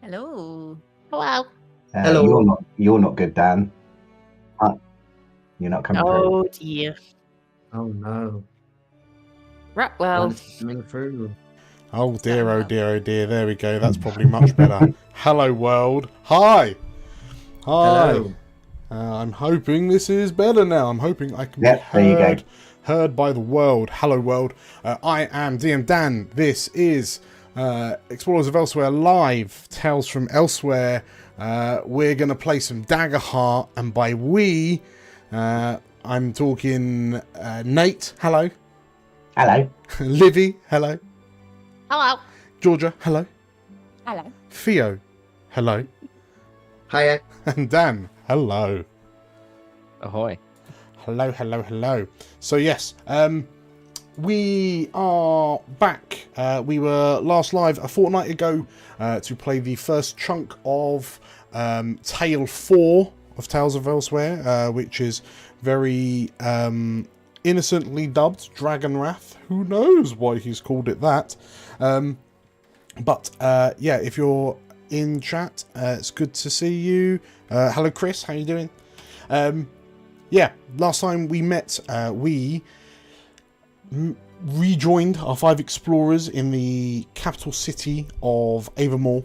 Hello. Hello. Hello. You're not good, Dan. You're not coming through. Oh dear. Oh no. Right, well. Coming through. Oh dear, oh dear, oh dear. There we go. That's probably much better. Hello, world. Hi. Hi. Hello. I'm hoping this is better now. I'm hoping I can Yep, be there you go. heard by the world. Hello, world. I am DM Dan. This is Explorers of Elsewhere Live, Tales from Elsewhere. We're going to play some Daggerheart, and by we, I'm talking Nate. Hello. Hello. Livy. Hello. Hello. Georgia. Hello. Hello. Theo. Hello. Hiya. And Dan. Hello. Ahoy. Hello, hello, hello. So yes, we are back. We were last live a fortnight ago to play the first chunk of Tale 4 of Tales of Elsewhere, which is very innocently dubbed Dragonwrath. Who knows why he's called it that? But yeah, if you're in chat, it's good to see you. Hello, Chris. How you doing? Yeah, last time we met, we rejoined our 5 explorers in the capital city of Avermore,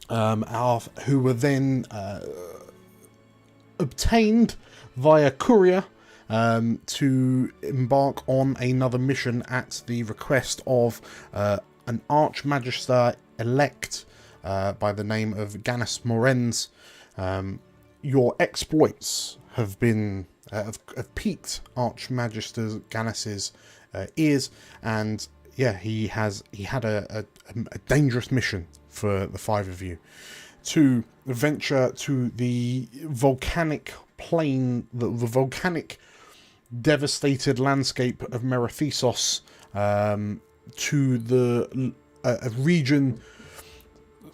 who were then obtained via courier to embark on another mission at the request of an Archmagister elect by the name of Gannis Morens. Your exploits have been have piqued Archmagister Gannis's ears, and yeah, he had a dangerous mission for the 5 of you to venture to the volcanic plain, the volcanic devastated landscape of Merethesos, to a region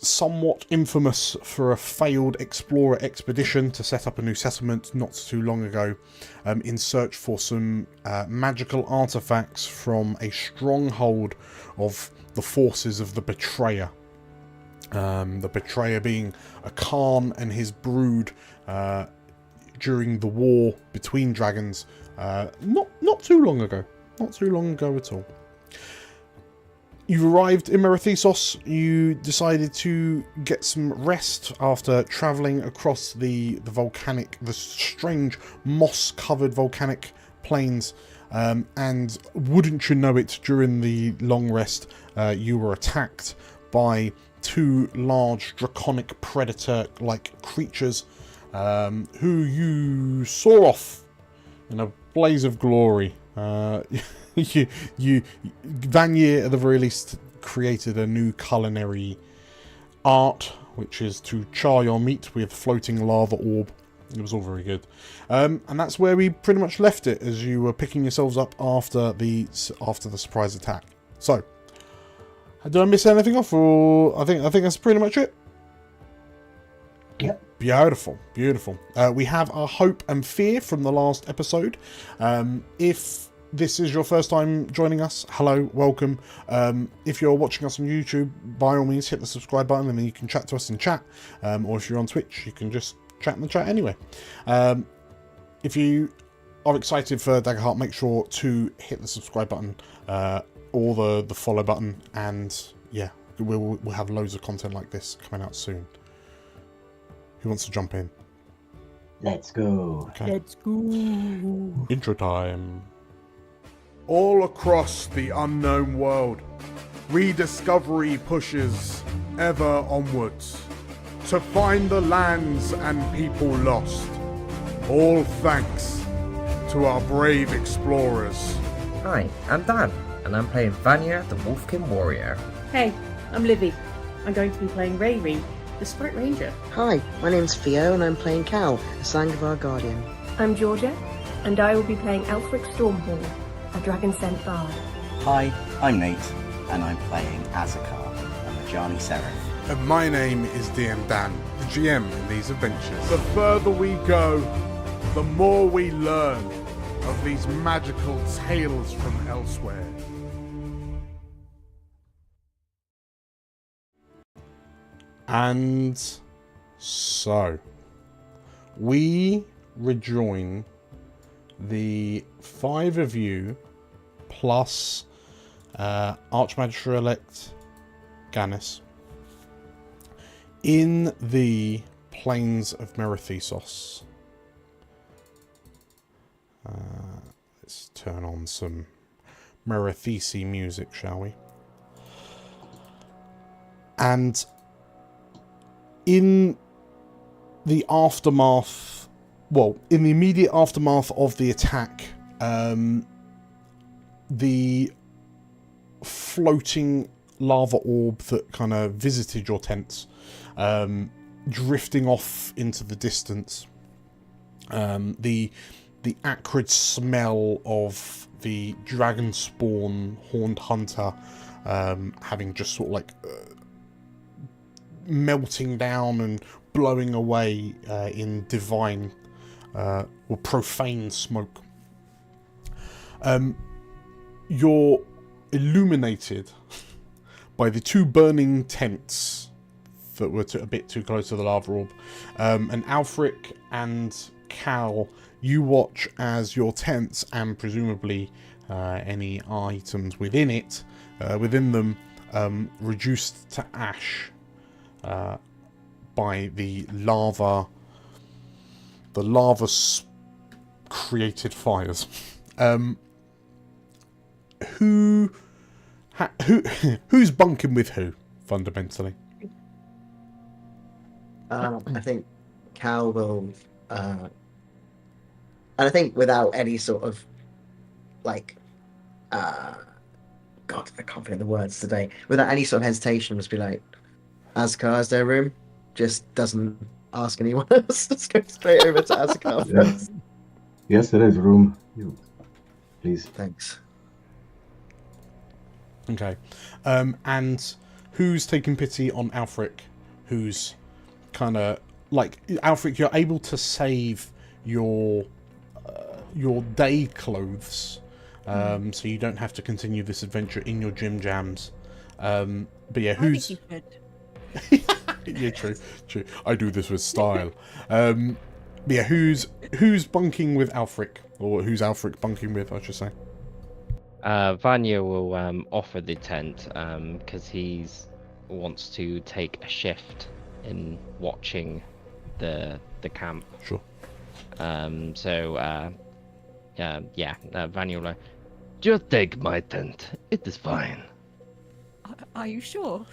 somewhat infamous for a failed explorer expedition to set up a new settlement not too long ago, in search for some magical artifacts from a stronghold of the forces of the Betrayer. The Betrayer being a Khan and his brood during the war between dragons, not too long ago. Not too long ago at all. You arrived in Merethesos. You decided to get some rest after travelling across the strange moss-covered volcanic plains. And wouldn't you know it, during the long rest, you were attacked by 2 large draconic predator-like creatures, who you saw off in a blaze of glory. Vanier at the very least created a new culinary art, which is to char your meat with floating lava orb. It was all very good, and that's where we pretty much left it, as you were picking yourselves up after the surprise attack. So, did I miss anything off? Or I think that's pretty much it. Yep. Beautiful, beautiful. We have our hope and fear from the last episode. If this is your first time joining us, hello, welcome. If you're watching us on YouTube, by all means hit the subscribe button, and then you can chat to us in chat. Or if you're on Twitch, you can just chat in the chat anyway. If you are excited for Daggerheart, make sure to hit the subscribe button, or the follow button, and yeah, we'll have loads of content like this coming out soon. Who wants to jump in? Let's go. Okay. Let's go. Intro time. All across the unknown world, rediscovery pushes ever onwards to find the lands and people lost. All thanks to our brave explorers. Hi, I'm Dan, and I'm playing Vanya, the Wolfkin Warrior. Hey, I'm Livy. I'm going to be playing Rayri, the Sprite Ranger. Hi, my name's Theo and I'm playing Cal, the Sangavar Guardian. I'm Georgia, and I will be playing Alfric Stormhawk, a Dragon Scent Bard. Hi, I'm Nate, and I'm playing Azakar, a Majani Seraph. And my name is DM Dan, the GM in these adventures. The further we go, the more we learn of these magical tales from elsewhere. And so we rejoin the 5 of you plus Archmagister-elect Gannis in the plains of Merathesos. Let's turn on some Merathesi music, shall we? And in the aftermath, well, in the immediate aftermath of the attack, the floating lava orb that kind of visited your tents, drifting off into the distance, the acrid smell of the dragon spawn horned hunter having just sort of like melting down and blowing away in divine or profane smoke. You're illuminated by the 2 burning tents that were a bit too close to the lava orb. And Alfric and Cal, you watch as your tents and presumably any items within it, within them, reduced to ash by the lava created fires. Who's bunking with who, fundamentally? I think Cal will, and I think without any sort of like, God, I can't think of the words today. Without any sort of hesitation, just be like, Azkar's their room. Just doesn't ask anyone else. Just go straight over to Azkar first. Yes, there is room. Please. Thanks. Okay. And who's taking pity on Alfric? Who's kind of like, Alfric, you're able to save your day clothes, so you don't have to continue this adventure in your gym jams. But yeah, who's... Yeah, true. I do this with style. But yeah, who's bunking with Alfric, or who's Alfric bunking with, I should say? Vanya will offer the tent because he wants to take a shift in watching the camp. Sure. Vanya will like, just take my tent. It is fine. Are you sure?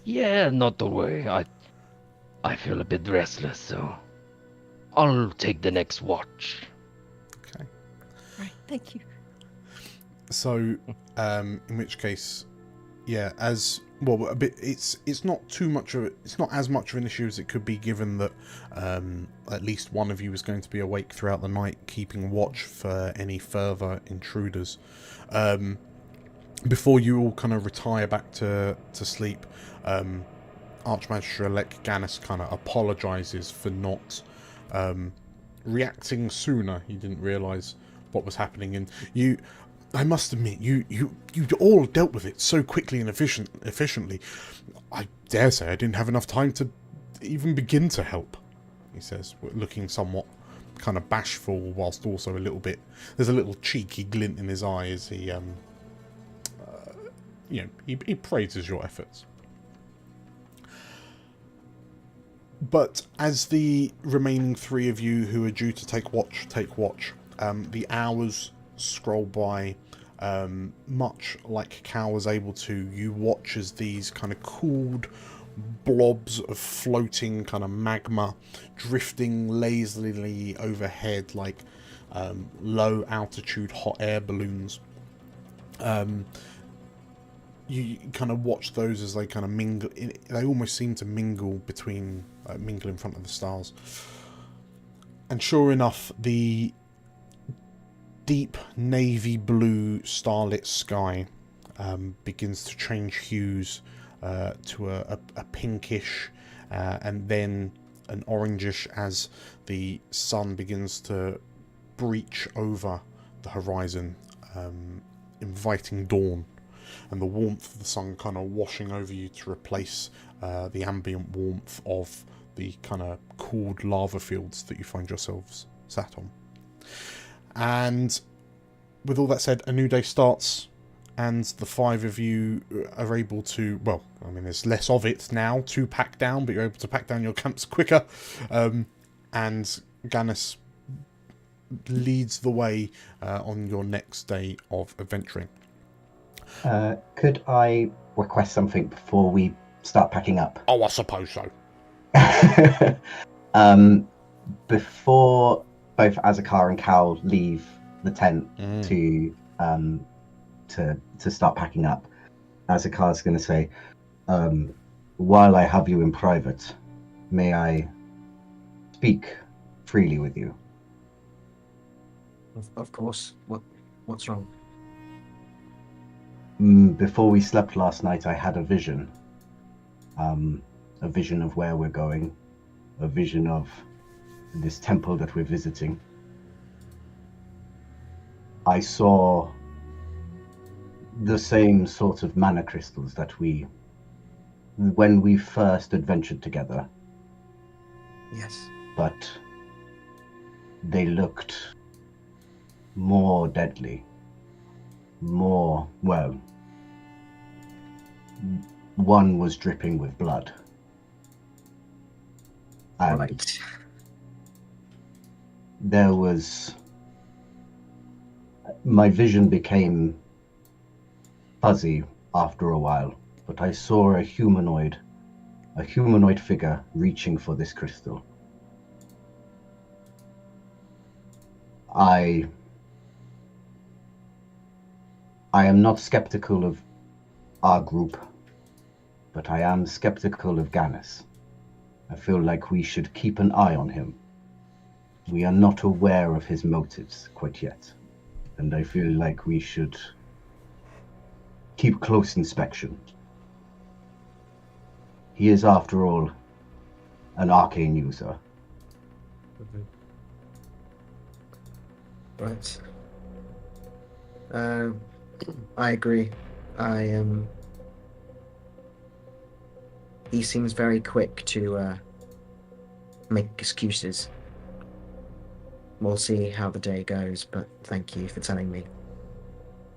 Yeah, not to worry. I feel a bit restless, so I'll take the next watch. Okay. Right, thank you. So, in which case, yeah, as well, a bit. It's not too much of it's not as much of an issue as it could be, given that at least one of you is going to be awake throughout the night, keeping watch for any further intruders. Before you all kind of retire back to sleep, Archmagister-elect Gannis kind of apologises for not reacting sooner. He didn't realise what was happening, and you. I must admit, you all dealt with it so quickly and efficiently. I dare say I didn't have enough time to even begin to help, he says, looking somewhat kind of bashful, whilst also a little bit... There's a little cheeky glint in his eye as he, he praises your efforts. But as the remaining 3 of you who are due to take watch, the hours scroll by, much like Cal was able to. You watch as these kind of cooled blobs of floating kind of magma drifting lazily overhead like low altitude hot air balloons. You kind of watch those as they kind of mingle. They almost seem to mingle between, mingle in front of the stars. And sure enough, the deep navy blue starlit sky begins to change hues to a pinkish and then an orangish as the sun begins to breach over the horizon, inviting dawn, and the warmth of the sun kind of washing over you to replace the ambient warmth of the kind of cooled lava fields that you find yourselves sat on. And with all that said, a new day starts, and the 5 of you are able to, well, I mean, there's less of it now to pack down, but you're able to pack down your camps quicker. And Gannis leads the way on your next day of adventuring. Could I request something before we start packing up? Oh, I suppose so. Before both Azakar and Cal leave the tent to start packing up, Azakar's going to say, while I have you in private, may I speak freely with you? Of course. What's wrong? Before we slept last night, I had a vision. A vision of where we're going. A vision of this temple that we're visiting. I saw the same sort of mana crystals that when we first adventured together. Yes. But they looked more deadly. More, well, one was dripping with blood. And Right. there was... My vision became fuzzy after a while, but I saw a humanoid figure reaching for this crystal. I am not skeptical of our group, but I am skeptical of Gannis. I feel like we should keep an eye on him. We are not aware of his motives quite yet, and I feel like we should keep close inspection. He is, after all, an arcane user. Right. I agree. He seems very quick to make excuses. We'll see how the day goes, but thank you for telling me.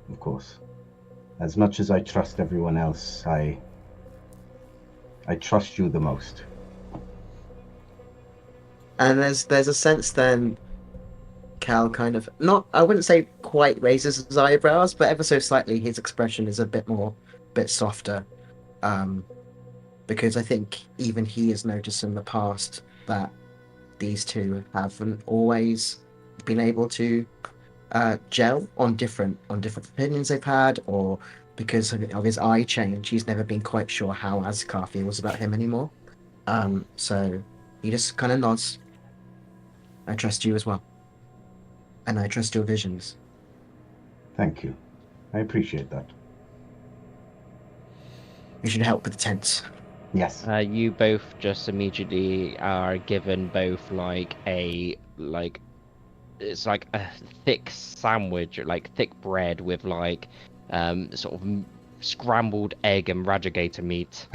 Of course. As much as I trust everyone else, I trust you the most. And there's a sense then Cal kind of, not, I wouldn't say quite raises his eyebrows, but ever so slightly his expression is a bit softer. Because I think even he has noticed in the past that these two haven't always been able to gel on different opinions they've had, or because of his eye change, he's never been quite sure how Azkar feels about him anymore. So he just kind of nods. I trust you as well. And I trust your visions. Thank you. I appreciate that. You should help with the tents. Yes. You both just immediately are given both it's like a thick sandwich, like thick bread with sort of scrambled egg and radigator meat.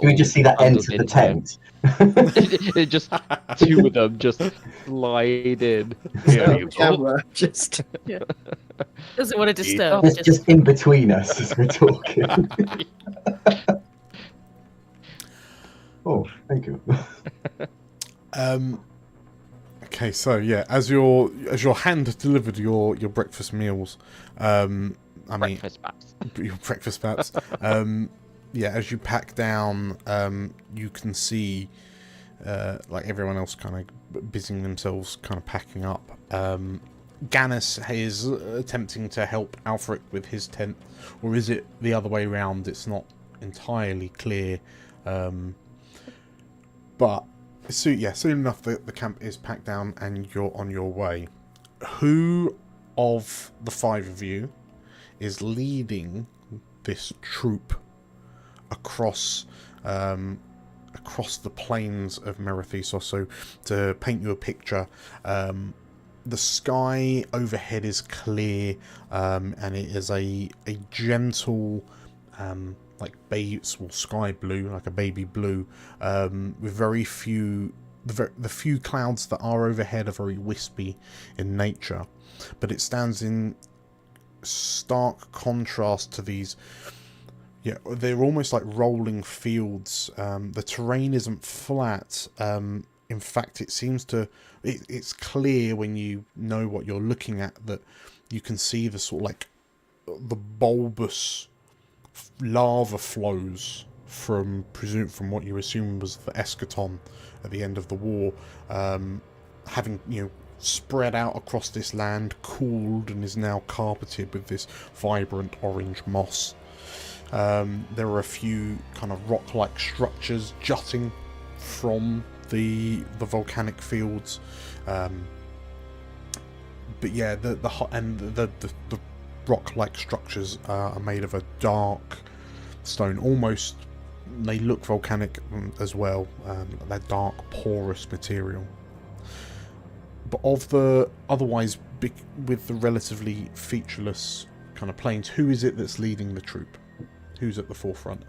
We just see that enter the tent. Just two of them just slide in. Camera, just Doesn't want to disturb. It's just in between us as we're talking. Oh, thank you. Okay, so yeah, as your hand delivered your breakfast meals, Breakfast bats. Your breakfast bats. Yeah, as you pack down, you can see like everyone else kind of busying themselves, kind of packing up. Gannis is attempting to help Alfric with his tent, or is it the other way around? It's not entirely clear. But soon enough, the camp is packed down and you're on your way. Who of the 5 of you is leading this troop across the plains of Merethesos? So to paint you a picture, the sky overhead is clear, and it is a gentle like sky blue, like a baby blue, with very few. The few clouds that are overhead are very wispy in nature, but it stands in stark contrast to these. Yeah, they're almost like rolling fields. The terrain isn't flat. In fact, it seems to. It's clear when you know what you're looking at that you can see the sort of like the bulbous lava flows from what you assume was the eschaton at the end of the war, having spread out across this land, cooled, and is now carpeted with this vibrant orange moss. There are a few kind of rock-like structures jutting from the volcanic fields, but yeah, the rock-like structures are made of a dark stone, almost. They look volcanic as well. They're dark, porous material. But of the otherwise with the relatively featureless kind of plains, who is it that's leading the troop? Who's at the forefront?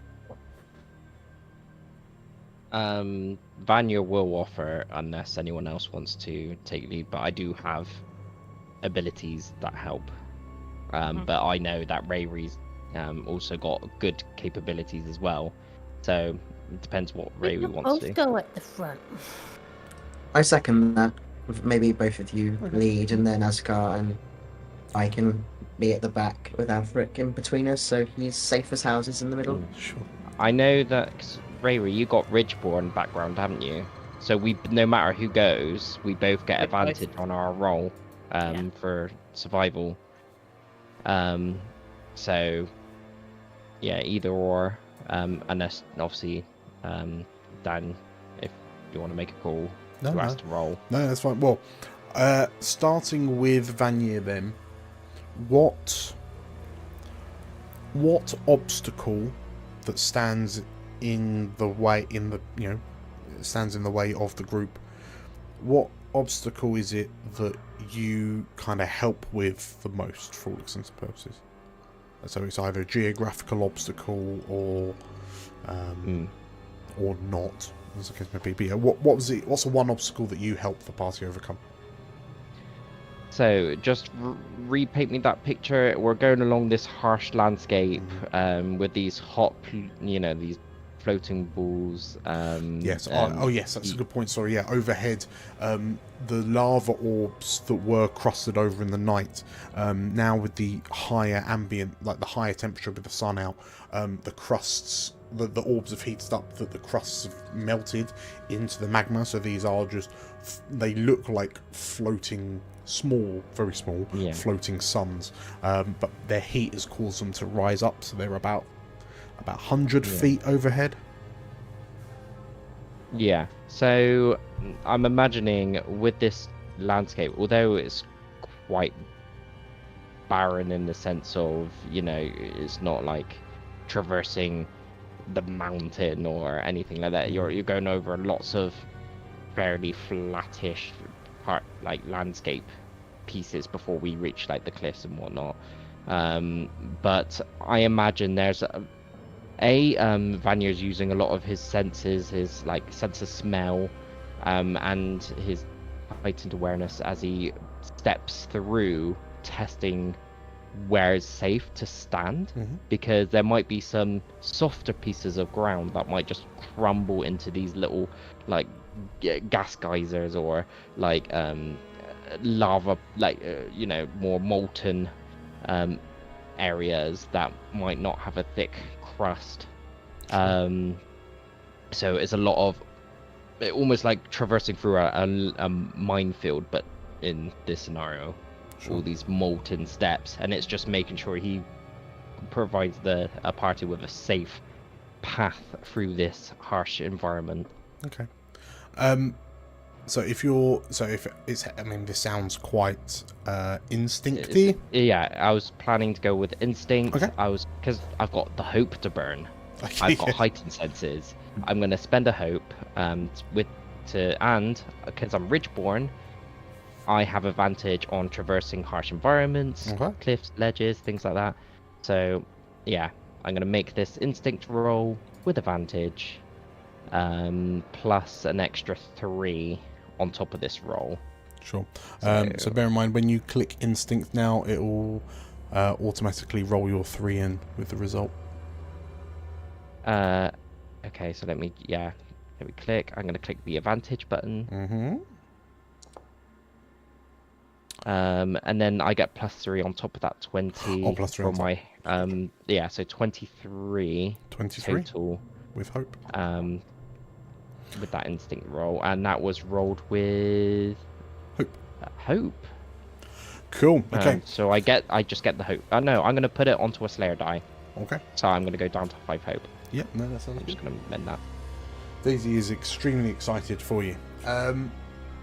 Vanya will offer unless anyone else wants to take lead, but I do have abilities that help. But I know that Ray's also got good capabilities as well. So it depends what Ray wants to do. Both go at the front. I second that. Maybe both of you lead, and then Askar and I can be at the back with Alfric in between us, so he's safe as houses in the middle. Sure. I know that Ray, you got Ridgeborn background, haven't you? So no matter who goes, we both get advantage on our roll for survival. So yeah, either or. Unless obviously, Dan, if you want to make a call, who has to roll. No, that's fine. Well, starting with Vanya, then, what obstacle that stands in the way stands in the way of the group? What obstacle is it that you kind of help with the most, for all intents and purposes? So it's either a geographical obstacle or not, as the case may be. But yeah, what was it? What's the one obstacle that you helped the party overcome? So just repaint me that picture. We're going along this harsh landscape with these these floating balls. Yes. Yes, that's a good point. Sorry. Yeah, overhead, the lava orbs that were crusted over in the night. Now with the higher ambient, like the higher temperature with the sun out, the crusts, the orbs have heated up. That the crusts have melted into the magma. So these are just, they look like floating, very small, floating suns. But their heat has caused them to rise up. So they're about 100 feet overhead. Yeah, so I'm imagining with this landscape, although it's quite barren in the sense of, it's not like traversing the mountain or anything like that. You're going over lots of fairly flattish landscape pieces before we reach like the cliffs and whatnot. But I imagine there's Vanya's using a lot of his senses, his sense of smell, and his heightened awareness as he steps through, testing where is safe to stand, because there might be some softer pieces of ground that might just crumble into these little gas geysers or lava, more molten areas that might not have a thick crust. So it's a lot of almost like traversing through a minefield, but in this scenario, all these molten steps, and it's just making sure he provides a party with a safe path through this harsh environment. Okay. So if it's, this sounds quite instincty. Yeah, I was planning to go with instinct. Okay. Because I've got the hope to burn. I've got heightened senses. I'm gonna spend a hope, and because I'm Ridgeborn, I have advantage on traversing harsh environments, cliffs, ledges, things like that. So yeah, I'm going to make this instinct roll with advantage, plus an extra 3 on top of this roll. Sure. So bear in mind, when you click instinct now, it will automatically roll your 3 in with the result. Okay, so let me click. I'm going to click the advantage button. Mm-hmm. And then I get plus 3 on top of that 20. Oh, plus 3 on for my so 23. 23 total with hope. With that instinct roll, and that was rolled with hope. Cool. Okay. So I just get the hope. No, I'm going to put it onto a Slayer die. Okay. So I'm going to go down to 5 hope. Yep. No, that sounds I'm good. just going to mend that. Daisy is extremely excited for you.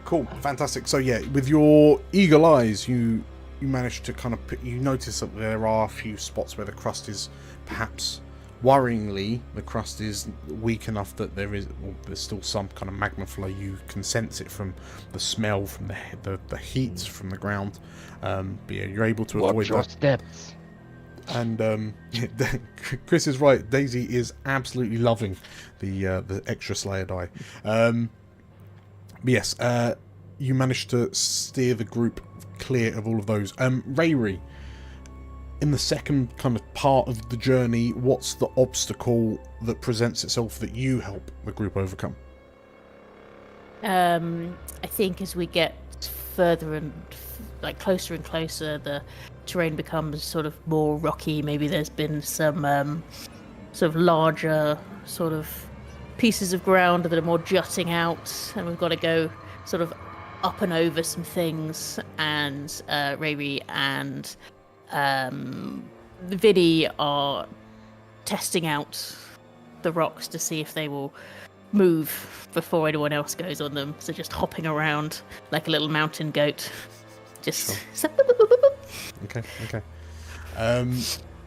Cool, fantastic. So yeah, with your eagle eyes, you manage to kind of you notice that there are a few spots where the crust is perhaps worryingly, the crust is weak enough that there's still some kind of magma flow. You can sense it from the smell, from the heat from the ground. But yeah, you're able to avoid Watch your that. steps. And Chris is right. Daisy is absolutely loving the extra Slayer die. But yes, you managed to steer the group clear of all of those. Rayri, in the second kind of part of the journey, what's the obstacle that presents itself that you help the group overcome? I think as we get further and closer and closer, the terrain becomes sort of more rocky. Maybe there's been some sort of larger sort of pieces of ground that are more jutting out, and we've got to go sort of up and over some things. And Rayri and Vinny are testing out the rocks to see if they will move before anyone else goes on them. So just hopping around like a little mountain goat. Just sure. Okay.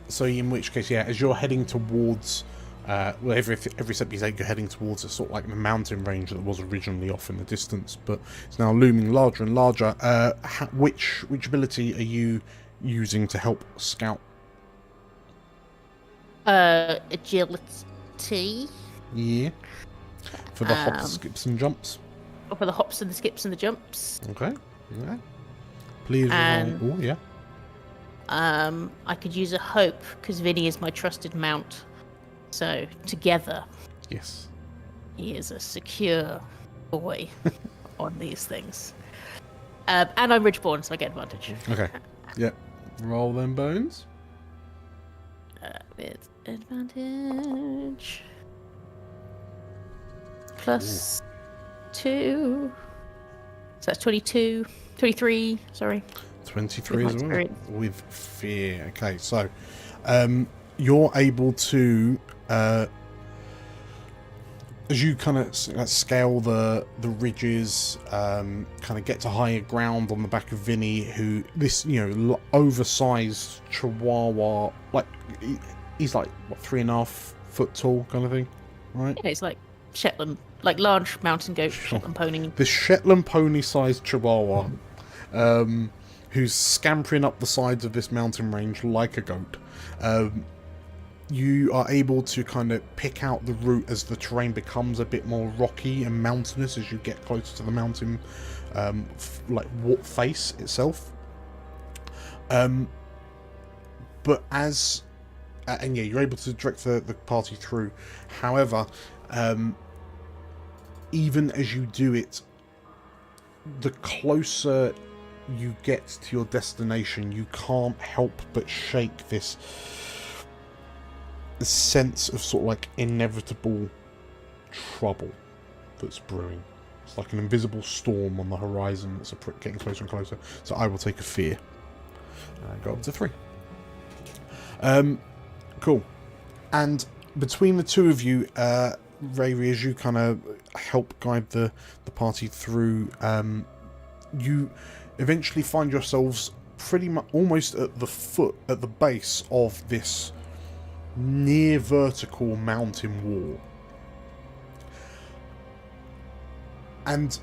So in which case, yeah, as you're heading towards every step you take, you're heading towards a sort of like the mountain range that was originally off in the distance, but it's now looming larger and larger. Which ability are you using to help scout? Agility. Yeah. For the hops, skips, and jumps. Or for the hops and the skips and the jumps. Okay. Yeah. Please. Oh yeah. I could use a hope because Vinny is my trusted mount. So together, yes, he is a secure boy on these things. And I'm Ridgeborn, so I get advantage. Okay. Yeah. Roll them bones. With advantage. Plus 2. So that's 22. 23, sorry. 23 as well. With fear. Okay, so you're able to, as you kind of scale the ridges, kind of get to higher ground on the back of Vinny, who this oversized Chihuahua, he's like what 3.5 foot tall kind of thing, right? Yeah, it's like Shetland, like large mountain goat, Shetland pony. This Shetland pony-sized Chihuahua, who's scampering up the sides of this mountain range like a goat. You are able to kind of pick out the route as the terrain becomes a bit more rocky and mountainous as you get closer to the mountain, face itself. But as and yeah, you're able to direct the party through. However, even as you do it, the closer you get to your destination, you can't help but shake this sense of sort of like inevitable trouble that's brewing. It's like an invisible storm on the horizon that's getting closer and closer. So I will take a fear. Go up to 3. Cool. And between the two of you, Rayri, as you kind of help guide the party through, you eventually find yourselves pretty much almost at the base of this near vertical mountain wall. And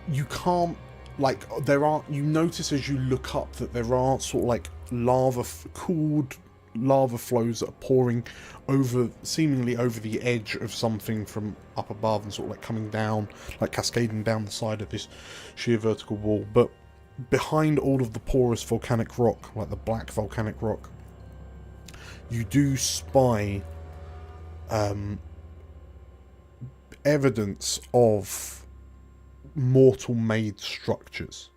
you can't, you notice as you look up that there are sort of like lava cooled lava flows that are pouring over, seemingly over the edge of something from up above and sort of like coming down, like cascading down the side of this sheer vertical wall. But behind all of the porous volcanic rock, like the black volcanic rock, you do spy evidence of mortal-made structures.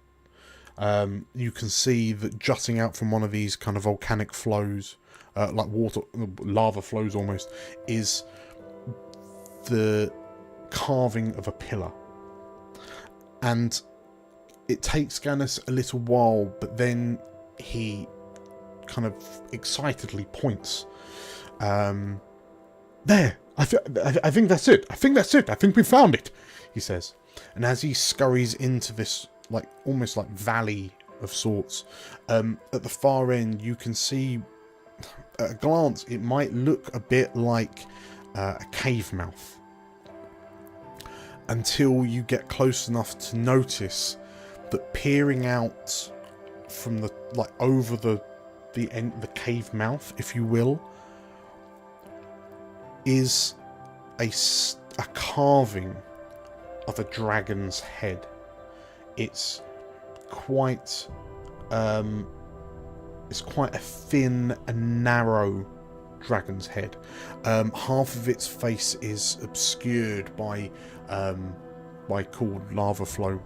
You can see that jutting out from one of these kind of volcanic flows, like lava flows almost, is the carving of a pillar. And it takes Gannis a little while, but then he kind of excitedly points. There! I think that's it! I think that's it! I think we found it! He says. And as he scurries into this, like, almost like valley of sorts, at the far end you can see, at a glance, it might look a bit like a cave mouth. Until you get close enough to notice that peering out from the, like, over the cave mouth, if you will, is a carving of a dragon's head. It's quite a thin and narrow dragon's head. Half of its face is obscured by cooled lava flow.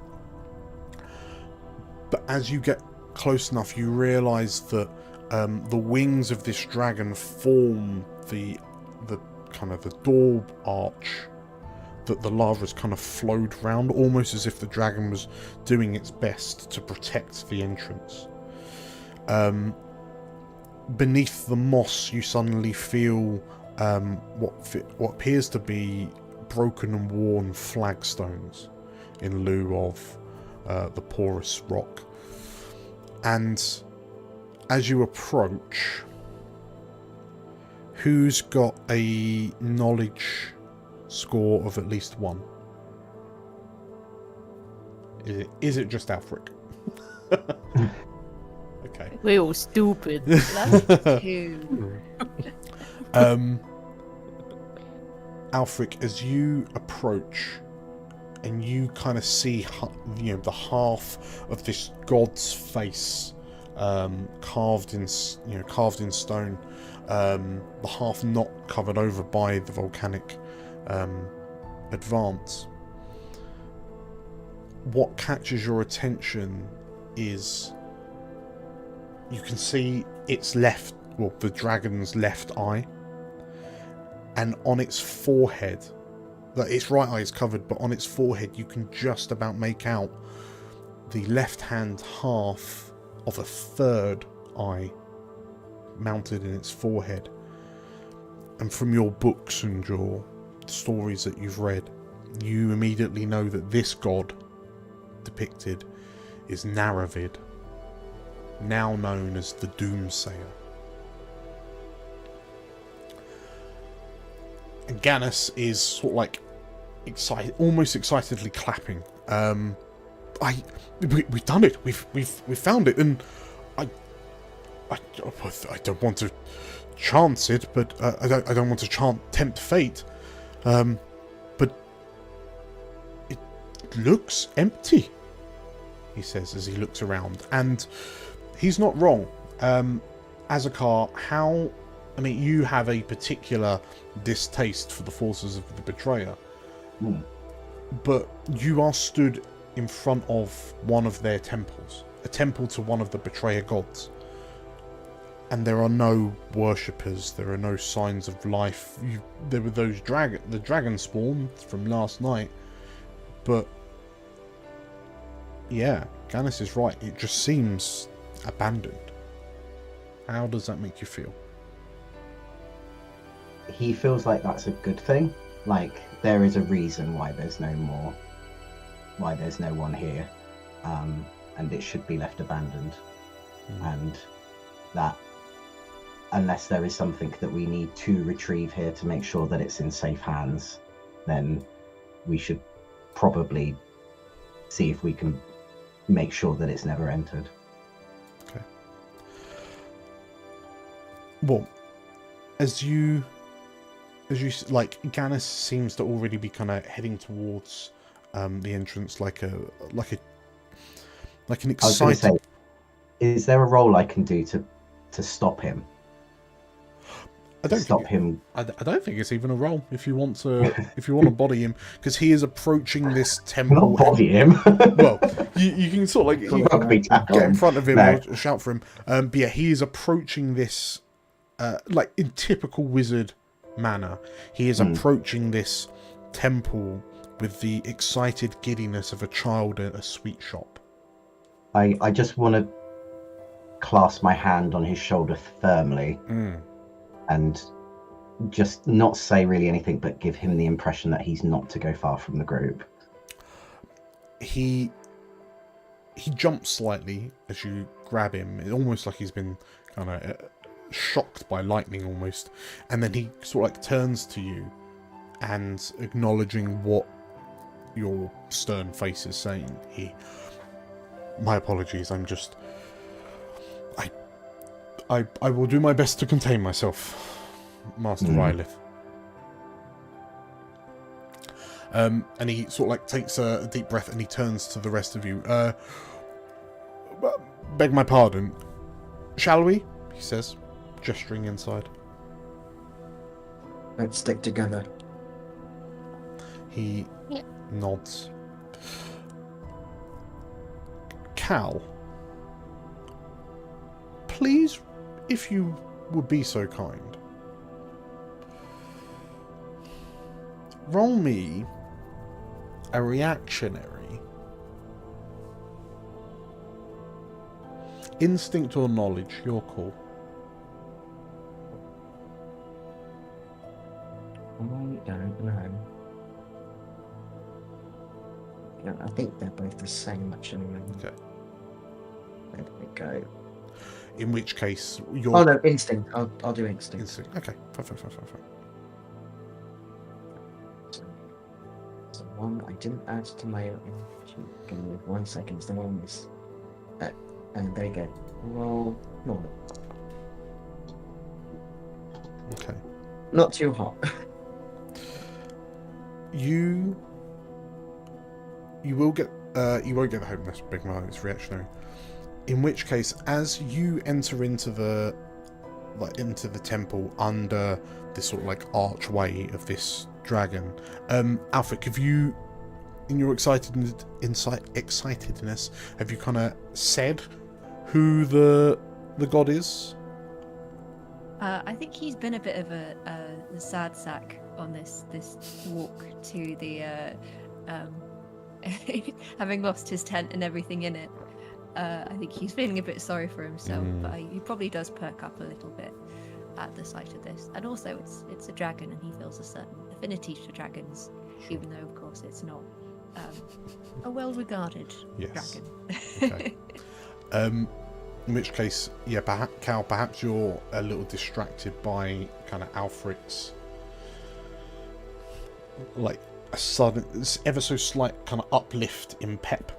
But as you get close enough, you realise that the wings of this dragon form the kind of the door arch that the lava has kind of flowed round, almost as if the dragon was doing its best to protect the entrance. Beneath the moss, you suddenly feel what appears to be broken and worn flagstones in lieu of the porous rock. And as you approach, who's got a knowledge score of at least 1? Is it just Alfric? Okay. We're all stupid. That's 2. Alfric, as you approach and you kind of see, the half of this god's face carved in stone, the half not covered over by the volcanic advance. What catches your attention is you can see the dragon's left eye, and on its forehead, its right eye is covered, but on its forehead you can just about make out the left-hand half of a third eye mounted in its forehead. And from your books and your stories that you've read, you immediately know that this god depicted is Naravid, now known as the Doomsayer. And Gannis is sort of like almost excitedly clapping. We've done it. We've found it, and I don't want to chance it, but I don't want to tempt fate. But it looks empty, he says as he looks around, and he's not wrong. Azakar, you have a particular distaste for the forces of the Betrayer, but you are stood in front of one of their temples, a temple to one of the Betrayer gods, and there are no worshippers, there are no signs of life. There were the dragon spawn from last night, but yeah, Gannis is right, it just seems abandoned. How does that make you feel? He feels like that's a good thing. Like, there is a reason why there's no one here, and it should be left abandoned. And that, unless there is something that we need to retrieve here to make sure that it's in safe hands, then we should probably see if we can make sure that it's never entered. Okay. well, as you like, Gannis seems to already be kind of heading towards the entrance, like an I was going to excited. say, is there a role I can do to stop him? I don't think it's even a roll if you want to body him, because he is approaching this temple. Not body him. Well, you can sort of like get in front of him or shout for him. But yeah, he is approaching this like in typical wizard manner. He is approaching this temple with the excited giddiness of a child at a sweet shop. I just want to clasp my hand on his shoulder firmly. And just not say really anything, but give him the impression that he's not to go far from the group. He jumps slightly as you grab him, almost like he's been kind of shocked by lightning almost, and then he sort of like turns to you and, acknowledging what your stern face is saying, my apologies, I will do my best to contain myself, Master Rylith. And he sort of like takes a deep breath and he turns to the rest of you. Beg my pardon. Shall we? He says, gesturing inside. Let's stick together. He nods. Cal, please, if you would be so kind, roll me a reactionary instinct or knowledge, your call. I don't know. Yeah, I think they're both the same, actually. Okay. There we go. In which case, your... Oh no, instinct. I'll do instinct. Instinct. Okay. Fine. So one I didn't add to my... Give me 1 second. The one is... and there you go. Roll normal. Okay. Not too hot. You will get... you won't get the hope mess, big man. It's reactionary. In which case, as you enter into the temple under this sort of like archway of this dragon, Alfred, have you, in your excitedness, have you kind of said who the god is? I think he's been a bit of a sad sack on this walk to the having lost his tent and everything in it. I think he's feeling a bit sorry for himself, but he probably does perk up a little bit at the sight of this. And also, it's a dragon, and he feels a certain affinity for dragons, even though, of course, it's not a well-regarded dragon. Okay. In which case, yeah, Cal, perhaps you're a little distracted by kind of Alfric's, like, a sudden, ever so slight kind of uplift in pep.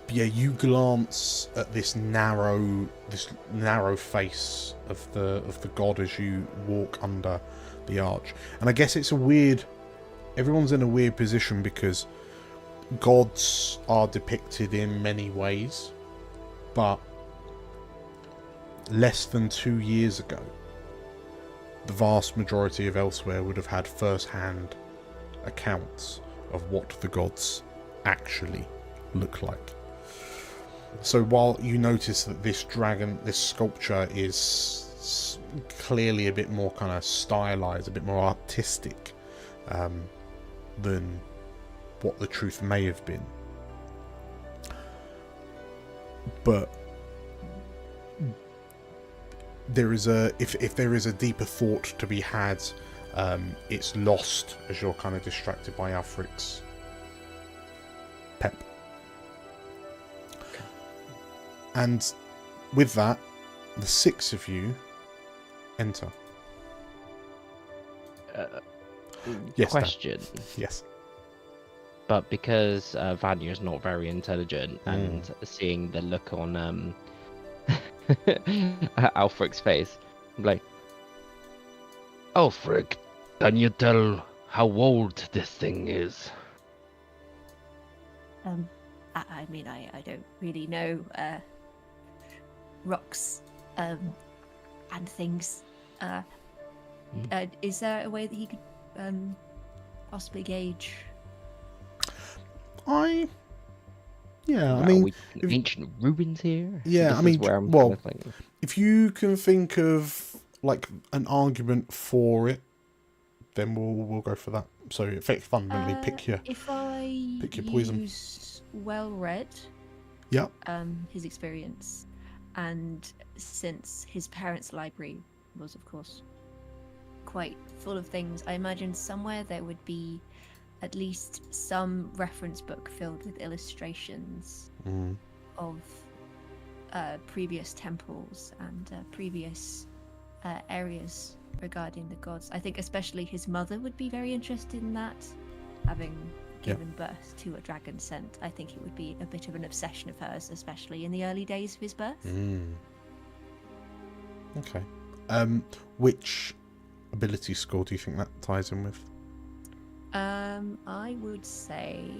But yeah, you glance at this narrow face of the god as you walk under the arch, and I guess it's everyone's in a weird position because gods are depicted in many ways, but less than 2 years ago, the vast majority of Elsewhere would have had first-hand accounts of what the gods actually look like. So while you notice that this sculpture is clearly a bit more kind of stylized, a bit more artistic than what the truth may have been, but there is if there is a deeper thought to be had, it's lost as you're kind of distracted by Alfric's pep. And with that, the 6 of you enter. Yes. Question. Dan. Yes. But because Vanya's not very intelligent, and seeing the look on Alfric's face. I'm like, Alfric, can you tell how old this thing is? I mean, I don't really know rocks and things. Is there a way that he could possibly gauge? I Are mean, we ancient ruins here? Yeah, This I is mean, where I'm well, kind of thinking. if you can think of like an argument for it, then we'll go for that. So, fundamentally, pick your poison. Use well read. Yep. His experience, and since his parents' library was, of course, quite full of things, I imagine somewhere there would be at least some reference book filled with illustrations of previous temples and previous areas regarding the gods. I think especially his mother would be very interested in that, having given birth to a dragon scent. I think it would be a bit of an obsession of hers, especially in the early days of his birth. Okay. Which ability score do you think that ties in with? I would say...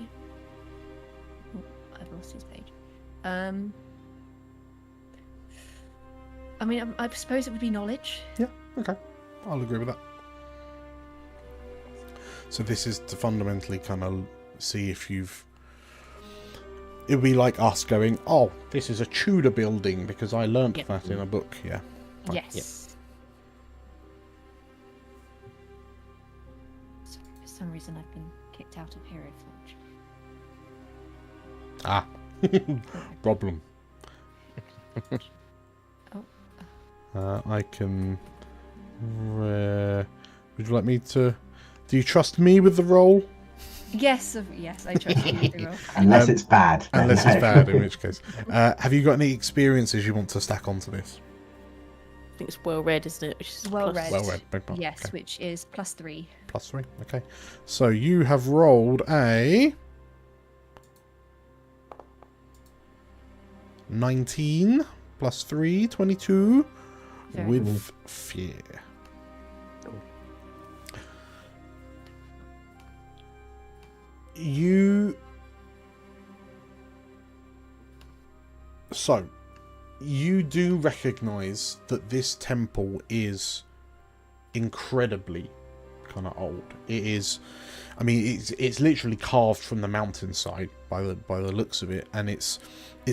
Oh, I've lost his page. I mean, I suppose it would be knowledge. Yeah, okay. I'll agree with that. So this is to fundamentally kind of see if you've... It would be like us going, oh, this is a Tudor building because I learnt that in a book. Yeah. Fine. Yes. Sorry, for some reason I've been kicked out of Hero Forge. Ah. Problem. I can... would you like me to... Do you trust me with the role? Yes, I trust you with the roll. Unless it's bad. Unless it's bad, in which case. Have you got any experiences you want to stack onto this? I think it's well read, isn't it? Which is Well plus- read. Well read. Big part. Yes, Okay. which is +3. +3, okay. So you have rolled a... 19 +3, 22 Very with fear. You do recognize that this temple is incredibly kind of old. It is, I mean, it's literally carved from the mountainside by the looks of it, and it's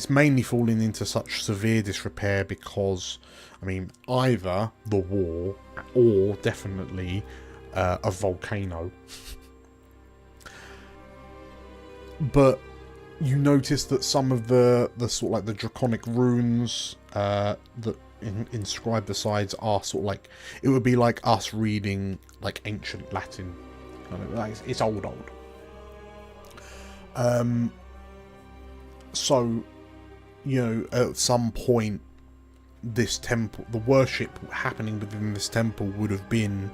mainly fallen into such severe disrepair because, I mean, either the war or definitely a volcano. But you notice that some of the sort of like the draconic runes that inscribe the sides are sort of like, it would be like us reading like ancient Latin, kind of like it's old. So, you know, at some point, this temple, the worship happening within this temple would have been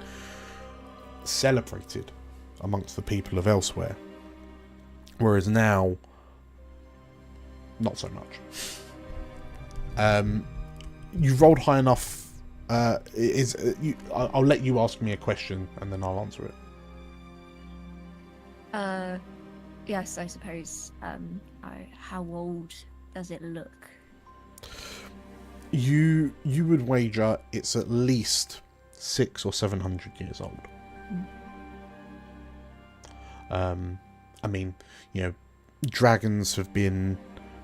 celebrated amongst the people of elsewhere, whereas now, not so much. You rolled high enough. I'll let you ask me a question and then I'll answer it. Yes, I suppose. How old does it look? You would wager it's at least 600 or 700 years old. I mean, you know, dragons have been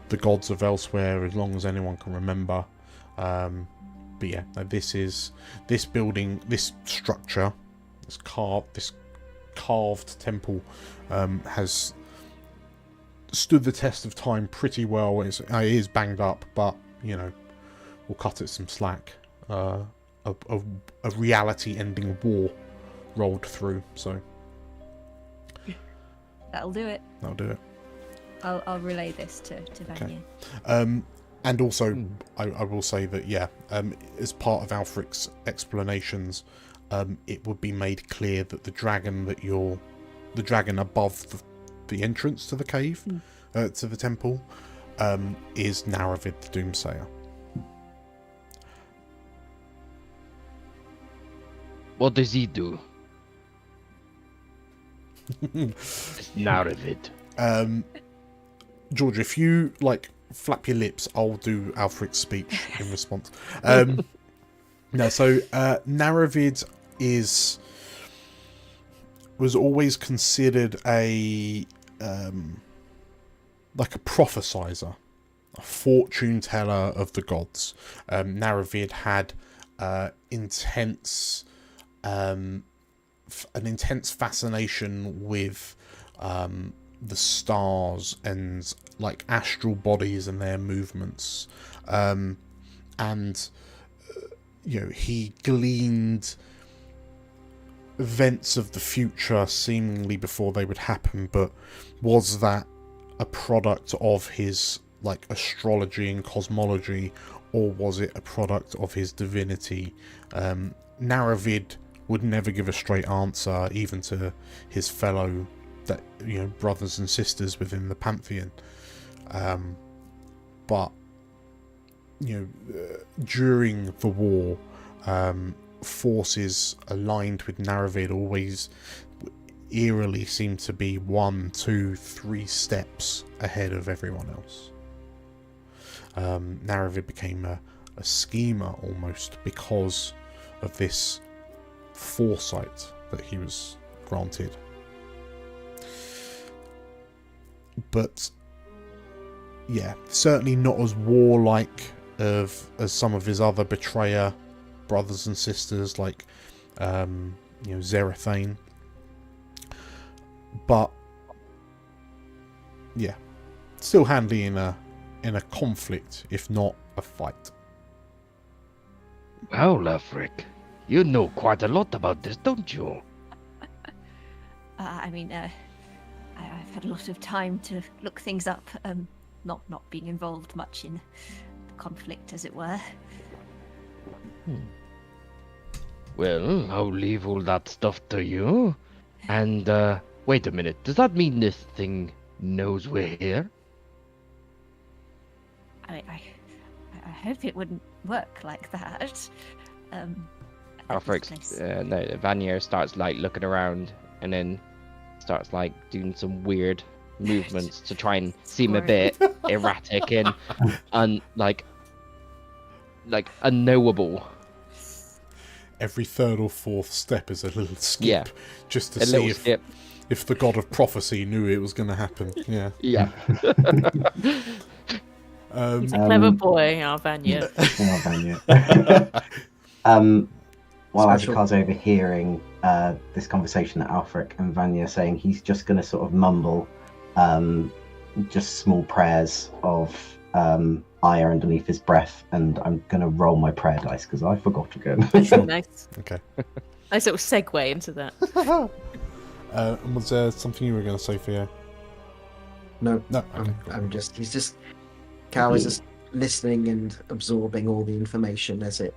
the gods of elsewhere as long as anyone can remember. But yeah, this building, this structure, this carved temple has stood the test of time pretty well. It is banged up, but you know, we'll cut it some slack. A reality-ending war rolled through, so That'll do it. that'll do it. I'll relay this to Vanya. And also, I will say that, yeah, as part of Alfric's explanations, it would be made clear that the dragon above the entrance to the cave, to the temple, is Naravid the Doomsayer. What does he do? Naravid. George, if you flap your lips, I'll do Alfred's speech in response. No, so Naravid was always considered a prophesizer, a fortune teller of the gods. Naravid had an intense fascination with the stars and astral bodies and their movements, and he gleaned events of the future seemingly before they would happen. But was that a product of his astrology and cosmology, or was it a product of his divinity? Naravid would never give a straight answer, even to his fellow brothers and sisters within the pantheon. But during the war, forces aligned with Naravid always eerily seemed to be 1, 2, 3 steps ahead of everyone else. Naravid became a schemer almost because of this foresight that he was granted. But yeah, certainly not as warlike as some of his other betrayer brothers and sisters, like Zerathane. But yeah, still handy in a conflict, if not a fight. Well, Lafric, you know quite a lot about this, don't you? I've had a lot of time to look things up, not being involved much in the conflict, as it were. Well, I'll leave all that stuff to you. And, wait a minute, does that mean this thing knows we're here? I hope it wouldn't work like that. Vanya starts looking around and then starts doing some weird movements to try and seem a bit erratic and unknowable. Every third or fourth step is a little skip, just to a see if the god of prophecy knew it was going to happen. Yeah. Yeah. He's a clever boy, our Vanya. While Azakar's overhearing this conversation that Alfric and Vanya are saying, he's just going to sort of mumble just small prayers of ire underneath his breath, and I'm going to roll my prayer dice because I forgot again. Nice. Okay. Nice little segue into that. And was there something you were going to say, Theo? No. Okay. Cal is just listening and absorbing all the information as it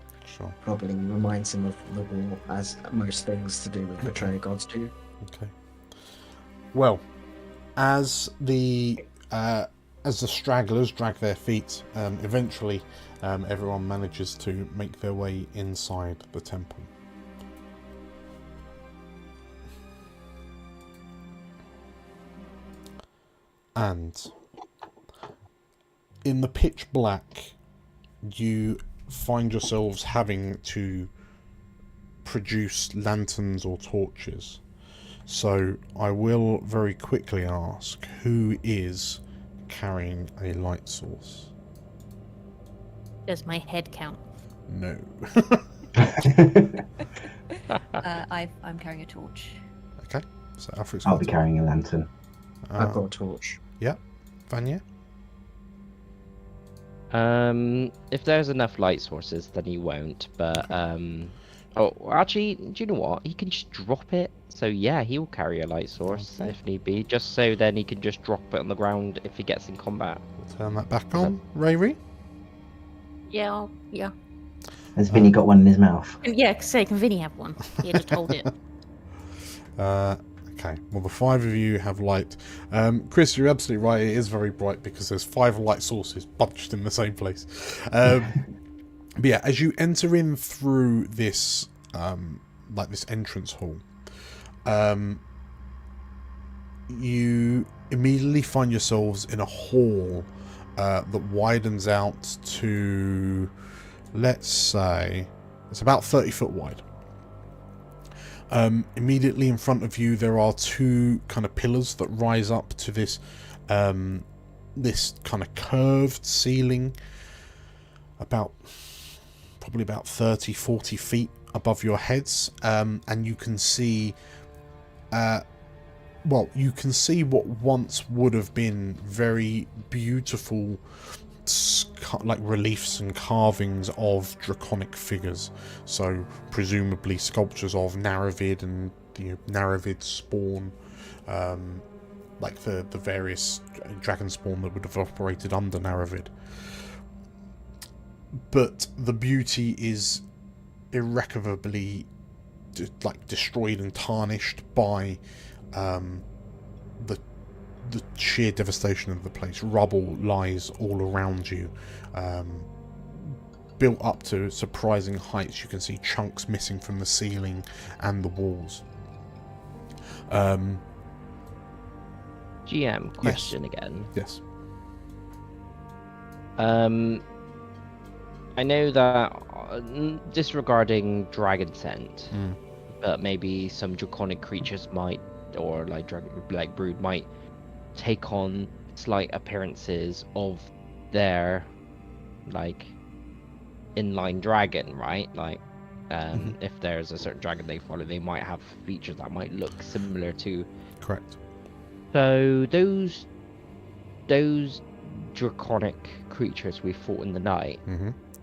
probably reminds him of the war, as most things to do with betrayer gods do. Okay. Well, as the stragglers drag their feet, eventually everyone manages to make their way inside the temple. And in the pitch black, you find yourselves having to produce lanterns or torches. So I will very quickly ask, who is carrying a light source? Does my head count? No. I'm carrying a torch. Okay, so Alfred's I'll be carrying a lantern. I've got a torch. Yeah, Vanya? If there's enough light sources, then he won't. But actually, do you know what? He can just drop it. So yeah, he'll carry a light source if need be, just so then he can just drop it on the ground if he gets in combat. Turn that back on, Rayri. Yeah. Has Vinny got one in his mouth? Yeah, can Vinny have one? Yeah, just hold it. Okay, well the 5 of you have light. Chris, you're absolutely right, it is very bright because there's 5 light sources bunched in the same place. But yeah, as you enter in through this like this entrance hall, you immediately find yourselves in a hall that widens out to, let's say, it's about 30 foot wide. Immediately in front of you there are two kind of pillars that rise up to this this kind of curved ceiling, probably about 30-40 feet above your heads, and you can see you can see what once would have been very beautiful like reliefs and carvings of draconic figures, so presumably sculptures of Naravid and the Naravid spawn, like the various dragon spawn that would have operated under Naravid. But the beauty is irrecoverably destroyed and tarnished by the sheer devastation of the place. Rubble lies all around you, built up to surprising heights. You can see chunks missing from the ceiling and the walls. GM question again. Yes. I know that disregarding dragon scent, but maybe some draconic creatures might, or like brood might take on slight appearances of their like inline dragon, right? Like if there's a certain dragon they follow, they might have features that might look similar to. Correct. So those draconic creatures we fought in the night,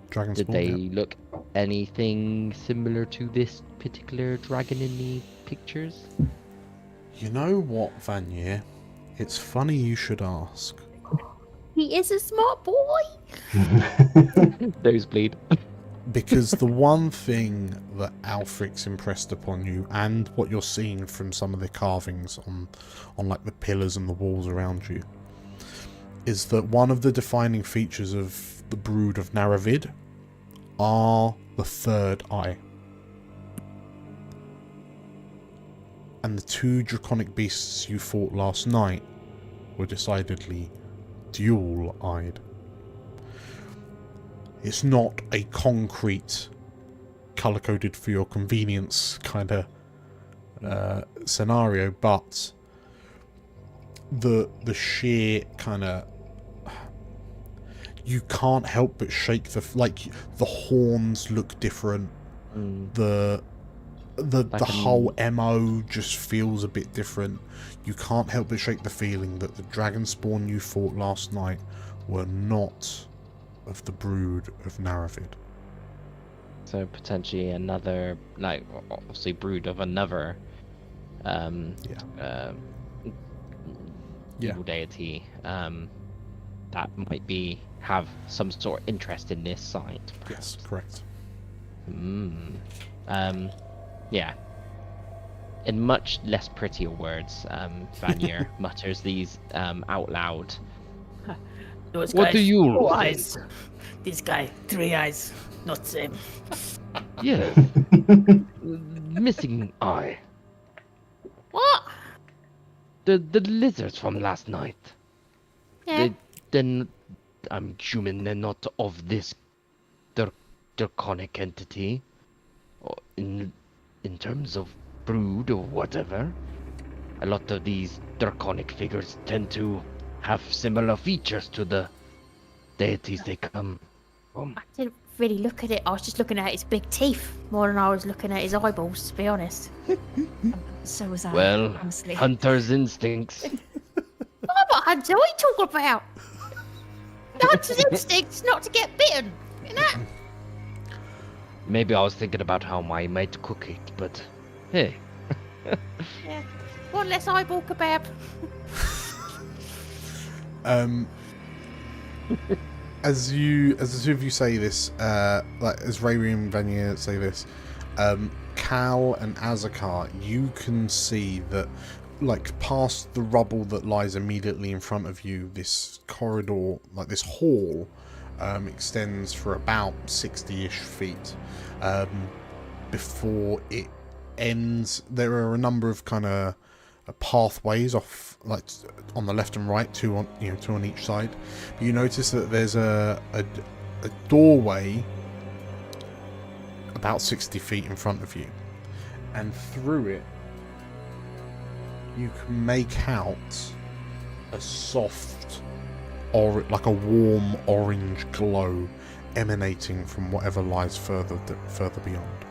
dragon did spawn, they yeah. look anything similar to this particular dragon in the pictures? You know what, Vanier? It's funny you should ask. He is a smart boy. Nosebleed. Because the one thing that Alfric's impressed upon you, and what you're seeing from some of the carvings on like the pillars and the walls around you, is that one of the defining features of the brood of Naravid are the third eye. And the two draconic beasts you fought last night were decidedly dual-eyed. It's not a concrete, colour-coded for your convenience kind of scenario, but the sheer kind of... You can't help but shake the horns look different. The whole MO just feels a bit different. You can't help but shake the feeling that the dragon spawn you fought last night were not of the brood of Naravid. So potentially another, like, obviously brood of another evil deity that might have some sort of interest in this site. Yes, correct. Yeah. In much less prettier words, Vanier mutters these out loud. What do you 4 eyes. This guy, 3 eyes. Not same. Yes. Missing eye. What? The lizards from last night. Yeah. Then I'm assuming they're not of this draconic entity. Or in terms of brood or whatever. A lot of these draconic figures tend to have similar features to the deities they come from. I didn't really look at it. I was just looking at his big teeth more than I was looking at his eyeballs, to be honest. So was I. Well, honestly. hunter's instincts. I'm a hunter. What are you talking about? The hunter's instinct's not to get bitten. You know? Maybe I was thinking about how I might cook it, but hey. Yeah. One less eyeball kebab. As the two of you say this, like as Rayri and Vanier say this, Cal and Azakar, you can see that, like, past the rubble that lies immediately in front of you, this corridor, like this hall, extends for about 60-ish feet before it ends. There are a number of kind of pathways off, like on the left and right, two on each side. But you notice that there's a doorway about 60 feet in front of you, and through it you can make out a soft, or like a warm orange glow emanating from whatever lies further beyond.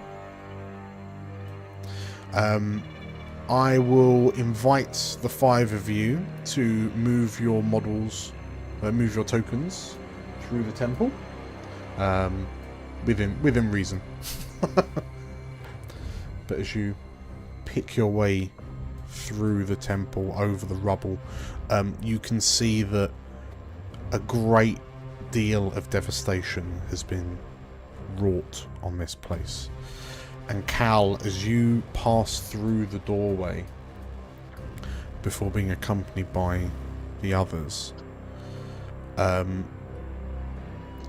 I will invite the 5 of you to move your models, move your tokens through the temple, within reason. But as you pick your way through the temple, over the rubble, you can see that a great deal of devastation has been wrought on this place. And Cal, as you pass through the doorway, before being accompanied by the others,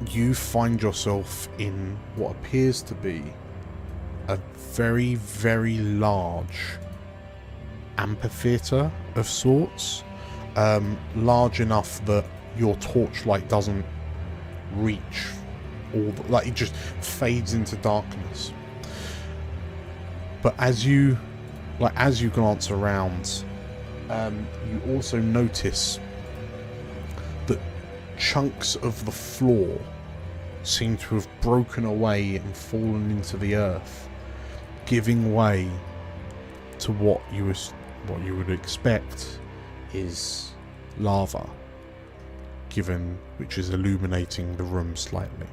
you find yourself in what appears to be a very, very large amphitheatre of sorts, large enough that your torchlight doesn't reach like it just fades into darkness. But as you glance around, you also notice that chunks of the floor seem to have broken away and fallen into the earth, giving way to what you would expect is lava, which is illuminating the room slightly.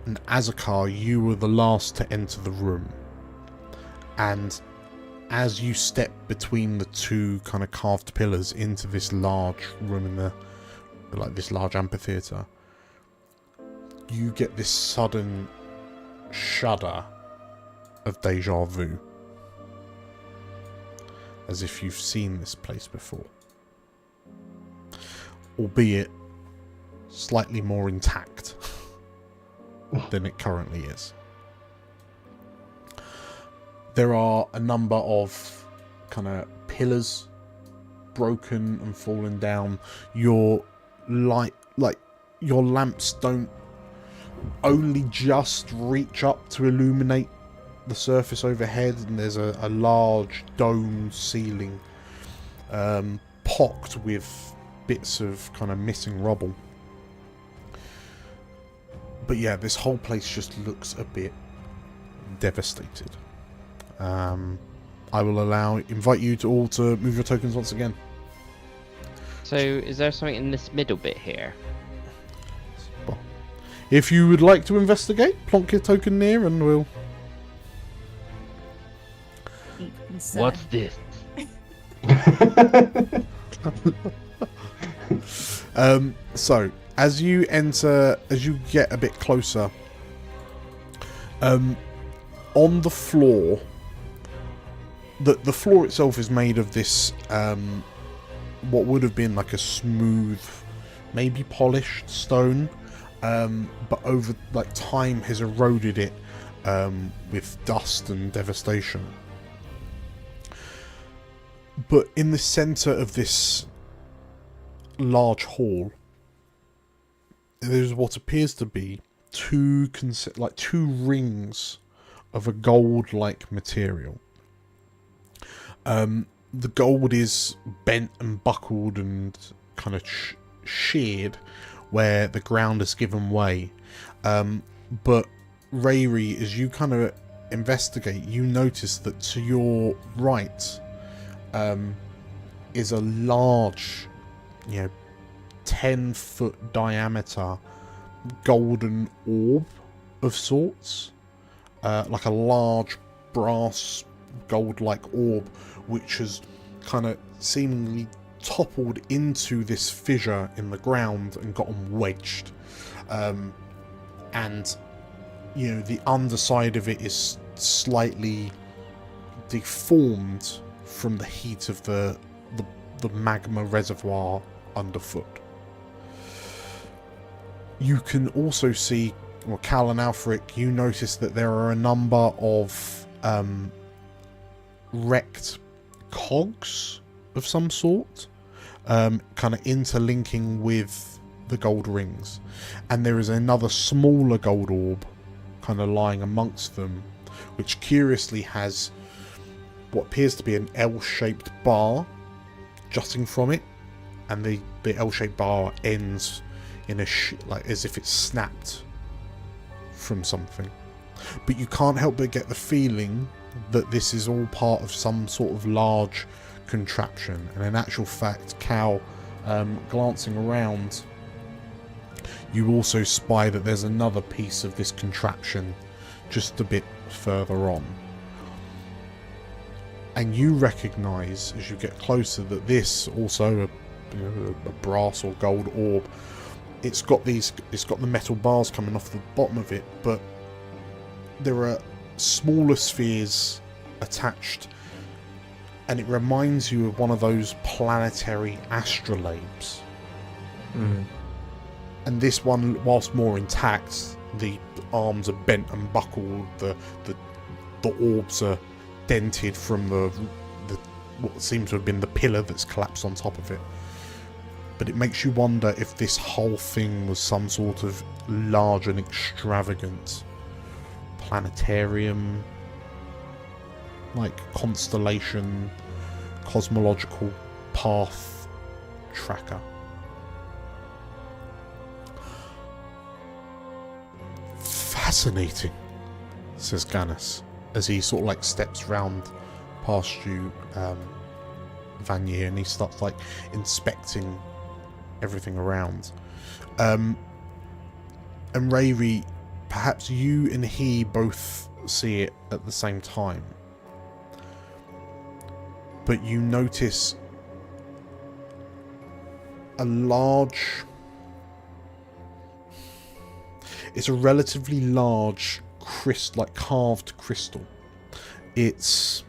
And Azakar, you were the last to enter the room, and as you step between the two kind of carved pillars into this large room in this large amphitheatre, you get this sudden shudder of deja vu, as if you've seen this place before, albeit slightly more intact than it currently is. There are a number of kind of pillars broken and fallen down. Your lamps don't only just reach up to illuminate the surface overhead, and there's a large dome ceiling, pocked with bits of kind of missing rubble. But yeah, this whole place just looks a bit devastated. I will invite you to all to move your tokens once again. So, is there something in this middle bit here? Well, if you would like to investigate, plonk your token near and we'll... What's this? So, as you get a bit closer, on the floor, the floor itself is made of this, what would have been like a smooth, maybe polished stone, but over time has eroded it with dust and devastation. But in the centre of this large hall, there's what appears to be two rings of a gold-like material. The gold is bent and buckled and kind of sheared where the ground has given way. But Rayri, as you kind of investigate, you notice that to your right is a large, 10-foot diameter golden orb of sorts, like a large brass gold-like orb, which has kind of seemingly toppled into this fissure in the ground and gotten wedged, and the underside of it is slightly deformed from the heat of the magma reservoir underfoot. You can also see well, Cal and Alfric, you notice that there are a number of wrecked cogs of some sort, kind of interlinking with the gold rings, and there is another smaller gold orb kind of lying amongst them, which curiously has what appears to be an L-shaped bar jutting from it, and the L-shaped bar ends in a like as if it's snapped from something. But you can't help but get the feeling that this is all part of some sort of large contraption. And in actual fact, Cal, glancing around, you also spy that there's another piece of this contraption just a bit further on. And you recognise, as you get closer, that this also a brass or gold orb. It's got the metal bars coming off the bottom of it, but there are smaller spheres attached, and it reminds you of one of those planetary astrolabes. And this one, whilst more intact, the arms are bent and buckled, the orbs are dented from the what seems to have been the pillar that's collapsed on top of it. But it makes you wonder if this whole thing was some sort of large and extravagant planetarium, like constellation, cosmological path tracker. Fascinating, says Gannis, as he sort of like steps round past you, Vanier, and he starts like inspecting everything around. And Rayri, perhaps you and he both see it at the same time, but you notice a large, it's a relatively large like carved crystal. It's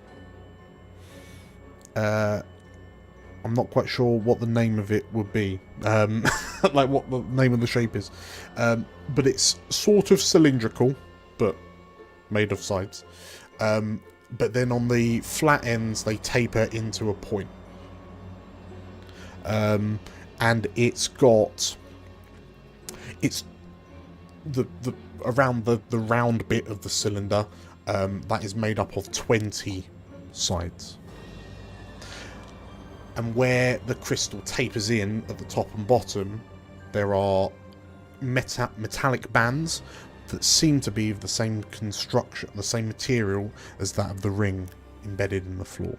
I'm not quite sure what the name of it would be, like what the name of the shape is, but it's sort of cylindrical, but made of sides. But then on the flat ends, they taper into a point. And it's the around the round bit of the cylinder, that is made up of 20 sides. And where the crystal tapers in at the top and bottom, there are metallic bands that seem to be of the same construction, the same material as that of the ring embedded in the floor.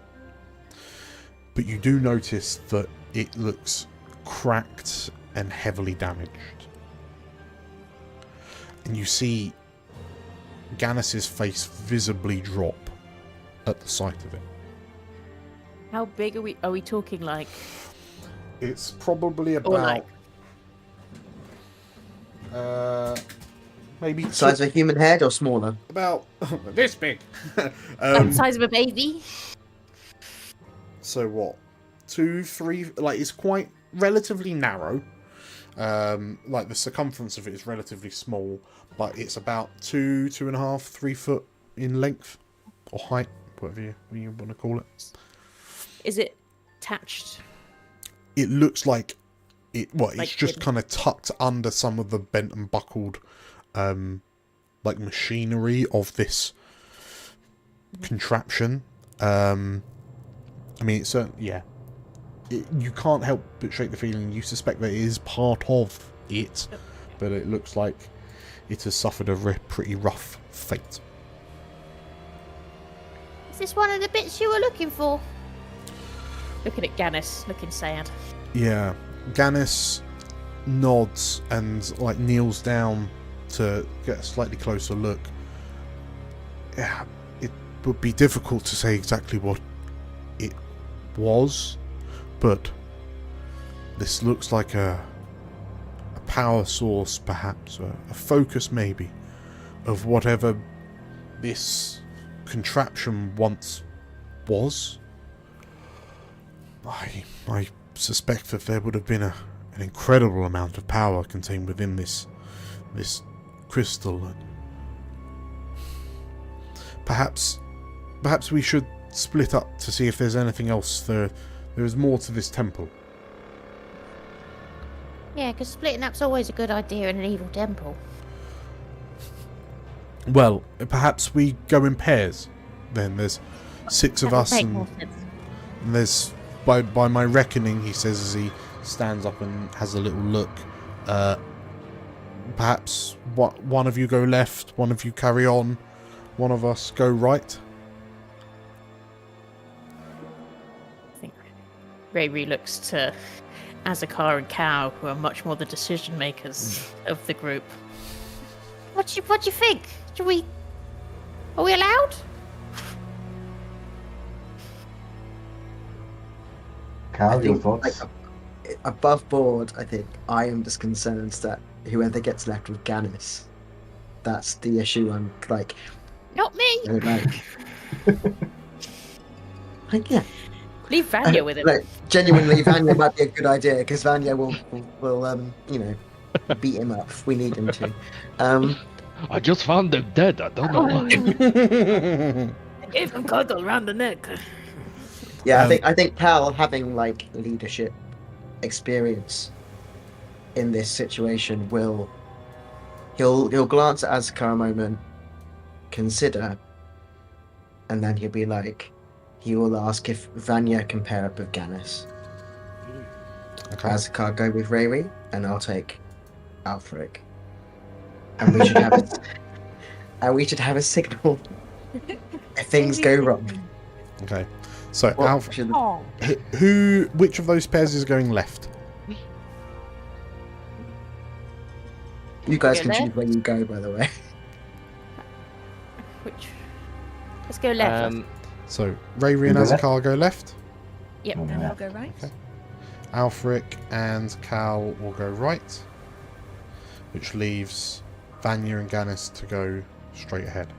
But you do notice that it looks cracked and heavily damaged. And you see Gannis's face visibly drop at the sight of it. How big are we? Are we talking like? It's probably about maybe the size of a human head or smaller. About this big. The size of a baby. So what? 2, 3? Like, it's quite relatively narrow. Like the circumference of it is relatively small, but it's about 2.5, 3 foot in length or height, whatever you want to call it. Is it attached? It looks like it. Well, it's just kind of tucked under some of the bent and buckled, like machinery of this contraption. I mean, it's yeah. You can't help but shake the feeling. You suspect that it is part of it, but it looks like it has suffered a pretty rough fate. Is this one of the bits you were looking for? Looking at Gannis, looking sad. Yeah, Gannis nods and like kneels down to get a slightly closer look. Yeah, it would be difficult to say exactly what it was, but this looks like a power source, perhaps a focus maybe, of whatever this contraption once was. I suspect that there would have been an incredible amount of power contained within this crystal. Perhaps we should split up to see if there's anything else. There is more to this temple. Yeah, because splitting up's always a good idea in an evil temple. Well, perhaps we go in pairs. Then there's 6 of That would us, make and more sense. there's by my reckoning, he says as he stands up and has a little look. Perhaps one of you go left, one of you carry on, one of us go right. I think Ray looks to Azakar and Cow, who are much more the decision makers of the group. What do you think? Are we allowed? Cal, your thoughts? Like, above board, I think I am just concerned that whoever gets left with Gannis, that's the issue. I'm like, Not me. Like yeah. Leave Vanya with him. Like, genuinely, Vanya might be a good idea because Vanya will beat him up if we need him to. I just found him dead. I don't know why. I gave him cuddle around the neck. Yeah, I think Cal, having like leadership experience in this situation, he'll glance at Azkar a moment, consider, and then he'll be like, he will ask if Vanya can pair up with Gannis. Okay. Azkar go with Rayri, and I'll take Alfric. And we should have a signal if things go wrong. Okay. So, Well, Alf, should- which of those pairs is going left? You guys Go can there? choose where you go, by the way. Which? Let's go left. So, Rayri and You go left? Azakar go left. Yep. And I'll go right. Okay. Alfric and Cal will go right, which leaves Vanya and Gannis to go straight ahead.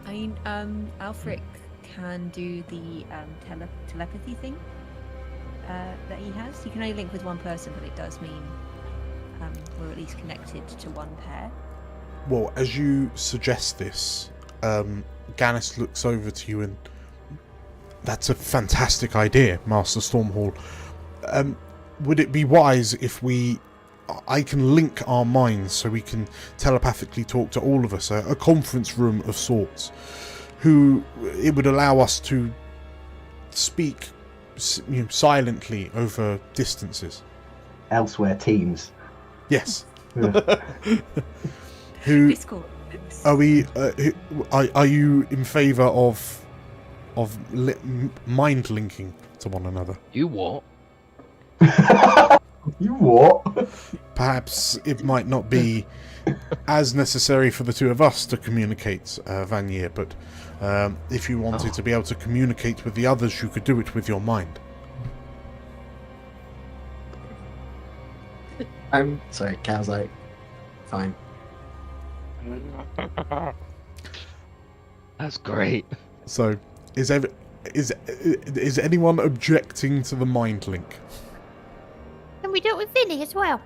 I mean, Alfric can do the telepathy thing that he has. You can only link with one person, but it does mean we're at least connected to one pair. Well, as you suggest this, Gannis looks over to you and that's a fantastic idea, Master Stormhall. Would it be wise if I can link our minds so we can telepathically talk to all of us, a conference room of sorts, who it would allow us to speak silently over distances? Elsewhere teams. Yes. Yeah. Who Discord. are we? Are you in favour of mind linking to one another? You what? You what? Perhaps it might not be as necessary for the two of us to communicate, Vanya, but if you wanted to be able to communicate with the others, you could do it with your mind. I'm sorry, Cal's like, fine. That's great. So, is anyone objecting to the mind link? Can we do it with Vinny as well?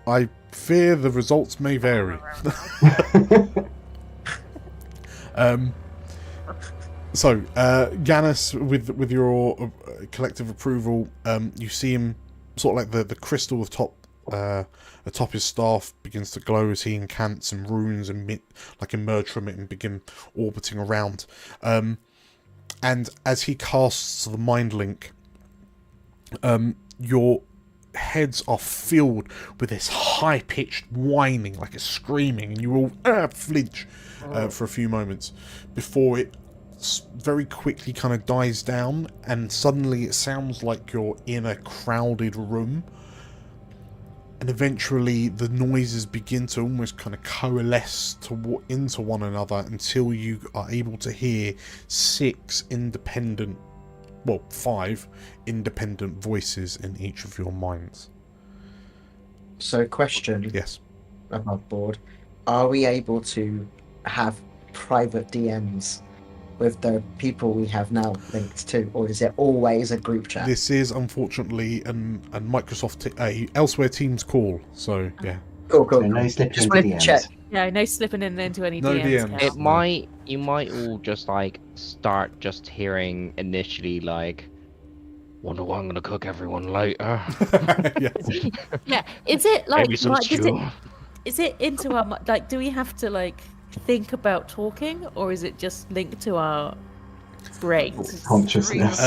I fear the results may vary. So, Gannis, with your collective approval, you see him sort of like the crystal atop his staff begins to glow as he incants and runes emerge from it and begin orbiting around. And as he casts the mind link, your heads are filled with this high-pitched whining, like a screaming, and you all flinch for a few moments before it very quickly kind of dies down, and suddenly it sounds like you're in a crowded room, and eventually the noises begin to almost kind of coalesce into one another until you are able to hear 5 independent voices in each of your minds. So, question. Yes. Above board, are we able to have private DMs with the people we have now linked to, or is it always a group chat? This is unfortunately a Microsoft elsewhere Teams call, so yeah. Cool, cool. So no cool. slipping Just into wanted to DMs. check. Yeah, no slipping into any No DMs. DMs. Cal. You might all just like start just hearing initially like, wonder what I'm gonna cook everyone later. Yes. Yeah, is it like Maybe some stew. is it into our like? Do we have to like think about talking, or is it just linked to our brains? Consciousness.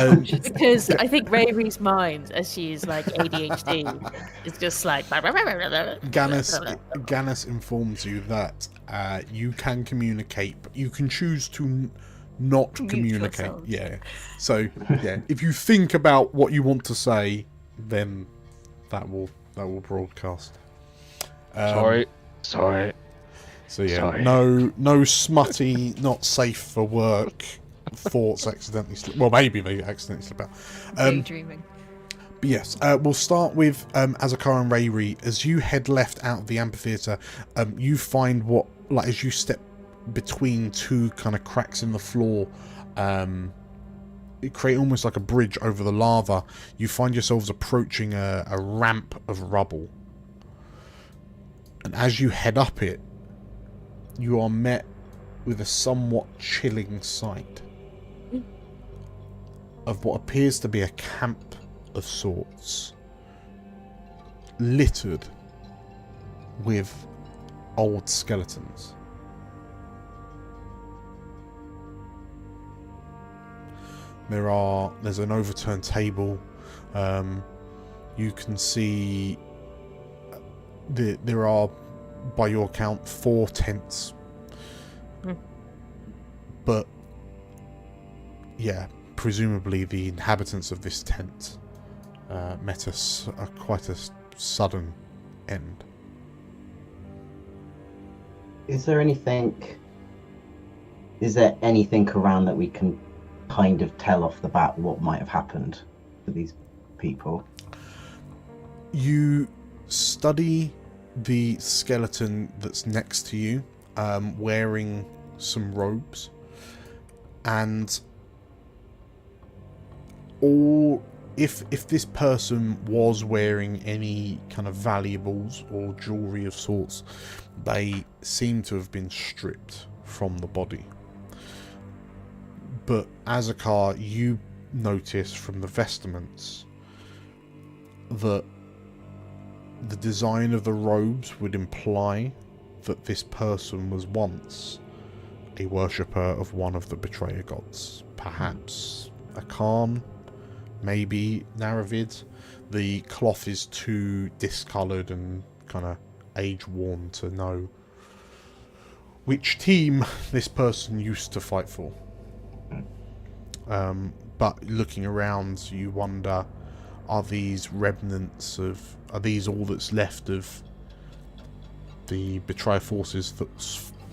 Because I think Rary's mind, as she's like ADHD, is just like. Gannis informs you that you can communicate, but you can choose to not communicate. yourselves. Yeah. So yeah, if you think about what you want to say, then that will broadcast. Sorry. So yeah, Sorry. no smutty, not safe for work thoughts accidentally slip. Well, maybe they accidentally slip out. Daydreaming. But yes, we'll start with Azakar and Rayri. As you head left out of the amphitheatre, you find what, like, as you step between two kind of cracks in the floor, it create almost like a bridge over the lava. You find yourselves approaching a ramp of rubble. And as you head up it, you are met with a somewhat chilling sight of what appears to be a camp of sorts, littered with old skeletons. There's an overturned table. You can see there are, by your count, 4 tents. But yeah, presumably the inhabitants of this tent met us quite a sudden end. Is there anything around that we can kind of tell off the bat what might have happened to these people? You study the skeleton that's next to you, wearing some robes, and if this person was wearing any kind of valuables or jewelry of sorts, they seem to have been stripped from the body. But Azakar, you notice from the vestments that the design of the robes would imply that this person was once a worshipper of one of the betrayer gods. Perhaps a Khan, maybe Naravid. The cloth is too discoloured and kind of age-worn to know which team this person used to fight for. But looking around, you wonder, are these all that's left of the betrayer forces that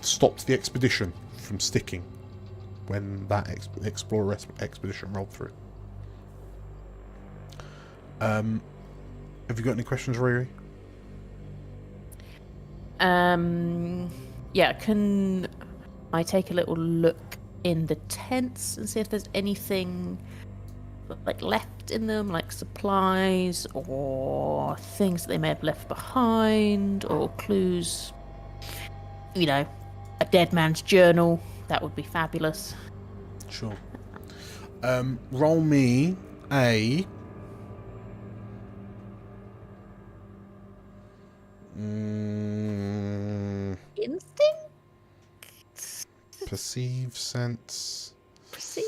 stopped the expedition from sticking when that explorer expedition rolled through? Have you got any questions, Riri? Yeah, can I take a little look in the tents and see if there's anything like left in them, like supplies or things that they may have left behind, or clues? You know, a dead man's journal. That would be fabulous. Sure. Roll me a Instinct? perceive, sense. Perceive?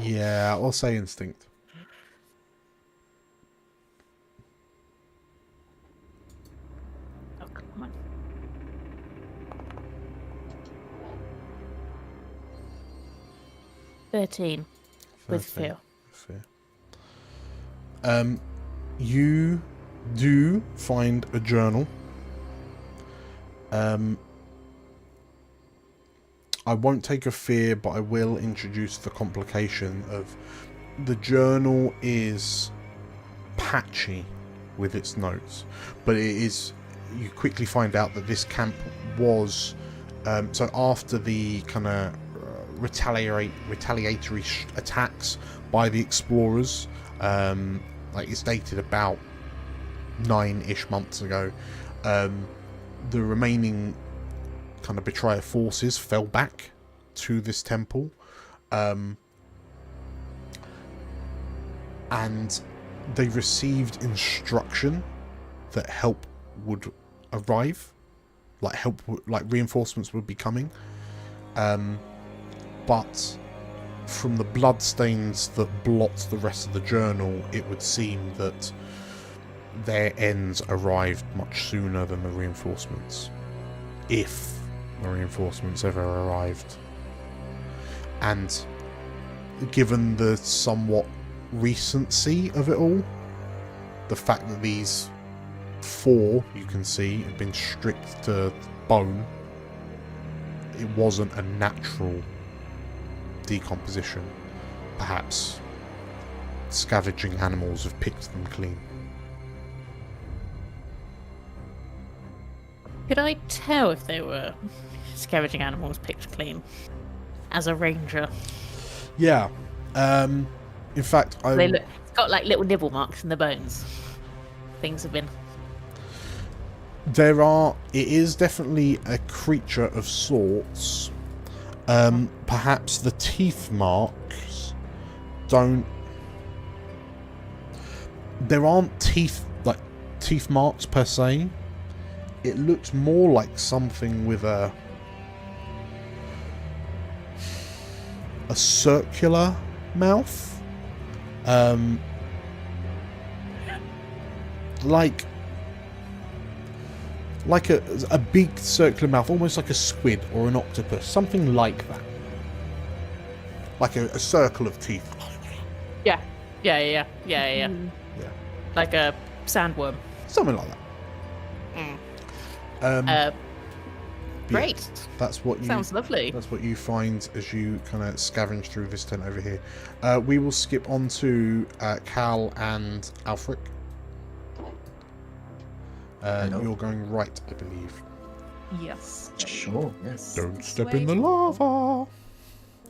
Yeah, I'll say instinct. Oh, come on. $13 with fear. You do find a journal. I won't take a fear, but I will introduce the complication of the journal is patchy with its notes, but it is. You quickly find out that this camp was so after the kind of retaliatory attacks by the explorers. Like it's dated about 9-ish months ago. the remaining kind of betrayer forces fell back to this temple, and they received instruction that help would arrive, like reinforcements would be coming, but from the bloodstains that blot the rest of the journal, it would seem that their ends arrived much sooner than the reinforcements, if the reinforcements ever arrived. And given the somewhat recency of it all, the fact that these 4, you can see, have been stripped to bone, it wasn't a natural decomposition. Perhaps scavenging animals have picked them clean. Could I tell if they were scavenging animals picked clean as a ranger? Yeah. In fact, It's got like little nibble marks in the bones. Things have been. It is definitely a creature of sorts. Perhaps the teeth marks don't. There aren't teeth marks per se. It looks more like something with a circular mouth, like a big circular mouth, almost like a squid or an octopus, something like that, like a circle of teeth. Yeah. Yeah. Like a sandworm. Something like that. Great. Yeah, that's what you. Sounds lovely. That's what you find as you kind of scavenge through this tent over here. We will skip on to Cal and Alfric. You're going right, I believe. Yes. Sure, yes. Don't step in the lava.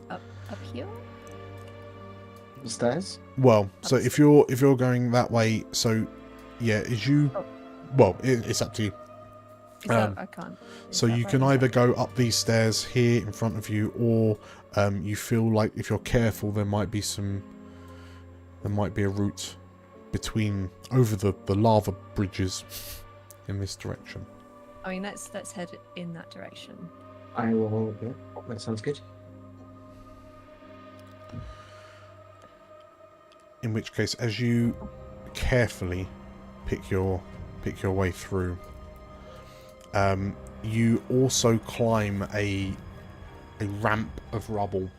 Up here? The stairs? Well, so if you're going that way, so yeah, well, it's up to you. I can't. So you can either go up these stairs here in front of you, or you feel like if you're careful, there might be a route over the lava bridges in this direction. I mean, let's head in that direction. I will. Yeah, that sounds good. In which case, as you carefully pick your way through, you also climb a ramp of rubble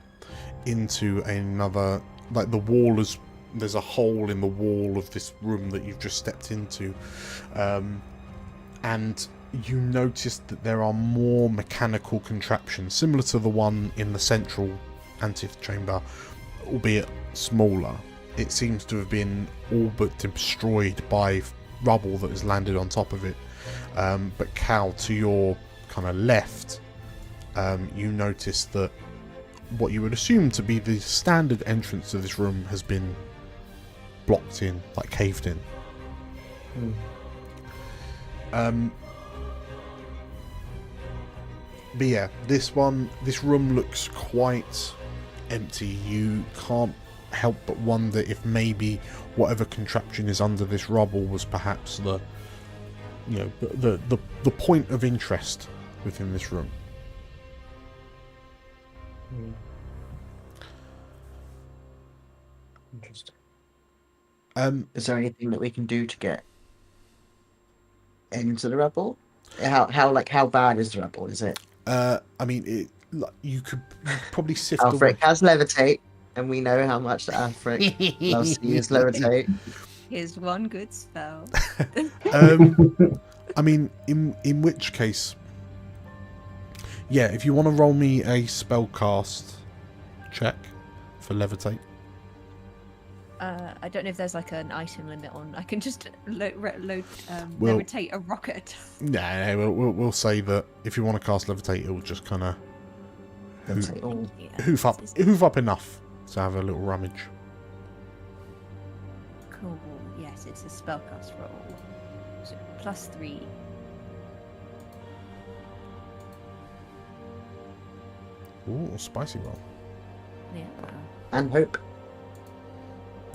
into another, like the wall is, there's a hole in the wall of this room that you've just stepped into, and you notice that there are more mechanical contraptions similar to the one in the central antechamber, albeit smaller. It seems to have been all but destroyed by rubble that has landed on top of it. But Cal, to your kind of left, you notice that what you would assume to be the standard entrance to this room has been blocked in, like caved in. But yeah, this room looks quite empty. You can't help but wonder if maybe whatever contraption is under this rubble was perhaps the point of interest within this room. Interesting. Is there anything that we can do to get into the rubble? How bad is the rubble? Is it? I mean, you could probably sift. Alfric has levitate, and we know how much Alfric loves to use levitate. Here's one good spell. I mean, in which case, yeah, if you want to roll me a spellcast check for levitate. I don't know if there's like an item limit on. I can just levitate a rock at a time. Yeah, we'll say that if you want to cast levitate, it will just kind of hoof up enough to have a little rummage. Cool. Yes, it's a spellcast roll. So +3. Ooh, spicy roll. Yeah. And hope.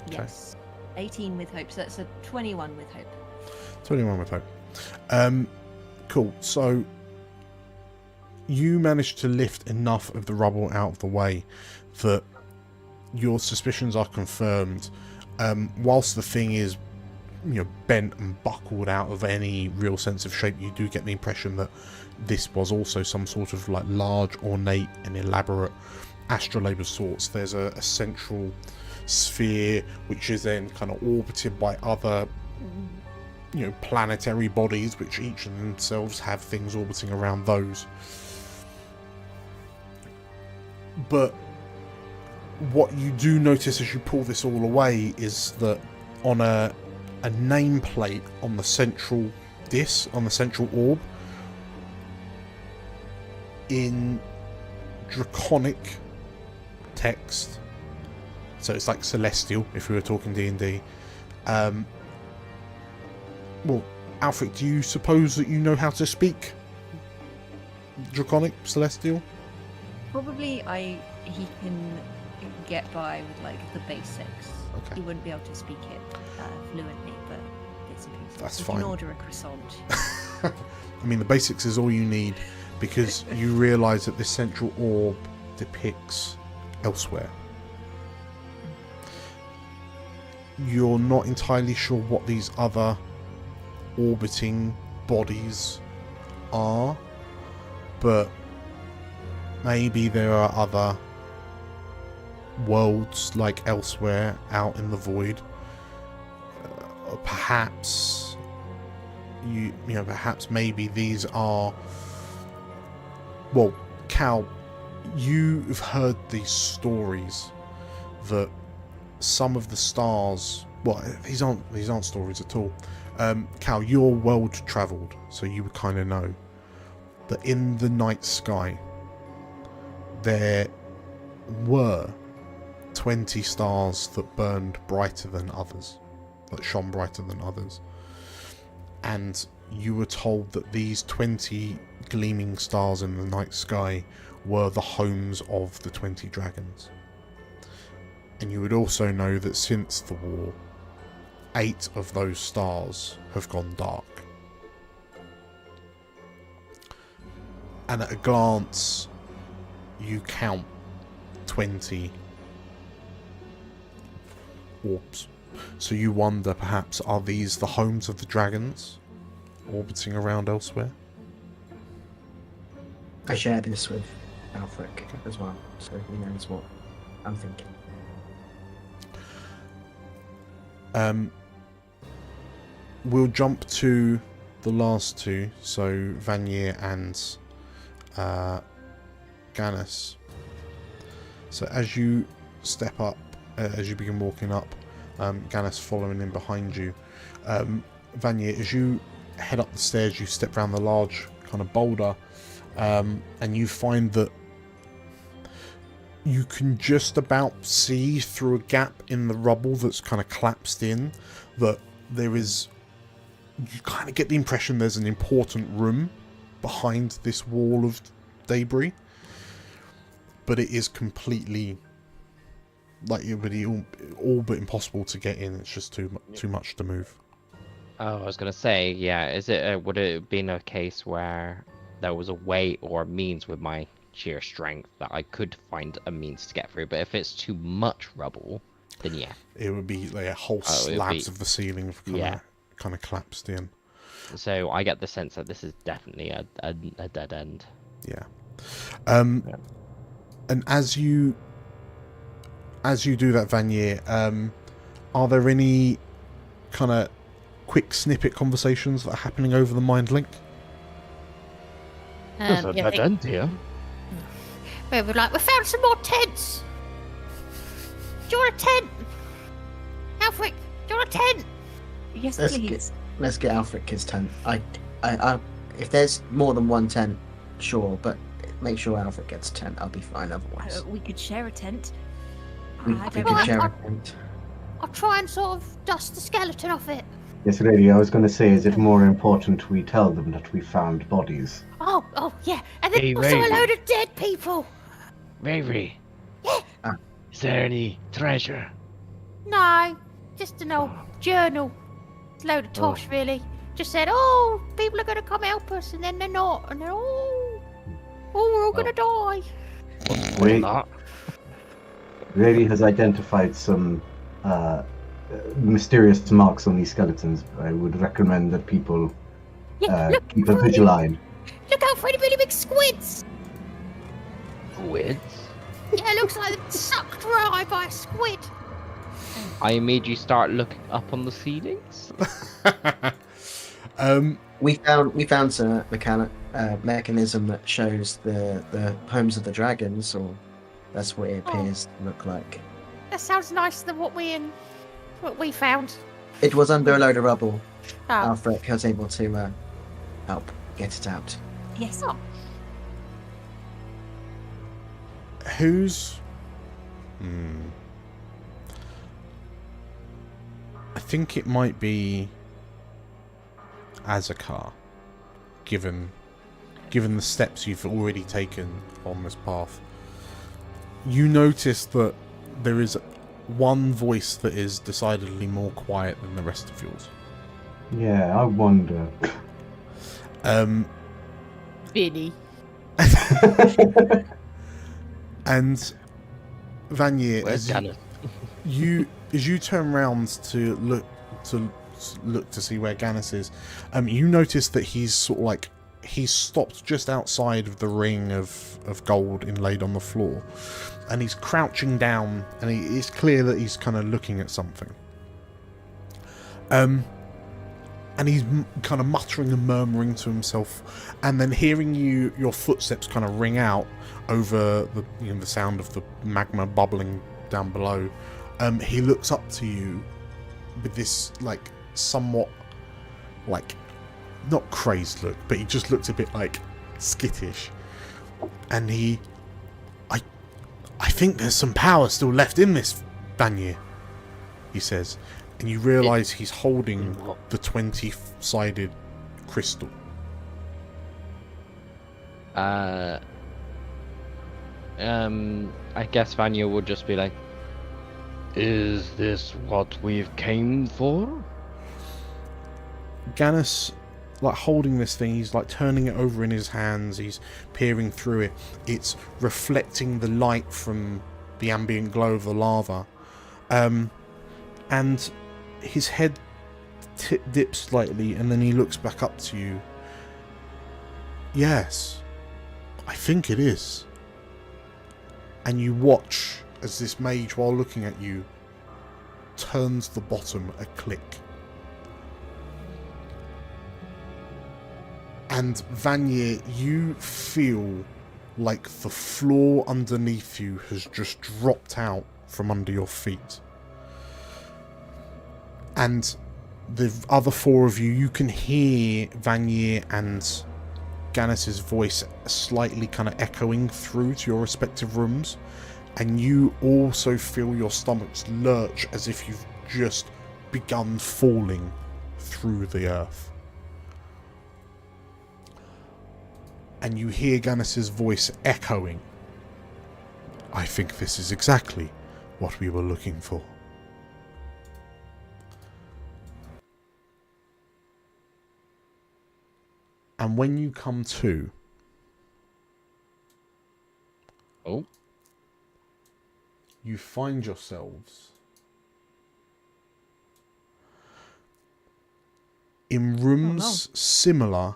Okay. Yes. 18 with hope, so that's a 21 with hope. 21 with hope. Cool. So you managed to lift enough of the rubble out of the way that your suspicions are confirmed. Whilst the thing is, bent and buckled out of any real sense of shape, you do get the impression that this was also some sort of like large, ornate and elaborate astrolabe of sorts. There's a central sphere which is then kind of orbited by other planetary bodies, which each of themselves have things orbiting around those. But what you do notice as you pull this all away is that on a nameplate on the central disc, on the central orb, in draconic text, so it's like celestial if we were talking D&D. Well, Alfred, do you suppose that you know how to speak draconic celestial? Probably he can get by with like the basics. Okay. He wouldn't be able to speak it fluently, but bits and pieces. That's You fine. can order a croissant. I mean, the basics is all you need, because you realise that this central orb depicts elsewhere. You're not entirely sure what these other orbiting bodies are, but maybe there are other worlds like elsewhere out in the void. Or perhaps perhaps maybe these are, well, Cal, you've heard these stories that some of the stars, well, these aren't stories at all. Cal, you're world travelled, so you would kind of know that in the night sky there were 20 stars that burned brighter than others, that shone brighter than others. And you were told that these 20 gleaming stars in the night sky were the homes of the 20 dragons. And you would also know that since the war, 8 of those stars have gone dark. And at a glance, you count 20 orbs. So you wonder, perhaps, are these the homes of the dragons orbiting around elsewhere? I share this with Alfric as well, so he knows what I'm thinking. We'll jump to the last two, so Vanier and Gannis. So as you step up, as you begin walking up, Gannis following in behind you. Vanier, as you head up the stairs, you step around the large kind of boulder, and you find that you can just about see through a gap in the rubble that's kind of collapsed in, that there is, you kind of get the impression there's an important room behind this wall of debris, but it is completely, like, it would be all but impossible to get in. It's just too much to move. Oh, I was gonna say, yeah. Is it would it have been a case where there was a way or a means with my sheer strength that I could find a means to get through? But if it's too much rubble, then yeah, it would be like a whole slabs of the ceiling kind of collapsed in. So I get the sense that this is definitely a dead end. Yeah. And as you do that, Vanier, are there any kind of quick snippet conversations that are happening over the mind link? There's a dead end here. We were like, we found some more tents. Do you want a tent? Alfric, do you want a tent? Yes, please. Let's get Alfric his tent. I, if there's more than one tent, sure, but make sure Alfric gets a tent. I'll be fine otherwise. We could share a tent. We could share a tent. I'll try and sort of dust the skeleton off it. Yes, lady, I was going to say, is it more important we tell them that we found bodies? Oh, yeah. And then also a load of dead people. Riri. Ah. Is there any treasure? No, just an old journal. It's a load of tosh, really. Just said, oh, people are going to come help us, and then they're not, and then, oh, we're all going to die. Riri has identified some mysterious marks on these skeletons. I would recommend that people keep a vigil eye. Look out for any really big squids. Squids? Yeah, it looks like they're sucked dry by a squid. I immediately start looking up on the ceilings. We found a mechanism that shows the homes of the dragons, or that's what it appears to look like. That sounds nicer than what we found. It was under a load of rubble. Oh. Alfred was able to help get it out. Yes. Oh. Who's... I think it might be Azakar, given the steps you've already taken on this path. You notice that there is one voice that is decidedly more quiet than the rest of yours. Yeah, I wonder. Vinny. And Vanier, Where's Gannon? as you turn around to look to see where Gannis is, you notice that he's sort of like he's stopped just outside of the ring of gold inlaid on the floor, and he's crouching down, and it's clear that he's kind of looking at something. And he's kind of muttering and murmuring to himself, and then hearing your footsteps kind of ring out over the sound of the magma bubbling down below. He looks up to you with this like somewhat like not crazed look, but he just looks a bit like skittish, and I think there's some power still left in this Vanier, he says, and you realise he's holding the 20-sided crystal. I guess Vanya would just be like, is this what we've came for? Gannis, like holding this thing, he's like turning it over in his hands, he's peering through it. It's reflecting the light from the ambient glow of the lava. And his head dips slightly, and then he looks back up to you. Yes, I think it is. And you watch as this mage, while looking at you, turns the bottom a click. And Vanier, you feel like the floor underneath you has just dropped out from under your feet. And the other four of you can hear Vanier and Gannis's voice slightly kind of echoing through to your respective rooms, and you also feel your stomachs lurch as if you've just begun falling through the earth. And you hear Gannis's voice echoing, I think this is exactly what we were looking for. And when you come to, you find yourselves in rooms similar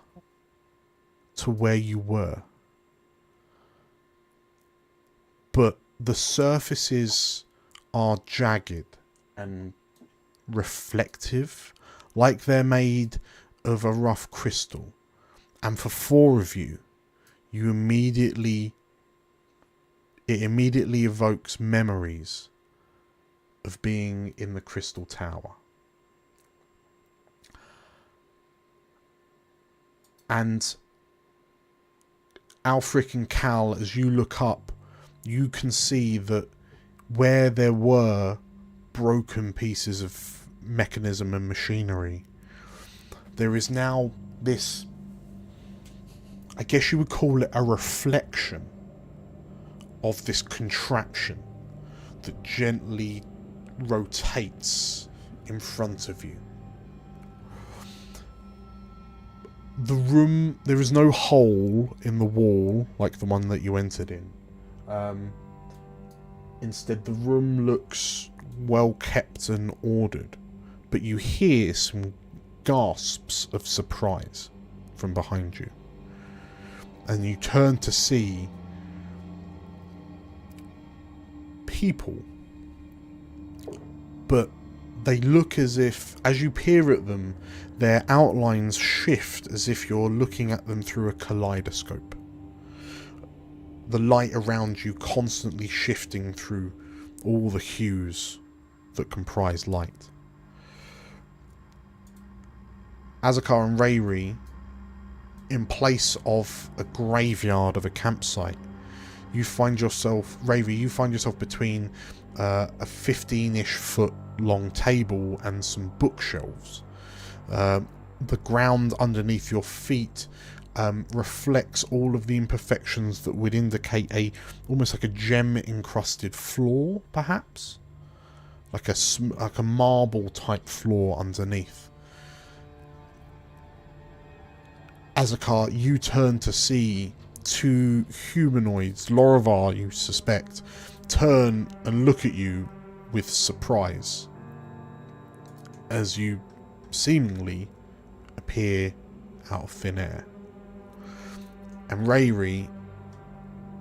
to where you were, but the surfaces are jagged and reflective, like they're made of a rough crystal. And for four of you, it immediately evokes memories of being in the Crystal Tower. And Alfric and Cal, as you look up, you can see that where there were broken pieces of mechanism and machinery, there is now this, I guess you would call it a reflection of this contraption that gently rotates in front of you. The room, there is no hole in the wall like the one that you entered in. Instead, the room looks well kept and ordered, but you hear some gasps of surprise from behind you. And you turn to see people, but they look as if, as you peer at them, their outlines shift as if you're looking at them through a kaleidoscope. The light around you constantly shifting through all the hues that comprise light. Azakar and Rayri, in place of a graveyard of a campsite, you find yourself, Rayri, you find yourself between a 15-ish foot long table and some bookshelves. The ground underneath your feet reflects all of the imperfections that would indicate almost like a gem encrusted floor, perhaps, like a marble type floor underneath. Azakar, you turn to see two humanoids, Lorivar you suspect, turn and look at you with surprise as you seemingly appear out of thin air. And Rayri,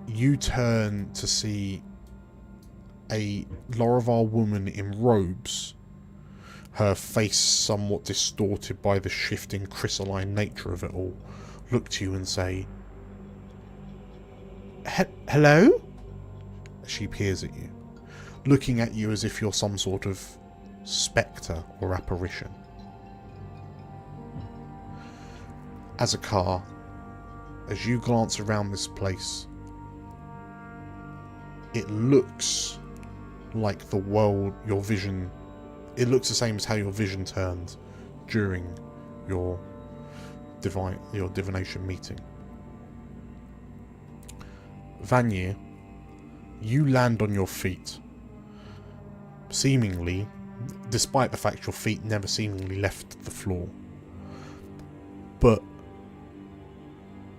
you turn to see a Lorivar woman in robes, her face somewhat distorted by the shifting crystalline nature of it all, look to you and say, "Hello?" She peers at you, looking at you as if you're some sort of spectre or apparition. Azakar, as you glance around this place, it looks like the world, your vision, it looks the same as how your vision turned during your divination meeting. Vanyr, you land on your feet, seemingly, despite the fact your feet never seemingly left the floor. But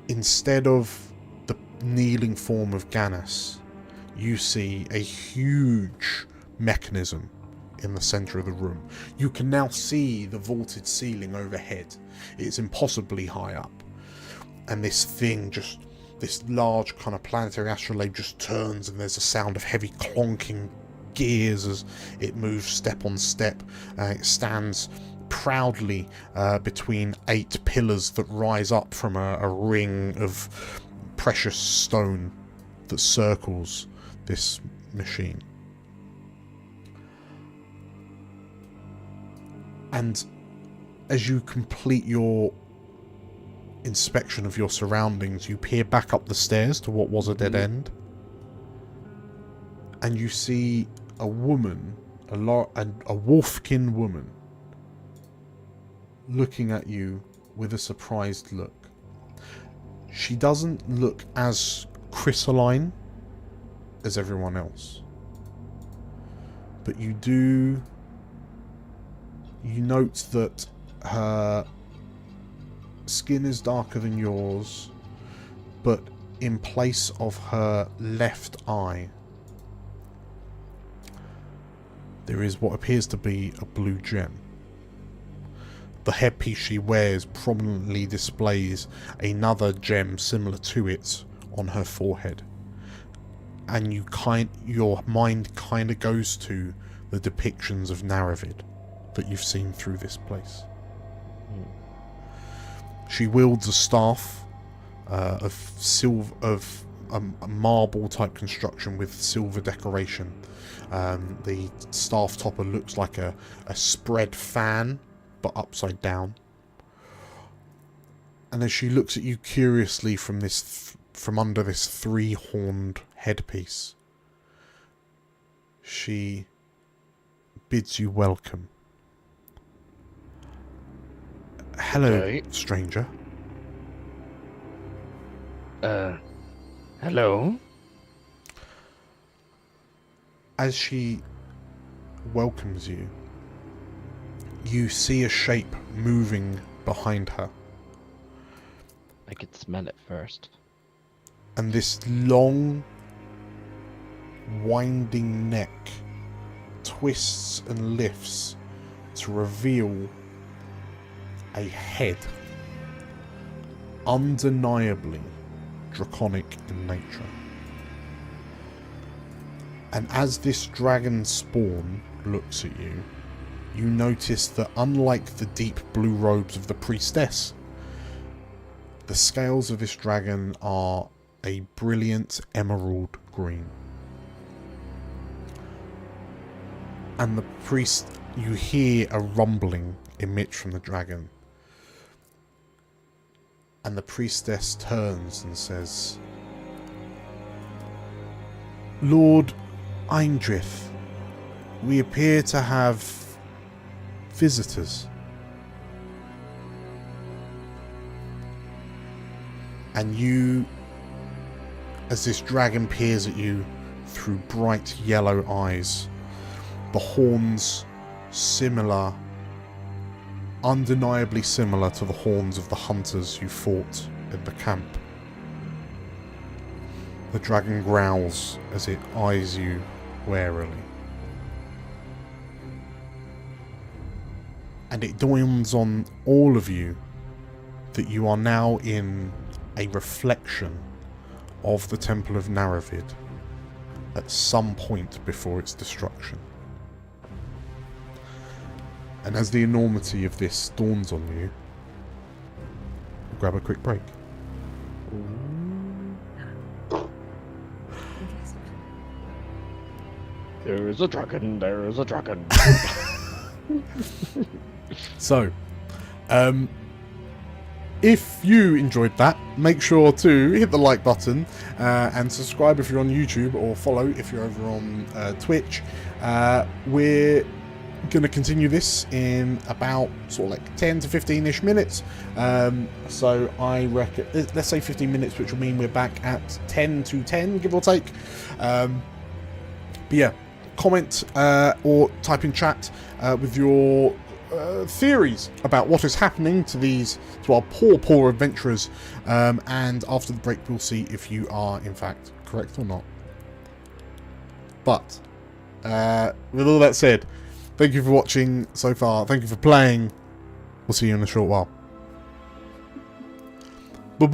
instead of the kneeling form of Ganis, you see a huge mechanism in the centre of the room. You can now see the vaulted ceiling overhead. It's impossibly high up. And this thing, just this large kind of planetary astrolabe, just turns, and there's a sound of heavy clonking gears as it moves step on step. It stands proudly between 8 pillars that rise up from a ring of precious stone that circles this machine. And as you complete your inspection of your surroundings, you peer back up the stairs to what was a dead end, and you see a woman, a wolfkin woman, looking at you with a surprised look. She doesn't look as crystalline as everyone else, but you note that her skin is darker than yours, but in place of her left eye, there is what appears to be a blue gem. The headpiece she wears prominently displays another gem similar to it on her forehead, and your mind kind of goes to the depictions of Naravid that you've seen through this place. She wields a staff of a marble type construction with silver decoration. The staff topper looks like a spread fan, but upside down. And as she looks at you curiously from under this 3-horned headpiece, she bids you welcome. Hello, stranger. Hello? as she welcomes you, you see a shape moving behind her. I could smell it first. And this long, winding neck twists and lifts to reveal a head, undeniably draconic in nature. And as this dragon spawn looks at you, you notice that unlike the deep blue robes of the priestess, the scales of this dragon are a brilliant emerald green. And the priest, you hear a rumbling emit from the dragon. And the priestess turns and says, "Lord Eindrith, we appear to have visitors." And you, as this dragon peers at you through bright yellow eyes, the horns similar, undeniably similar to the horns of the hunters you fought in the camp. The dragon growls as it eyes you warily. And it dawns on all of you that you are now in a reflection of the Temple of Naravid at some point before its destruction. And as the enormity of this dawns on you, we'll grab a quick break. There is a dragon, there is a dragon. So, if you enjoyed that, make sure to hit the like button and subscribe if you're on YouTube, or follow if you're over on Twitch. We're going to continue this in about sort of like 10 to 15-ish minutes. So I reckon, let's say 15 minutes, which will mean we're back at 10 to 10, give or take. But yeah, comment or type in chat with your theories about what is happening to our poor adventurers, and after the break we'll see if you are in fact correct or not. But with all that said, thank you for watching so far, thank you for playing, we'll see you in a short while. Bye.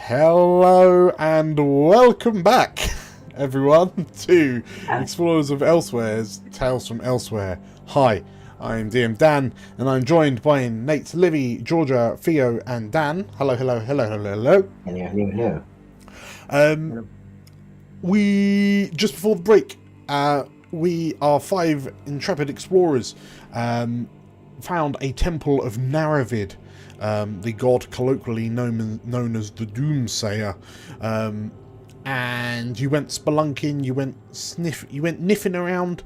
Hello and welcome back, everyone, to Explorers of Elsewhere's Tales from Elsewhere. Hi, I'm DM Dan, and I'm joined by Nate, Livy, Georgia, Theo, and Dan. Hello, hello, hello, hello, hello. Hello, hello, hello. We, just before the break, we are 5 intrepid explorers, found a temple of Naravid, the god colloquially known as the Doomsayer, and you went spelunking, you went niffing around,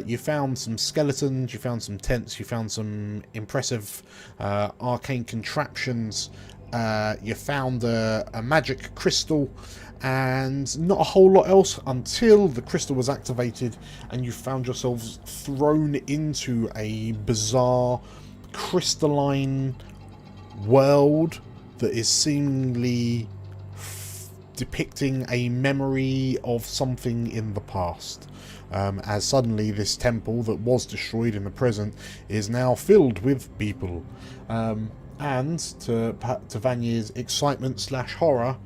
you found some skeletons, you found some tents, you found some impressive arcane contraptions, you found a magic crystal, and not a whole lot else until the crystal was activated and you found yourselves thrown into a bizarre crystalline world that is seemingly depicting a memory of something in the past, as suddenly this temple that was destroyed in the present is now filled with people, and to Vanya's excitement / horror,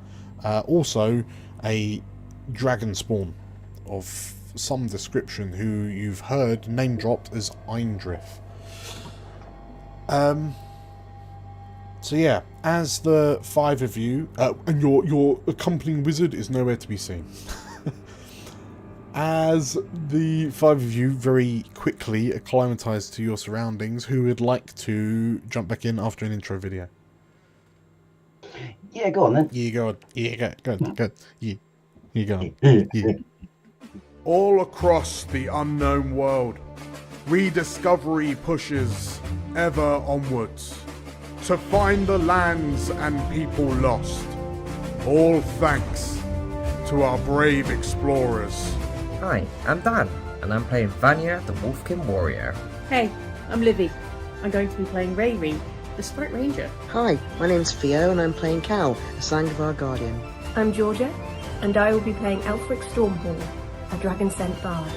also a dragon spawn of some description who you've heard name dropped as Eindrith. So yeah, as the 5 of you, and your accompanying wizard is nowhere to be seen. As the 5 of you very quickly acclimatise to your surroundings, who would like to jump back in after an intro video? Yeah, go on then. Yeah, go on. Yeah, go on. Yeah, you go on. Yeah. All across the unknown world, rediscovery pushes ever onwards to find the lands and people lost. All thanks to our brave explorers. Hi, I'm Dan, and I'm playing Vanya, the Wolfkin Warrior. Hey, I'm Livy. I'm going to be playing Rayri, the Sprite Ranger. Hi, my name's Theo, and I'm playing Cal, the Sangvar Guardian. I'm Georgia, and I will be playing Elfric Stormhall, a Dragon Scent Bard.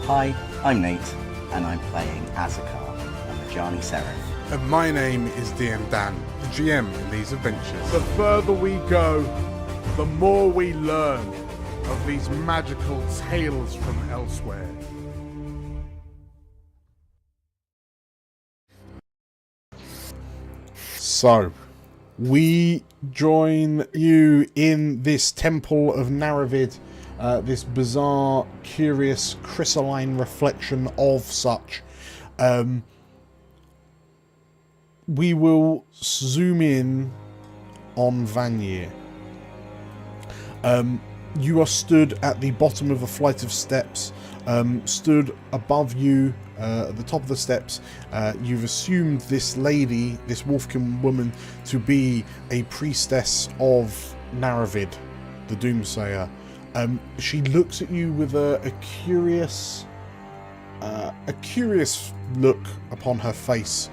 Hi, I'm Nate, and I'm playing Azakar, a Majani Seraph. And my name is DM Dan, the GM in these adventures. The further we go, the more we learn of these magical tales from elsewhere. So, we join you in this temple of Naravid, this bizarre, curious, crystalline reflection of such. We will zoom in on Vanya. You are stood at the bottom of a flight of steps. Stood above you, at the top of the steps, you've assumed this lady, this Wolfkin woman, to be a priestess of Naravid, the Doomsayer. She looks at you with a curious look upon her face,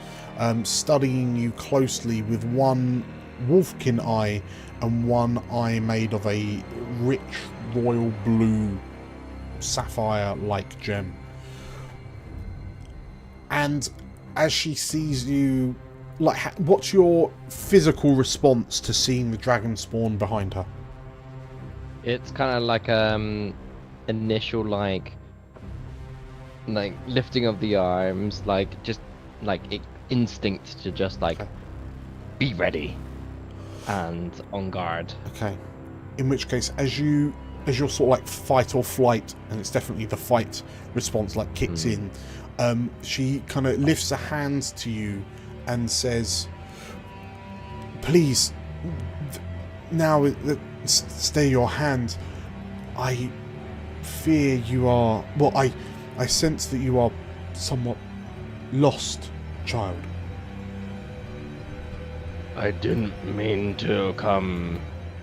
studying you closely with one Wolfkin eye and one eye made of a rich royal blue sapphire-like gem. And as she sees you, like, what's your physical response to seeing the dragon spawn behind her? It's kind of like initial like lifting of the arms, like just like instinct to just like be ready and on guard. Okay. In which case, as you're sort of like fight or flight, and it's definitely the fight response like kicks in, she kind of lifts a hand to you and says, please, now stay your hand. I fear you are, well, I sense that you are somewhat lost, child. I didn't mean to come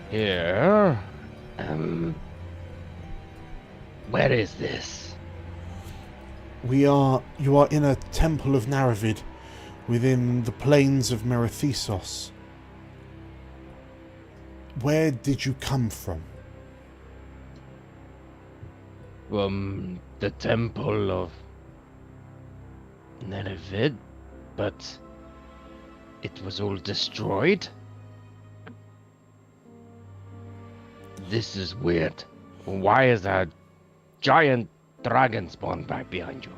here. Where is this? You are in a temple of Naravid, within the plains of Merethisos. Where did you come from? From the temple of Naravid, but it was all destroyed. This is weird. Why is a giant dragon spawn back behind you?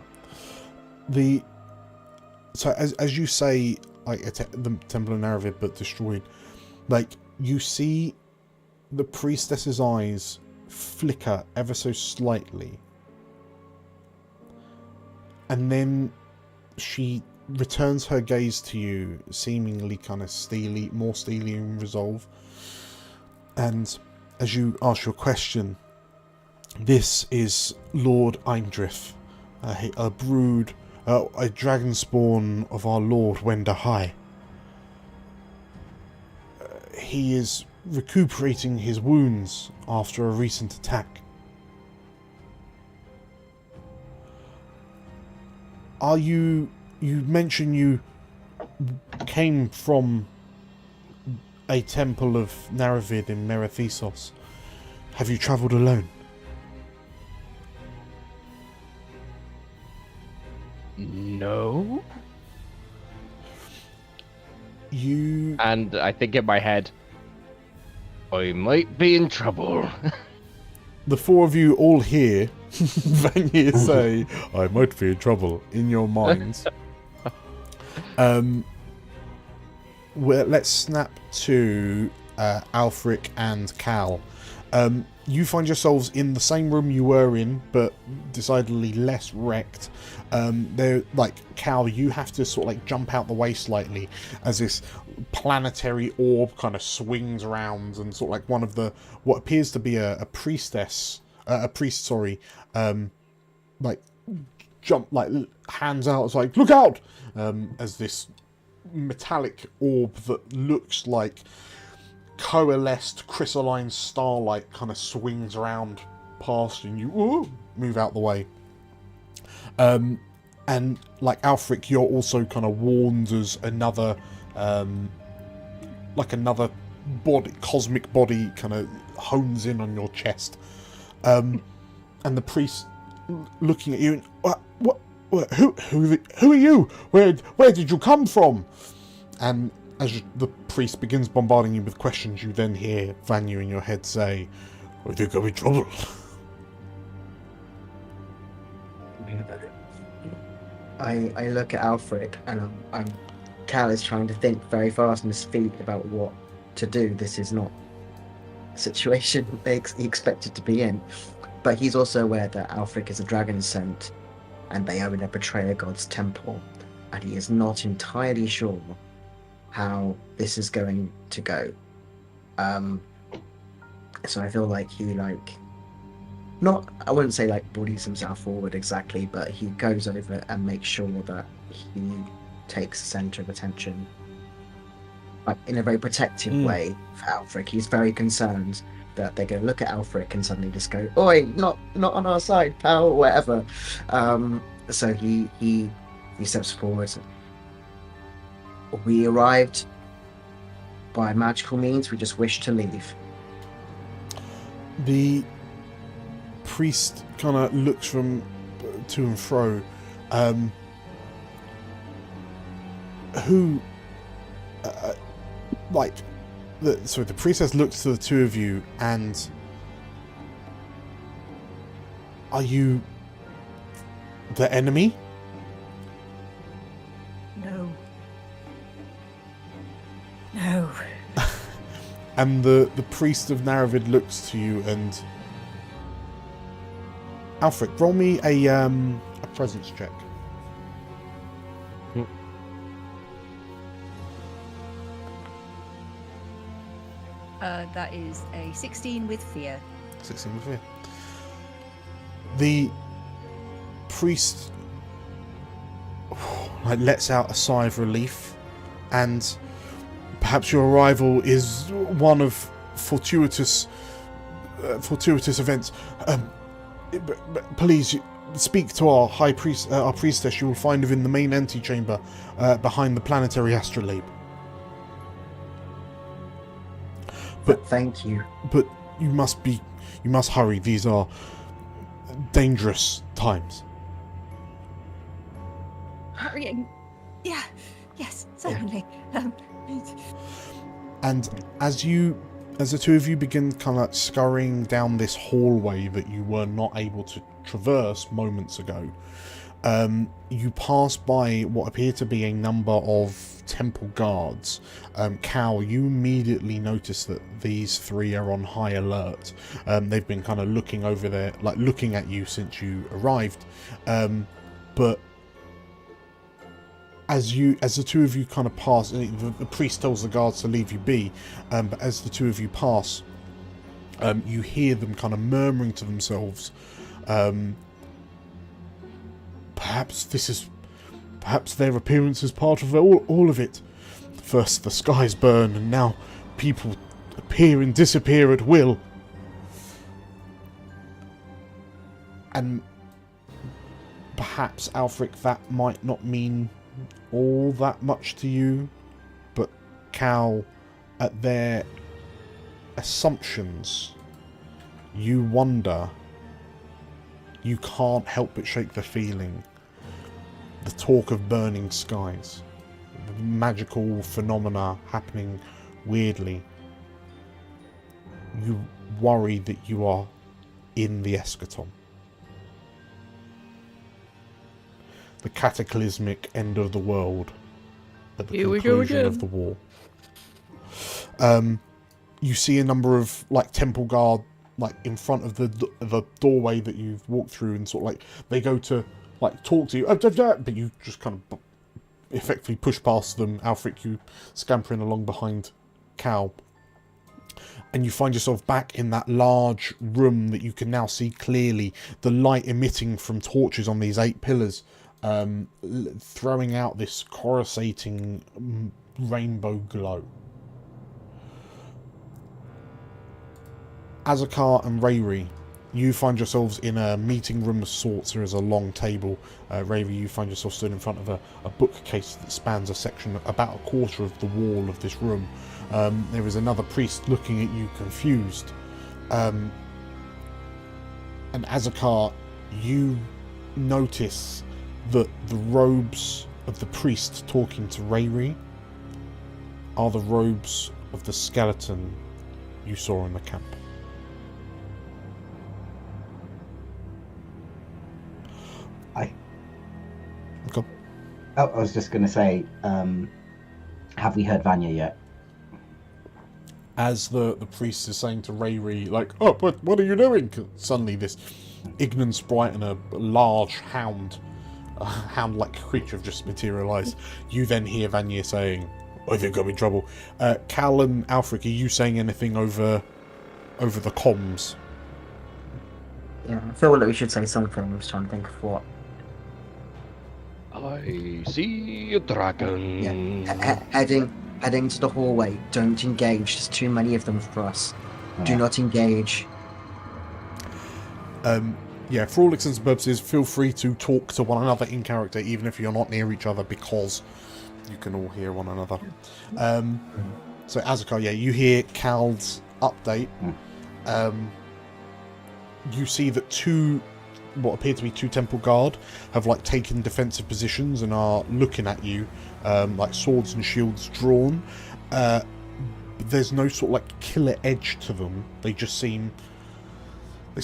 So as you say, like the Temple of Naravid, but destroyed, like you see the priestess's eyes flicker ever so slightly, and then she returns her gaze to you, seemingly kind of steely, more steely in resolve. And as you ask your question, this is Lord Eindrith, a brood, a dragon spawn of our Lord Wender High. He is recuperating his wounds after a recent attack. You mentioned you came from a temple of Naravid in Merethesos. Have you travelled alone? No. And I think in my head, I might be in trouble. The four of you all hear Vanya say, I might be in trouble, in your minds. Let's snap to Alfric and Cal. You find yourselves in the same room you were in, but decidedly less wrecked. They're like, Cal, you have to sort of like jump out the way slightly as this planetary orb kind of swings around, and sort of like one of the what appears to be a priest, like jump, like hands out, it's like, look out, as this metallic orb that looks like coalesced crystalline starlight kind of swings around past you, and you move out the way. And like Alfric, you're also kind of warned as another another body, cosmic body, kind of hones in on your chest. And the priest looking at you, and who are you? Where did you come from? And as the priest begins bombarding you with questions, you then hear Vanya in your head say, I think I'm in trouble. I look at Alfred, and Cal is trying to think very fast on his feet about what to do. This is not a situation he expected to be in. But he's also aware that Alfred is a dragon sent, and they are in a betrayer god's temple, and he is not entirely sure how this is going to go. So I feel like he I wouldn't say like bullies himself forward exactly, but he goes over and makes sure that he takes the centre of attention, like in a very protective way for Alfric. He's very concerned that they're going to look at Alfric and suddenly just go, "Oi, not on our side, pal," or whatever. So he steps forward. We arrived by magical means. We just wish to leave. The priest kind of looks from to and fro. The priestess looks to the two of you, and are you the enemy? No. And the priest of Naravid looks to you, and Alfred, roll me a presence check. That is a 16 with fear. 16 with fear. The priest lets out a sigh of relief, and perhaps your arrival is one of fortuitous events. Please speak to our high priest, our priestess. You will find her in the main antechamber behind the planetary astrolabe. But thank you. But you must hurry. These are dangerous times. Hurrying. Yeah. Yes, certainly. And as you As the two of you begin kind of scurrying down this hallway that you were not able to traverse moments ago, you pass by what appear to be a number of temple guards. Cal, you immediately notice that these three are on high alert. They've been kind of looking over there, like looking at you since you arrived. But as the two of you kind of pass, the priest tells the guards to leave you be, but as the two of you pass, you hear them kind of murmuring to themselves, perhaps their appearance is part of all of it. First the skies burn, and now people appear and disappear at will. And perhaps, Alfric, that might not mean all that much to you, but Cal, at their assumptions, you wonder, you can't help but shake the feeling. The talk of burning skies, the magical phenomena happening weirdly. You worry that you are in the eschaton. The cataclysmic end of the world at the conclusion of the war. You see a number of like temple guard like in front of the doorway that you've walked through, and sort of like they go to like talk to you, but you just kind of effectively push past them. Alfric, you scampering along behind Cal, and you find yourself back in that large room that you can now see clearly, the light emitting from torches on these 8 pillars, throwing out this coruscating rainbow glow. Azakar and Rayri, you find yourselves in a meeting room of sorts. There is a long table. Rayri, you find yourself stood in front of a bookcase that spans a section about a quarter of the wall of this room. There is another priest looking at you confused. And Azakar, you notice that the robes of the priest talking to Rayri are the robes of the skeleton you saw in the camp. I was just going to say, have we heard Vanya yet? As the priest is saying to Rayri, like, oh, but what are you doing? Suddenly this ignorant sprite and a large hound-like creature have just materialised. You then hear Vanya saying, I think I'm in trouble. Cal and Alfric, are you saying anything over the comms? Yeah, I feel like we should say something. I was trying to think of what. I see a dragon. Yeah, heading to the hallway. Don't engage. There's too many of them for us. Do not engage. Yeah, for all intents and purposes, feel free to talk to one another in character, even if you're not near each other, because you can all hear one another. So, Azakar, yeah, you hear Cal's update. You see that what appear to be 2 temple guard have like taken defensive positions and are looking at you, like swords and shields drawn. There's no sort of like killer edge to them. They just seem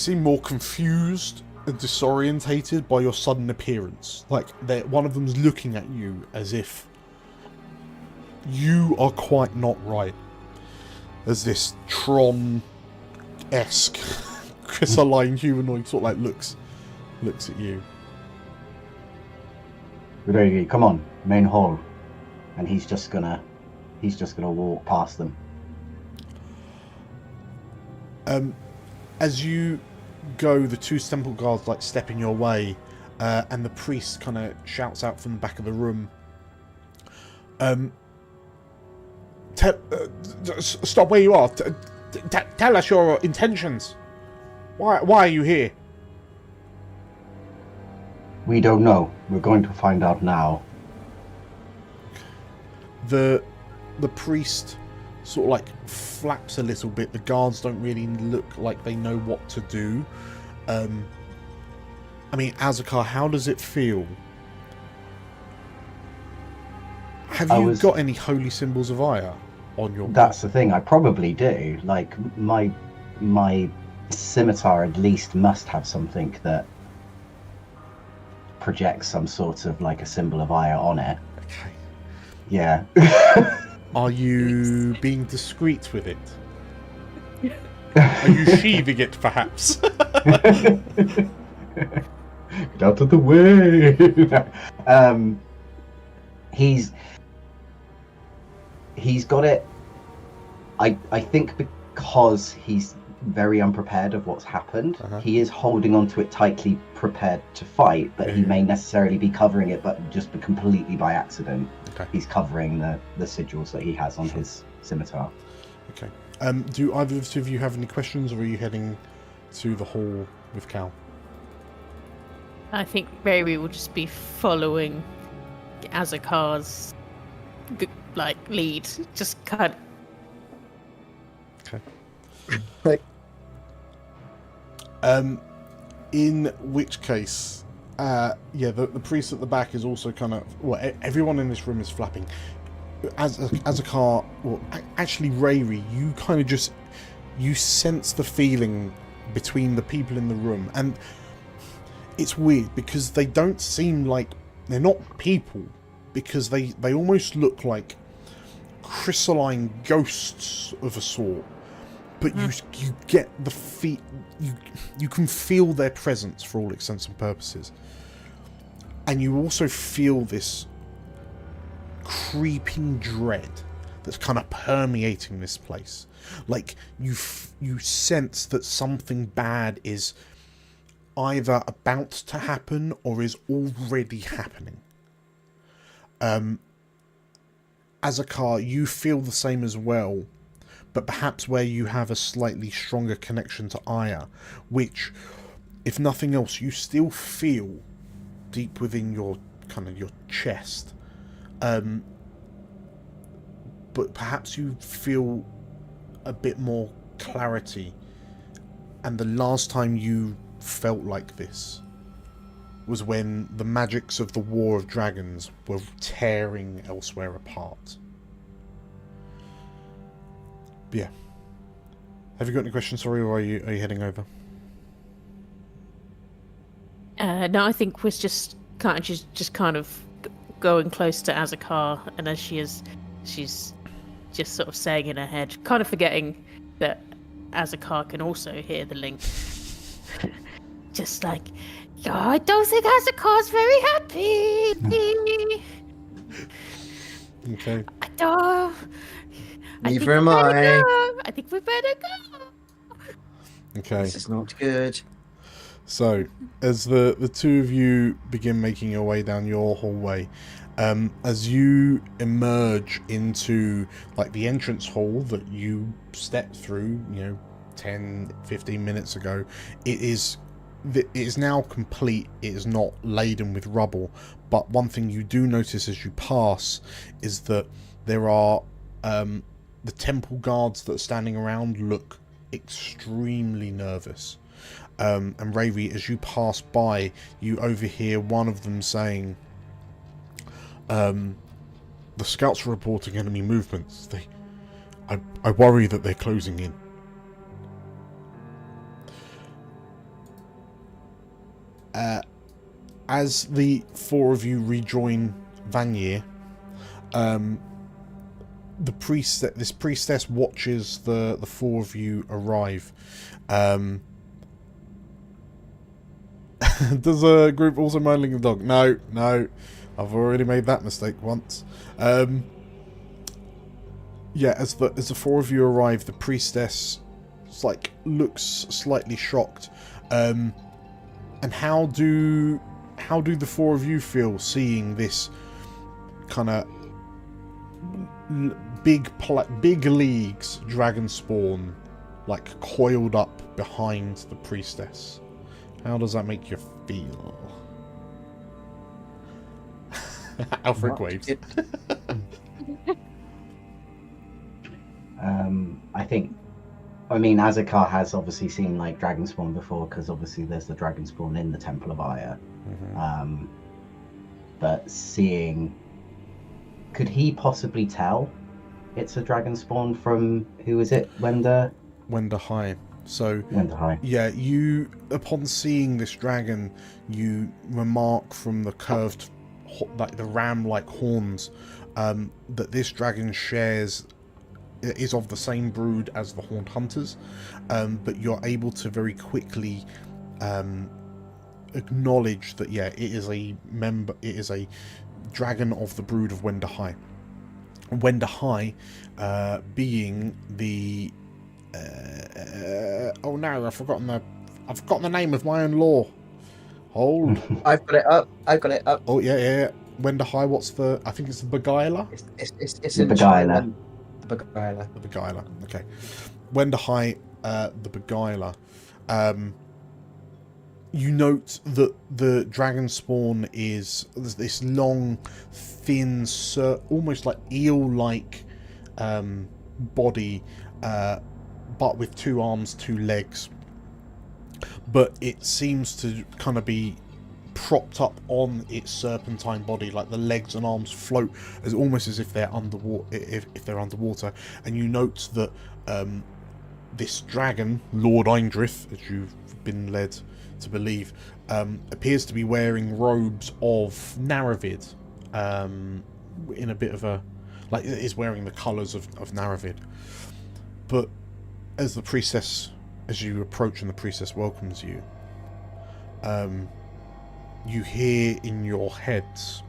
more confused and disorientated by your sudden appearance. Like one of them's looking at you as if you are quite not right. As this Tron-esque crystalline humanoid sort of like looks at you. Ready, come on, main hall. And he's just gonna walk past them. As you go, the 2 temple guards like step in your way, and the priest kind of shouts out from the back of the room. Stop where you are. Tell us your intentions. Why are you here? We don't know. We're going to find out now. The priest sort of like flaps a little bit. The guards don't really look like they know what to do. I mean, Azakar, how does it feel? Have you got any holy symbols of Aya? on your. That's the thing. I probably do. Like my scimitar at least must have something that projects some sort of like a symbol of ire on it. Okay. Yeah. Are you being discreet with it? Are you sheathing it, perhaps? Get out of the way. He's got it. I think because he's very unprepared of what's happened, he is holding onto it tightly, prepared to fight, but he may necessarily be covering it, but just completely by accident. Okay. He's covering the sigils that he has on his scimitar. Okay. Do either of the two of you have any questions, or are you heading to the hall with Cal? I think Riri will just be following Azakar's lead, just kind of. Okay. In which case, the priest at the back is also kind of. Well, everyone in this room is flapping. As a car, well, actually, Riri, you kind of just sense the feeling between the people in the room, and it's weird because they don't seem like they're not people, because they almost look like crystalline ghosts of a sort. But you get the you can feel their presence for all intents and purposes, and you also feel this creeping dread that's kind of permeating this place. Like you sense that something bad is either about to happen or is already happening. Azakar, you feel the same as well, but perhaps where you have a slightly stronger connection to Aya, which, if nothing else, you still feel deep within your chest. But perhaps you feel a bit more clarity, and the last time you felt like this was when the magics of the War of Dragons were tearing elsewhere apart. But yeah. Have you got any questions, sorry, or are you heading over? No, I think we're just kind of going close to Azakar, and as she's just sort of saying in her head, kind of forgetting that Azakar can also hear the link. Just like, I don't think Azakar's very happy. Okay. I don't. Neither am I. I think we better go. Okay. This is not good. So, as the two of you begin making your way down your hallway, as you emerge into like the entrance hall that you stepped through, 10-15 minutes ago, it is now complete. It is not laden with rubble, but one thing you do notice as you pass is that there are the temple guards that are standing around look extremely nervous. And Ravi, as you pass by, you overhear one of them saying, the scouts are reporting enemy movements. I worry that they're closing in. As the four of you rejoin Vanyr, this priestess watches the four of you arrive. Does a group also minding the dog? No, I've already made that mistake once. Yeah, as the four of you arrive, the priestess looks slightly shocked. And how do the four of you feel seeing this kind of big leagues dragon spawn coiled up behind the priestess? How does that make you feel? Alfred waves. I mean, Azakar has obviously seen Dragonspawn before, because obviously there's the Dragonspawn in the Temple of Aya. Mm-hmm. But could he possibly tell it's a dragon spawn from, who is it? Wender High. So Wender High. yeah, you, upon seeing this dragon, you remark from the curved, like the ram-like horns, that this dragon is of the same brood as the Horned Hunters, but you're able to very quickly acknowledge that it is a dragon of the brood of Wender High. Wender High being the oh no, I've forgotten the name of my own lore. Hold. I've got it up. Oh yeah. Wender High, I think it's the Beguiler? It's The in Beguiler. The Beguiler. The Beguiler, okay. Wender High, the Beguiler. You note that the dragon spawn is this long, thin, almost like eel-like body, but with 2 arms, 2 legs. But it seems to kind of be propped up on its serpentine body, like the legs and arms float almost as if they're underwater. If they're underwater, and you note that this dragon, Lord Eindrith, as you've been led to believe, appears to be wearing robes of Naravid, in a bit of a, like, is wearing the colours of Naravid. But as you approach and the priestess welcomes you, you hear in your heads,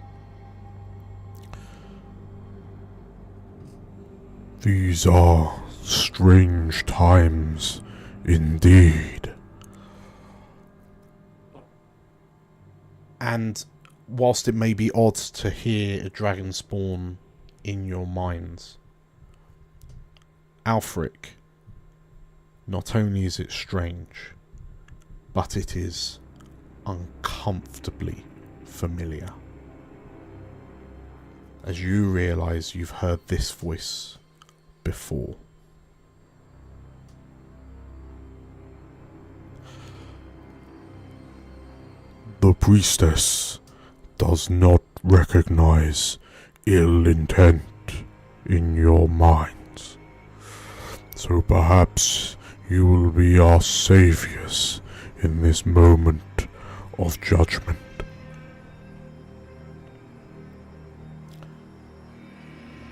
"These are strange times indeed." And whilst it may be odd to hear a dragon spawn in your minds, Alfric, not only is it strange, but it is uncomfortably familiar. As you realise you've heard this voice before. "The priestess does not recognize ill intent in your minds, so perhaps you will be our saviours in this moment of judgment."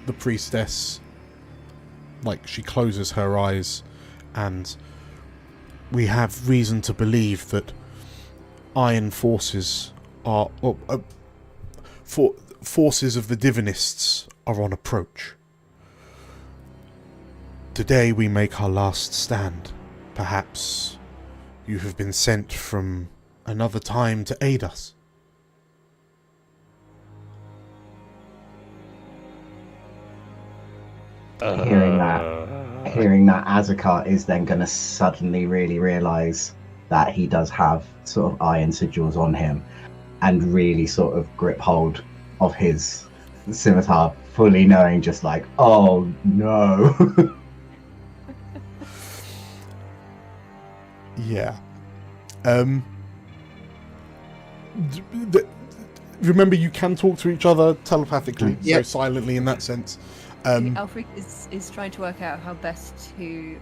The priestess, she closes her eyes, and we have reason to believe that iron forces forces of the divinists are on approach. Today we make our last stand. Perhaps you have been sent from another time to aid us. Hearing that, Azakar is then going to suddenly really realise that he does have sort of iron sigils on him, and really sort of grip hold of his scimitar, fully knowing just like, oh no. Yeah. Remember, you can talk to each other telepathically, so silently in that sense. Alfred is trying to work out how best to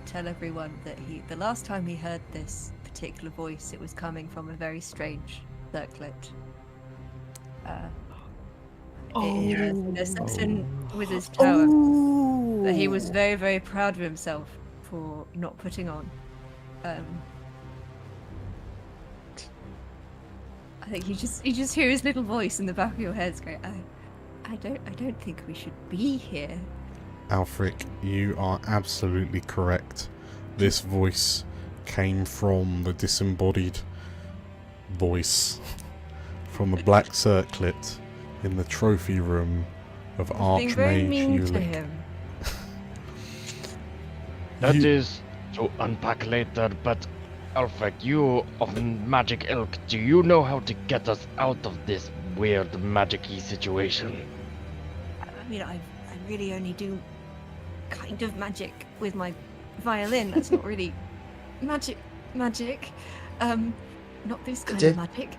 tell everyone that the last time he heard this particular voice, it was coming from a very strange circlet. In a certain wizard's tower that he was very, very proud of himself for not putting on. I think you just hear his little voice in the back of your head going, I don't think we should be here. Alfric, you are absolutely correct. This voice came from the disembodied voice from the black circlet in the trophy room of Archmage Ulick. That is to unpack later, but Alfred, you of the magic ilk, do you know how to get us out of this weird magic-y situation? I mean, I really only do kind of magic with my violin. That's not really magic. Not this kind of magic.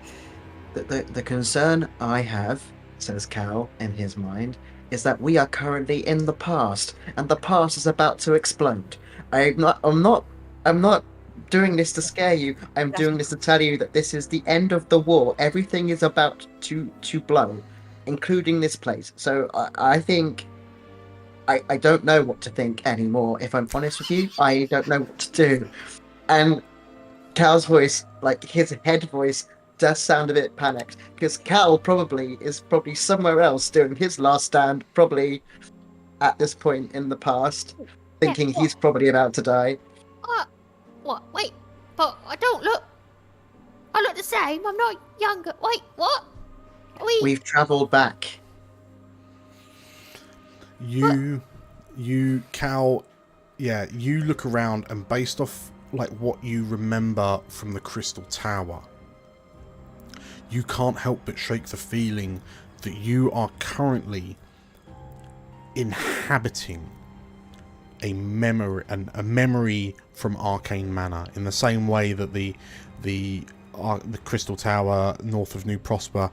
The concern I have, says Cal in his mind, is that we are currently in the past, and the past is about to explode. I'm not doing this to scare you. I'm doing this to tell you that this is the end of the war. Everything is about to blow, including this place. So I think I don't know what to think anymore. If I'm honest with you, I don't know what to do. And Cal's voice, like his head voice, does sound a bit panicked because Cal is probably somewhere else doing his last stand, probably at this point in the past, thinking he's probably about to die. What? Wait, but I look the same. I'm not younger. Wait, what? We've travelled back. Cal, yeah, you look around, and based off like what you remember from the Crystal Tower, you can't help but shake the feeling that you are currently inhabiting a memory from Arcane Manor, in the same way that the Crystal Tower north of New Prosper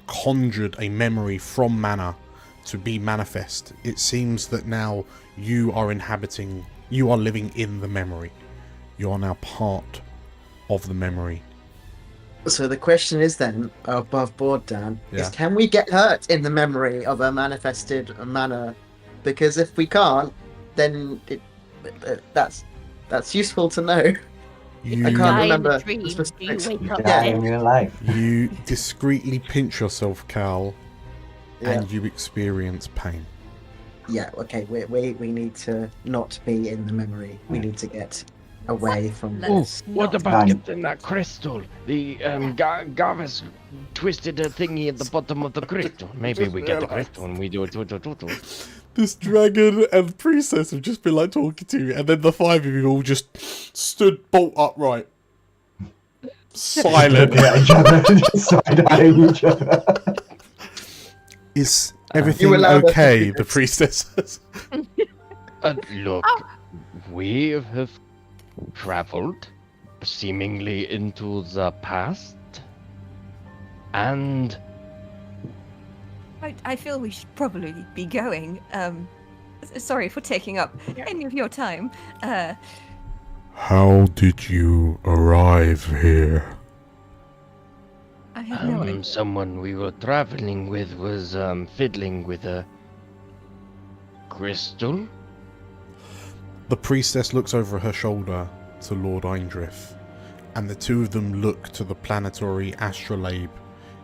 conjured a memory from Manor to be manifest. It seems that now you are living in the memory. You are now part of the memory. So the question is then, above board, Dan, is can we get hurt in the memory of a manifested manner? Because if we can't, then that's useful to know. I can't remember the specifics. In real life. You discreetly pinch yourself, Cal, and you experience pain. Yeah, okay, we need to not be in the memory. We need to get away from this. What about getting that crystal? The Garvis twisted a thingy at the bottom of the crystal. Maybe we get the crystal and we do it. This dragon and priestess have just been like talking to you, and then the five of you all just stood bolt upright, silent. Side-eyeing each other. Is everything okay? The priestess says. Look, we have traveled seemingly into the past, and I feel we should probably be going. Sorry for taking up any of your time. How did you arrive here? I have no idea. Someone we were traveling with was fiddling with a crystal. The priestess looks over her shoulder to Lord Eindrith, and the two of them look to the planetary astrolabe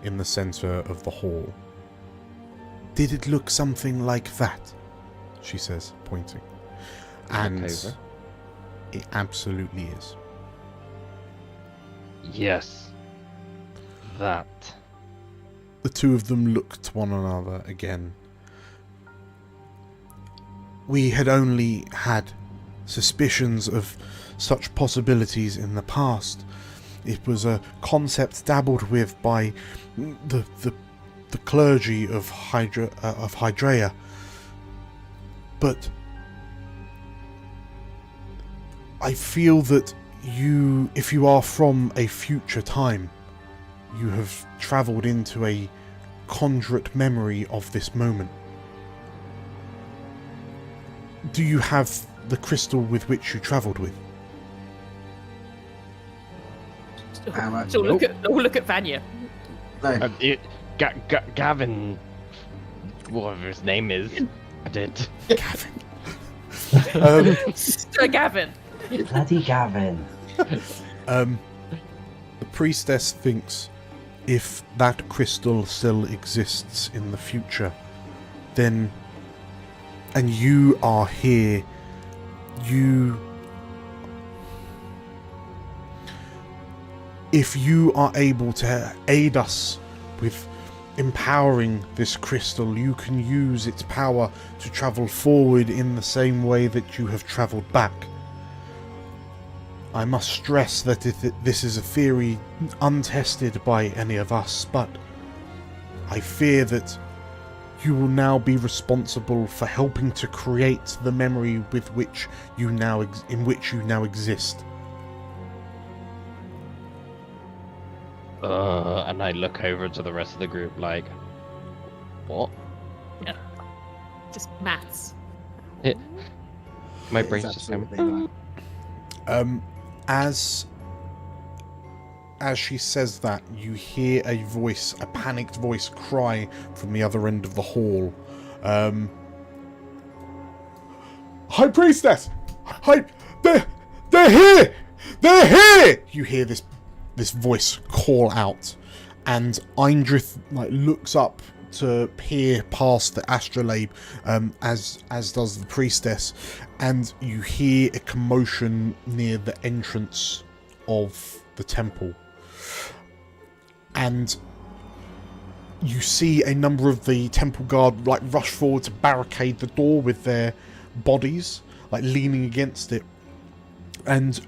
in the centre of the hall. Did it look something like that? She says, pointing. And it absolutely is. Yes. That. The two of them look to one another again. We had only had suspicions of such possibilities in the past. It was a concept dabbled with by the clergy of Hydrea, but I feel that if you are from a future time, you have travelled into a conjurate memory of this moment. Do you have the crystal with which you travelled with? So look at Vanya. No. Gavin, whatever his name is, did. Gavin. Sir Gavin. Bloody Gavin. The priestess thinks if that crystal still exists in the future, then, and you are here, if you are able to aid us with empowering this crystal, you can use its power to travel forward in the same way that you have travelled back. I must stress that this is a theory untested by any of us, but I fear that you will now be responsible for helping to create the memory with which you now exist. And I look over to the rest of the group like, What? Just maths. My It is brain's just going. absolutely that. As she says that, you hear a voice, a panicked voice, cry from the other end of the hall. High Priestess! They're here! They're here! You hear this voice call out, and Eindrith looks up to peer past the astrolabe, as does the priestess, and you hear a commotion near the entrance of the temple. And you see a number of the temple guard rush forward to barricade the door with their bodies, leaning against it. And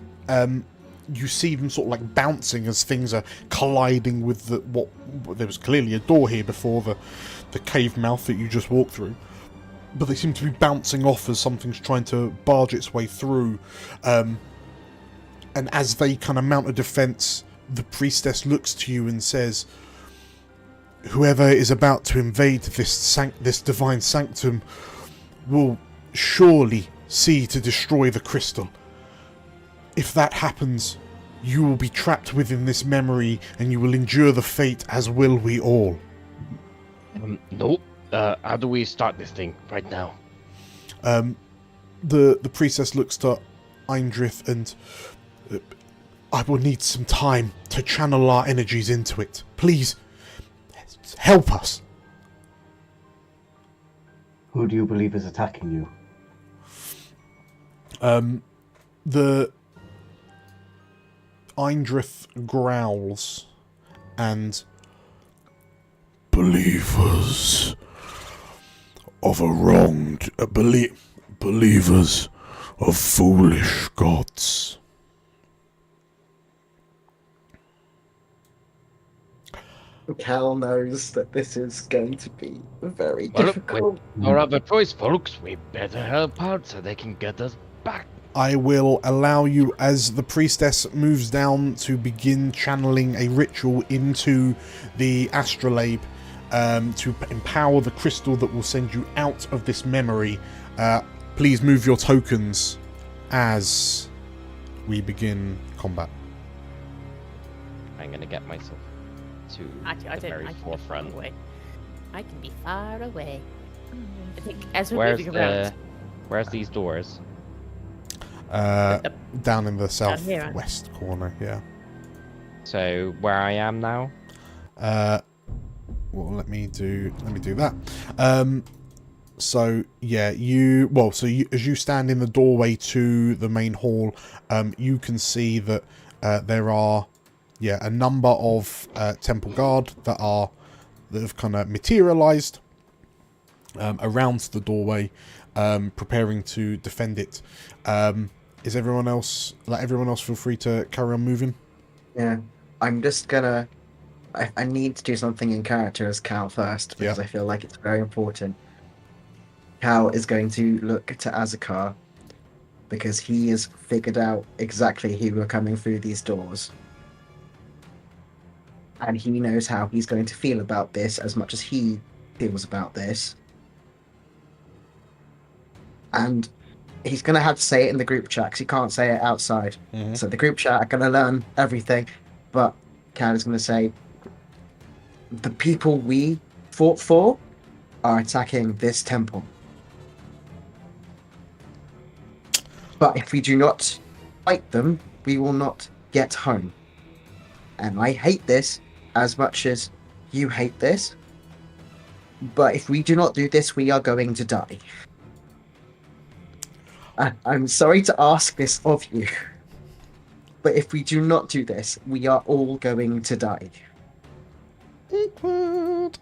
you see them sort of bouncing as things are colliding with what there was clearly a door here before the cave mouth that you just walked through. But they seem to be bouncing off as something's trying to barge its way through. And as they kind of mount a defense, the priestess looks to you and says, "Whoever is about to invade this divine sanctum will surely see to destroy the crystal. If that happens, you will be trapped within this memory and you will endure the fate, as will we all." Nope. How do we start this thing right now? The priestess looks to Eindrith and... "I will need some time to channel our energies into it. Please, help us." Who do you believe is attacking you? The Eindrith growls and... "Believers of a wronged... believers of foolish gods." Cal knows that this is going to be very difficult. No other choice, folks. We better help out so they can get us back. I will allow you, as the priestess moves down to begin channeling a ritual into the astrolabe, to empower the crystal that will send you out of this memory. Please move your tokens as we begin combat. I'm going to get myself to I the very forefront. I can be far away. I think as we're moving around. Where's these doors? Down in the southwest corner, yeah. So where I am now? Well, let me do that. So yeah, as you stand in the doorway to the main hall, you can see that there are a number of temple guard that have kind of materialized around the doorway, preparing to defend it. Is everyone else feel free to carry on moving? Yeah, I'm just gonna... I need to do something in character as Cal first, because I feel like it's very important. Cal is going to look to Azakar, because he has figured out exactly who are coming through these doors. And he knows how he's going to feel about this as much as he feels about this. And he's going to have to say it in the group chat, because he can't say it outside. Mm-hmm. So the group chat are going to learn everything. But Cal is going to say, the people we fought for are attacking this temple. But if we do not fight them, we will not get home. And I hate this as much as you hate this. But if we do not do this, we are going to die. I'm sorry to ask this of you. But if we do not do this, we are all going to die. Awkward.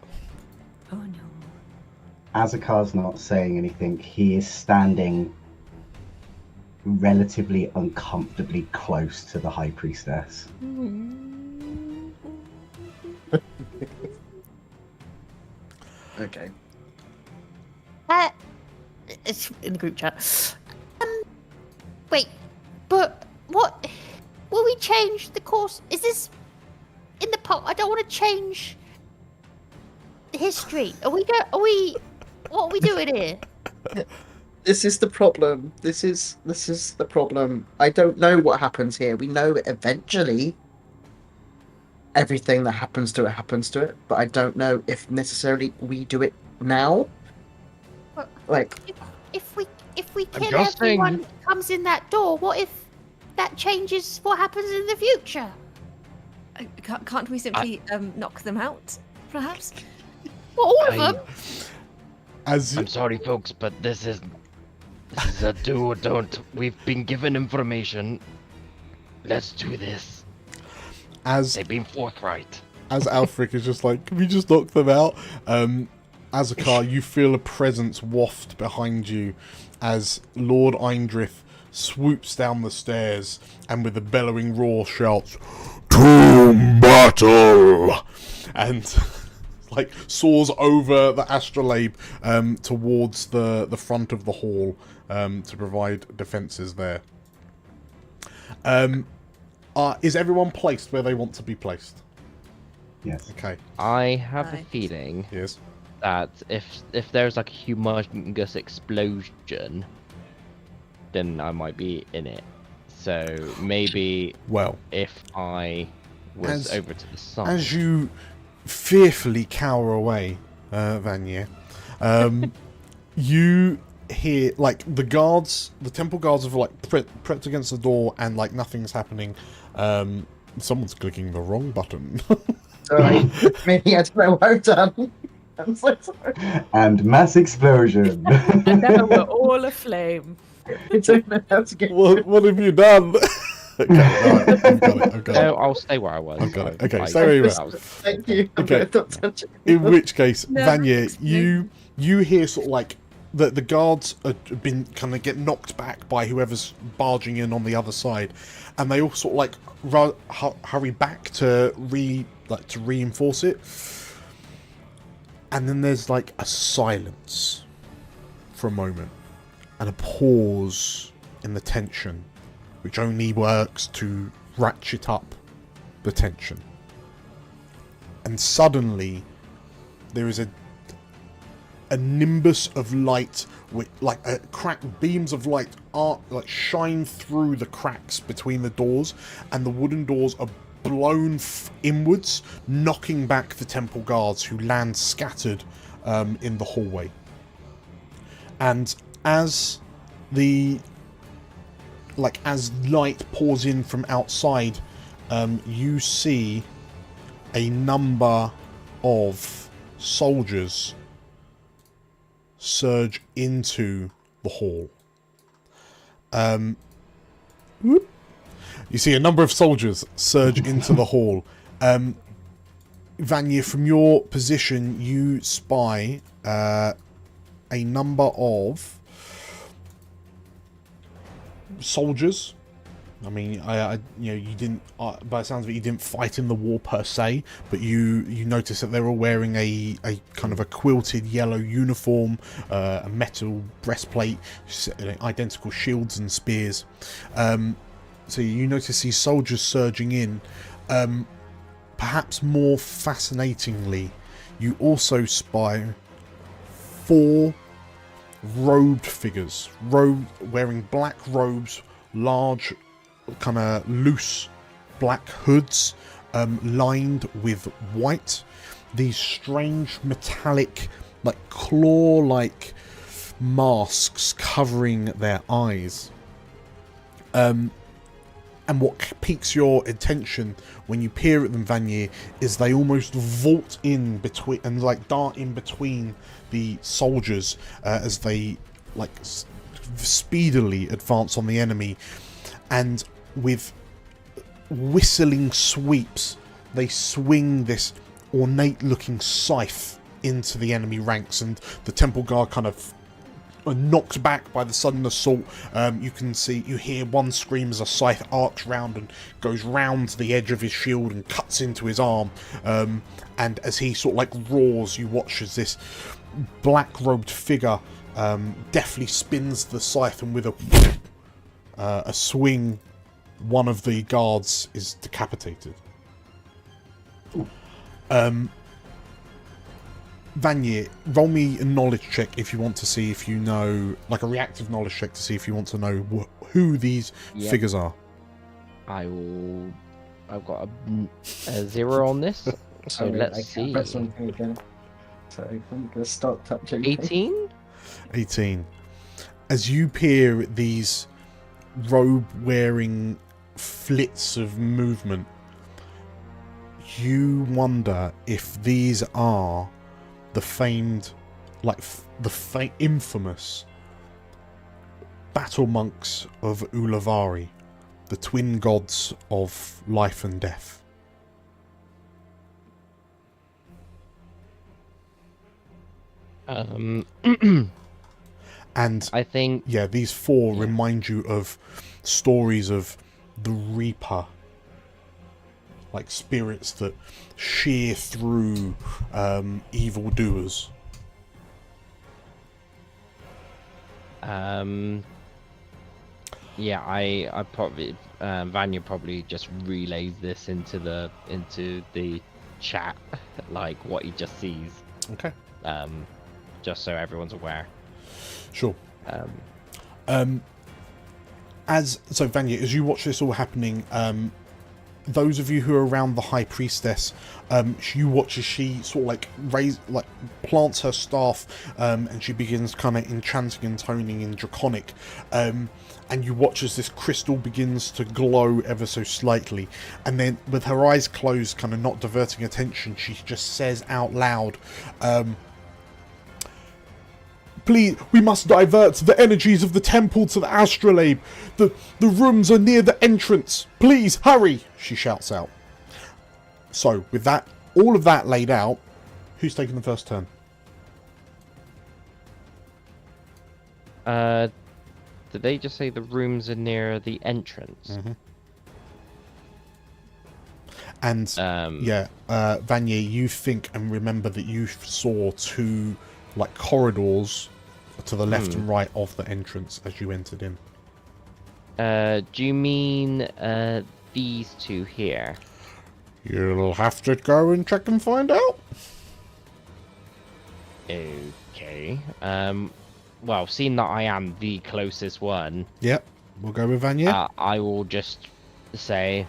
Oh no. Azakar's not saying anything. He is standing relatively uncomfortably close to the High Priestess. Okay. It's in the group chat. Wait, but what? Will we change the course? Is this in the pot? I don't want to change history. Are we? What are we doing here? This is the problem. This is the problem. I don't know what happens here. We know eventually everything that happens to it, but I don't know if necessarily we do it now. Well, Like, if we kill everyone who comes in that door, what if that changes what happens in the future? Can't we simply knock them out, perhaps? Well, all of them. I'm sorry, folks, but this is a do or don't. We've been given information. Let's do this. They've been forthright. As Alfric is just like, can we just knock them out? Azakar, you feel a presence waft behind you as Lord Eindrith swoops down the stairs and with a bellowing roar shouts, "To battle!" And like soars over the astrolabe towards the front of the hall to provide defences there. Is everyone placed where they want to be placed? Yes. Okay. I have a feeling that if there's like a humongous explosion, then I might be in it. So maybe if I was over to the side. As you fearfully cower away, Vanya, you hear like the temple guards have like prepped against the door and like nothing's happening. Someone's clicking the wrong button. sorry, maybe I don't know what I've done. I'm so sorry. And mass explosion. And now we're all aflame. I don't know how to get. What have you done? Okay, right, I've got it. No, I'll stay where I was. I've got it. Okay, stay where you were. Thank you. Okay. In which case, Vanya, you hear sort of like the guards have been kind of get knocked back by whoever's barging in on the other side, and they all sort of like hurry back to reinforce it. And then there's like a silence for a moment and a pause in the tension, which only works to ratchet up the tension. And suddenly there is a nimbus of light with like beams of light shine through the cracks between the doors, and the wooden doors are blown inwards, knocking back the temple guards who land scattered in the hallway. And as light pours in from outside, you see a number of soldiers surge into the hall. You see a number of soldiers surge into the hall. Vanya, from your position, you spy a number of soldiers. I mean, you didn't. By the sounds of it, you didn't fight in the war per se, but you notice that they're all wearing a kind of a quilted yellow uniform, a metal breastplate, identical shields and spears. So you notice these soldiers surging in. Perhaps more fascinatingly, you also spy 4 robed figures, wearing black robes, large, kind of loose black hoods, lined with white. These strange metallic, like claw-like masks covering their eyes. And what piques your attention when you peer at them, Vanya, is they almost vault in between and like dart in between the soldiers as they like speedily advance on the enemy, and with whistling sweeps they swing this ornate-looking scythe into the enemy ranks, and the temple guard kind of are knocked back by the sudden assault. You hear one scream as a scythe arcs round and goes round the edge of his shield and cuts into his arm. And as he sort of like roars, you watch as this black-robed figure deftly spins the scythe, and with a swing, one of the guards is decapitated. Vanya, roll me a knowledge check if you want to see if you know, like a reactive knowledge check to see if you want to know who these figures are. I've got a 0 on this. So let's see. Press something again. So I'm gonna stop touching. 18. 18. As you peer at these robe-wearing flits of movement, you wonder if these are the famed, like the infamous battle monks of Ulavari, the twin gods of life and death. And I think, yeah, these four remind you of stories of the Reaper, like spirits that shear through evildoers. Yeah, I probably Vanya probably just relays this into the chat, like what he just sees. Okay. Just so everyone's aware. Sure. So Vanya, as you watch this all happening, those of you who are around the High Priestess, you watch as she sort of plants her staff, and she begins kind of enchanting and toning in Draconic, and you watch as this crystal begins to glow ever so slightly, and then with her eyes closed, kind of not diverting attention, she just says out loud, "Please, we must divert the energies of the temple to the astrolabe. The rooms are near the entrance. Please, hurry!" she shouts out. So, with that, all of that laid out, who's taking the first turn? Did they just say the rooms are near the entrance? Mm-hmm. And, Vanya, you think and remember that you saw two, like, corridors to the left and right of the entrance as you entered in. Do you mean these two here? You'll have to go and check and find out. Okay. Well, seeing that I am the closest one... Yep, we'll go with Vanya. I will just say...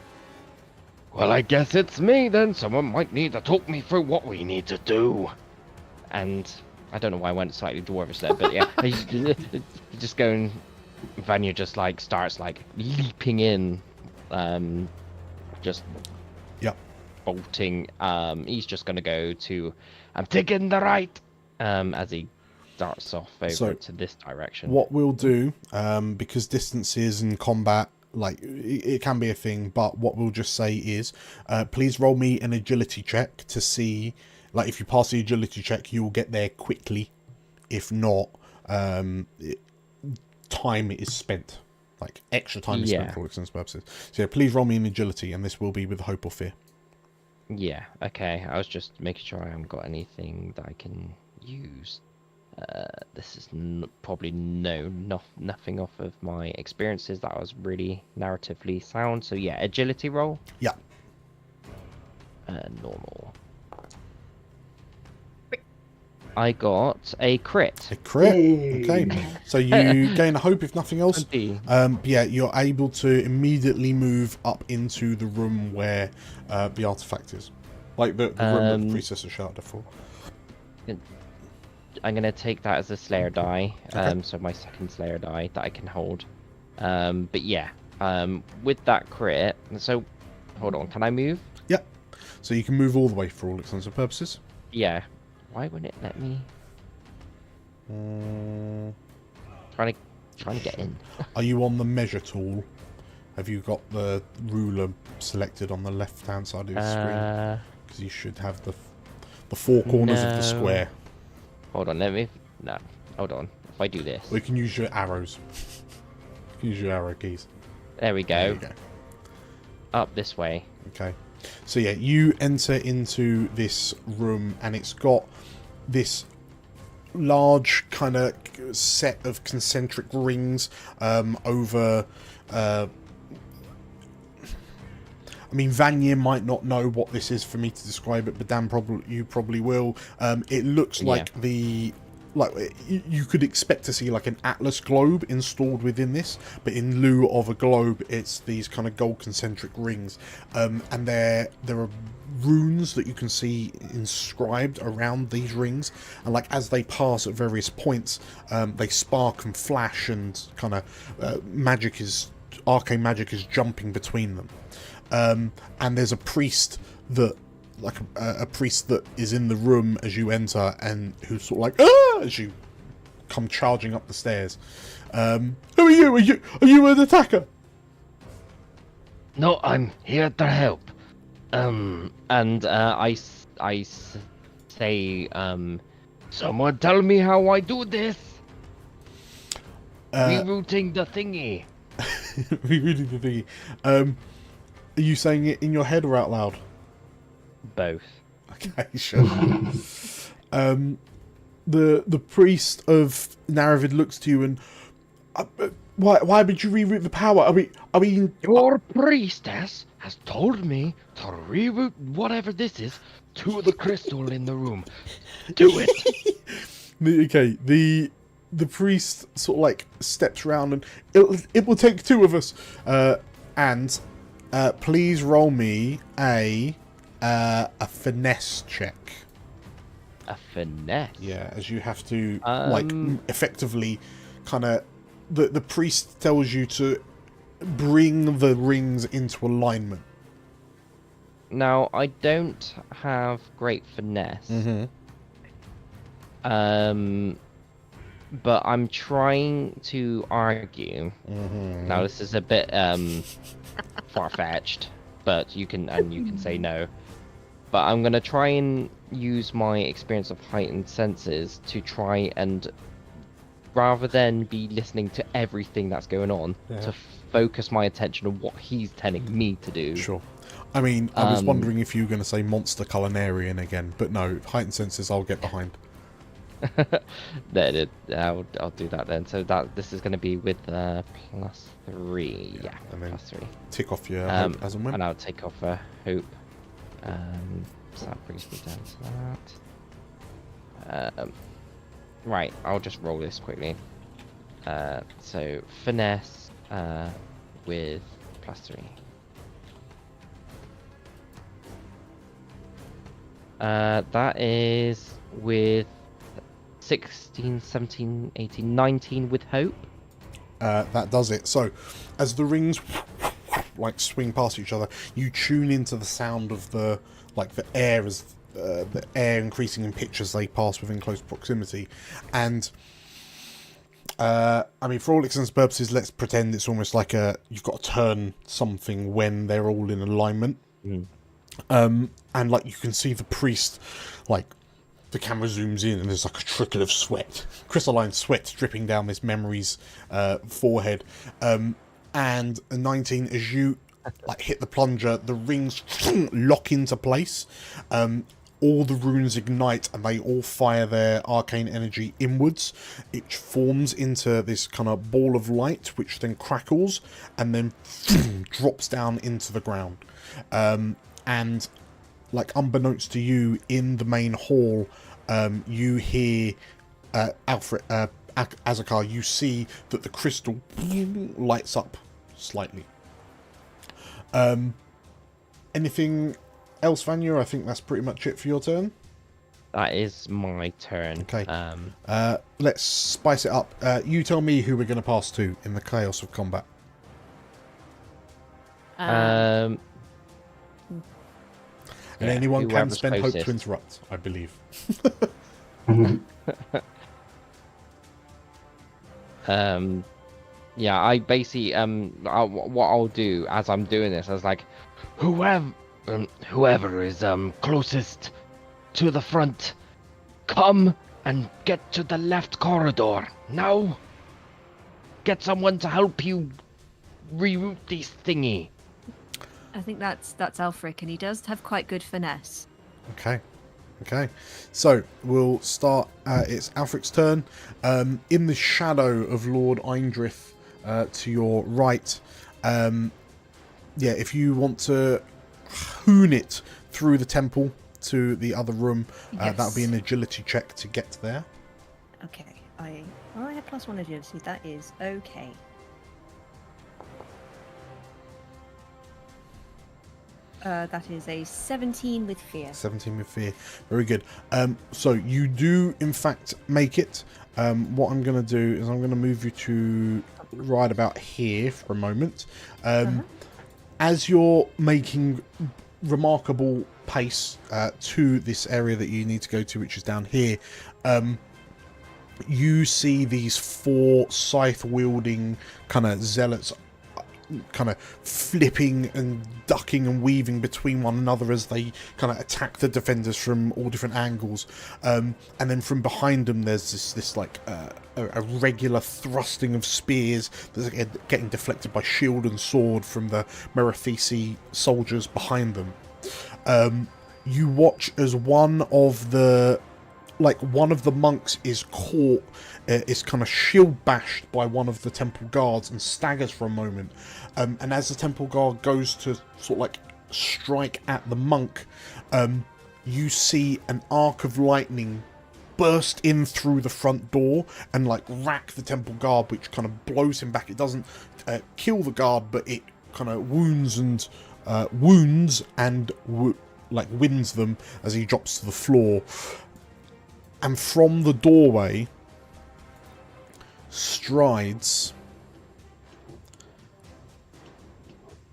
Well, I guess it's me then. Someone might need to talk me through what we need to do. And... I don't know why I went slightly dwarvish there, but yeah, just going. Vanya just like starts like leaping in, just bolting. He's just gonna go to. I'm taking the right. As he darts off over to this direction. What we'll do, because distances and combat, like it can be a thing, but what we'll just say is, please roll me an agility check to see. Like, if you pass the agility check, you'll get there quickly. If not, time is spent. Like, extra time is spent for all intents and purposes. So, yeah, please roll me an agility, and this will be with hope or fear. Yeah, okay. I was just making sure I haven't got anything that I can use. This is probably nothing off of my experiences that was really narratively sound. So, yeah, agility roll? Yeah. Normal. I got a crit. A crit? Okay. So you gain a hope, if nothing else. Yeah, you're able to immediately move up into the room where the artifact is. Like the room that the priestess is shouted for. I'm going to take that as a Slayer die. Okay. So my second Slayer die that I can hold. But yeah, with that crit... So, hold on, can I move? Yep. So you can move all the way for all intents and purposes. Yeah. Why wouldn't it let me? Trying to get in. Are you on the measure tool? Have you got the ruler selected on the left-hand side of the screen? Because you should have the four corners of the square. Hold on, let me. No, hold on. If I do this, or you can use your arrows. You can use your arrow keys. There we go. There you go. Up this way. Okay. So yeah, you enter into this room, and it's got this large kind of set of concentric rings over I mean, Vanya might not know what this is for me to describe it, but Dan you probably will. It looks like you could expect to see like an atlas globe installed within this, but in lieu of a globe, it's these kind of gold concentric rings, and there are runes that you can see inscribed around these rings, and like as they pass at various points, they spark and flash, and kind of arcane magic is jumping between them. And there's a priest that a priest that is in the room as you enter, and who's sort of like as you come charging up the stairs. Who are you? Are you an attacker? No, I'm here to help. I say, someone tell me how I do this. Rerouting the thingy. Rerouting the thingy. Are you saying it in your head or out loud? Both. Okay, sure. The priest of Naravid looks to you and why would you reroute the power? Are we Your priestess has told me to reroute whatever this is to the crystal in the room. Do it. Okay, the priest sort of like steps around and it will take two of us. Please roll me a finesse check. A finesse? Yeah, as you have to effectively kind of the priest tells you to bring the rings into alignment. Now, I don't have great finesse. But I'm trying to argue. Now, this is a bit far-fetched, but you can say no. But I'm gonna try and use my experience of heightened senses to try and, rather than be listening to everything that's going on, to focus my attention on what he's telling me to do. Sure. I mean, I was wondering if you were going to say monster culinarian again, but no, heightened senses I'll get behind. I'll do that then. So this is going to be with +3. Yeah, and then +3. Tick off your hope as and when. And I'll take off a hope. So that brings me down to that. Right, I'll just roll this quickly. So finesse with +3. That is with 16, 17, 18, 19 with hope. That does it. So, as the rings like swing past each other, you tune into the sound of the air as the air increasing in pitch as they pass within close proximity. And I mean, for all intents and purposes, let's pretend it's almost like you've got to turn something when they're all in alignment. And like you can see the priest, like the camera zooms in and there's like a trickle of sweat, crystalline sweat dripping down this memory's forehead. And a 19, as you like hit the plunger, the rings lock into place. All the runes ignite and they all fire their arcane energy inwards. It forms into this kind of ball of light, which then crackles and then drops down into the ground. And like unbeknownst to you, in the main hall, you hear Azakar, you see that the crystal lights up slightly. Anything else, Vanya? I think that's pretty much it for your turn. That is my turn. Okay. Let's spice it up. You tell me who we're going to pass to in the chaos of combat. And anyone can spend hope to interrupt, I believe. Yeah, I basically what I'll do as I'm doing this, I was like, whoever is closest to the front, come and get to the left corridor now. Get someone to help you reroute this thingy. I think that's Alfric, and he does have quite good finesse. Okay. So we'll start. It's Alfric's turn. In the shadow of Lord Eindrith, to your right. If you want to hoon it through the temple to the other room. Yes. That would be an agility check to get there. Okay. I have +1 agility. That is okay. That is a 17 with fear. 17 with fear. Very good. So you do, in fact, make it. What I'm going to do is I'm going to move you to right about here for a moment. As you're making remarkable pace to this area that you need to go to, which is down here, you see these 4 scythe-wielding kind of zealots kind of flipping and ducking and weaving between one another as they kind of attack the defenders from all different angles, and then from behind them there's this like a regular thrusting of spears that's getting deflected by shield and sword from the Merathesi soldiers behind them. You watch as one of the monks is caught, is kind of shield bashed by one of the temple guards and staggers for a moment. And as the temple guard goes to sort of like strike at the monk, you see an arc of lightning burst in through the front door and like rack the temple guard, which kind of blows him back. It doesn't kill the guard, but it kind of wounds and winds them as he drops to the floor. And from the doorway strides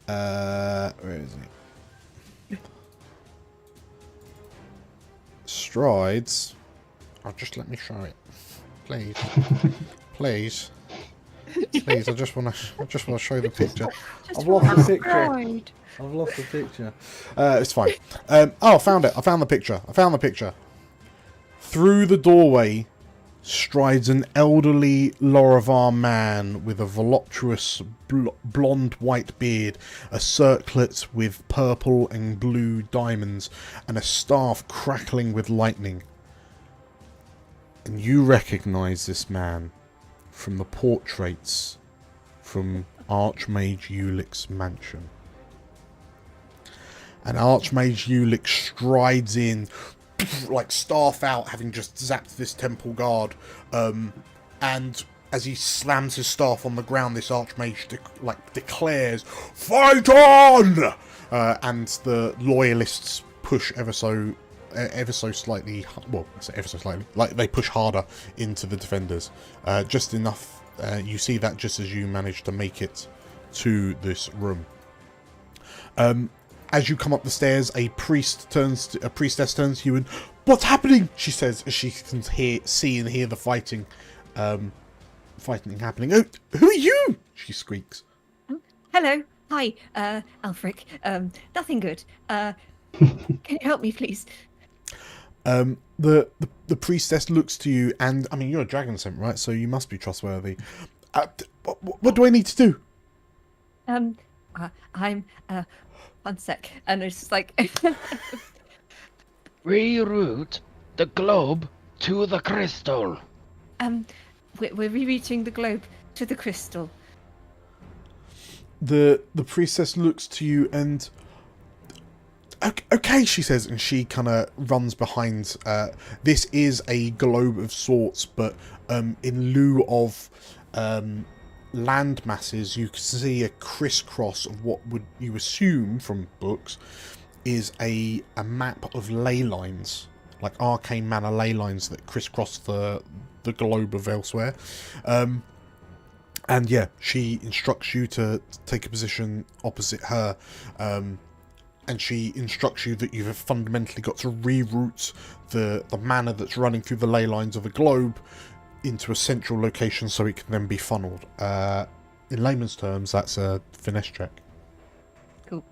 where is he? Strides. Oh, just let me show it, please. Please. I just want to show the picture. I've lost the picture. It's fine. I found it. I found the picture. Through the doorway strides an elderly Laravar man with a voluptuous blonde white beard, a circlet with purple and blue diamonds, and a staff crackling with lightning. And you recognise this man from the portraits from Archmage Ulick's mansion. And Archmage Ulick strides in, like staff out, having just zapped this temple guard, and as he slams his staff on the ground, this archmage declares, "Fight on!" And the loyalists push ever so slightly. Well, I say ever so slightly. Like they push harder into the defenders, just enough. You see that just as you manage to make it to this room. As you come up the stairs, a priestess turns to you and, "What's happening?" she says, as she can see and hear the fighting happening. "Oh, who are you?" she squeaks. Hello. Hi, Alfric. Nothing good. Can you help me, please? The priestess looks to you, and I mean, you're a dragon scent, right? So you must be trustworthy. What do I need to do? I'm one sec, and it's just like reroute the globe to the crystal. We're rerouting the globe to the crystal. The priestess looks to you and, okay, she says, and she kind of runs behind. This is a globe of sorts, but in lieu of land masses, you can see a crisscross of what would you assume from books is a map of ley lines, like arcane mana ley lines that crisscross the globe of elsewhere. And yeah, she instructs you to take a position opposite her, and she instructs you that you've fundamentally got to reroute the mana that's running through the ley lines of the globe into a central location so it can then be funneled. In layman's terms, that's a finesse check. Cool.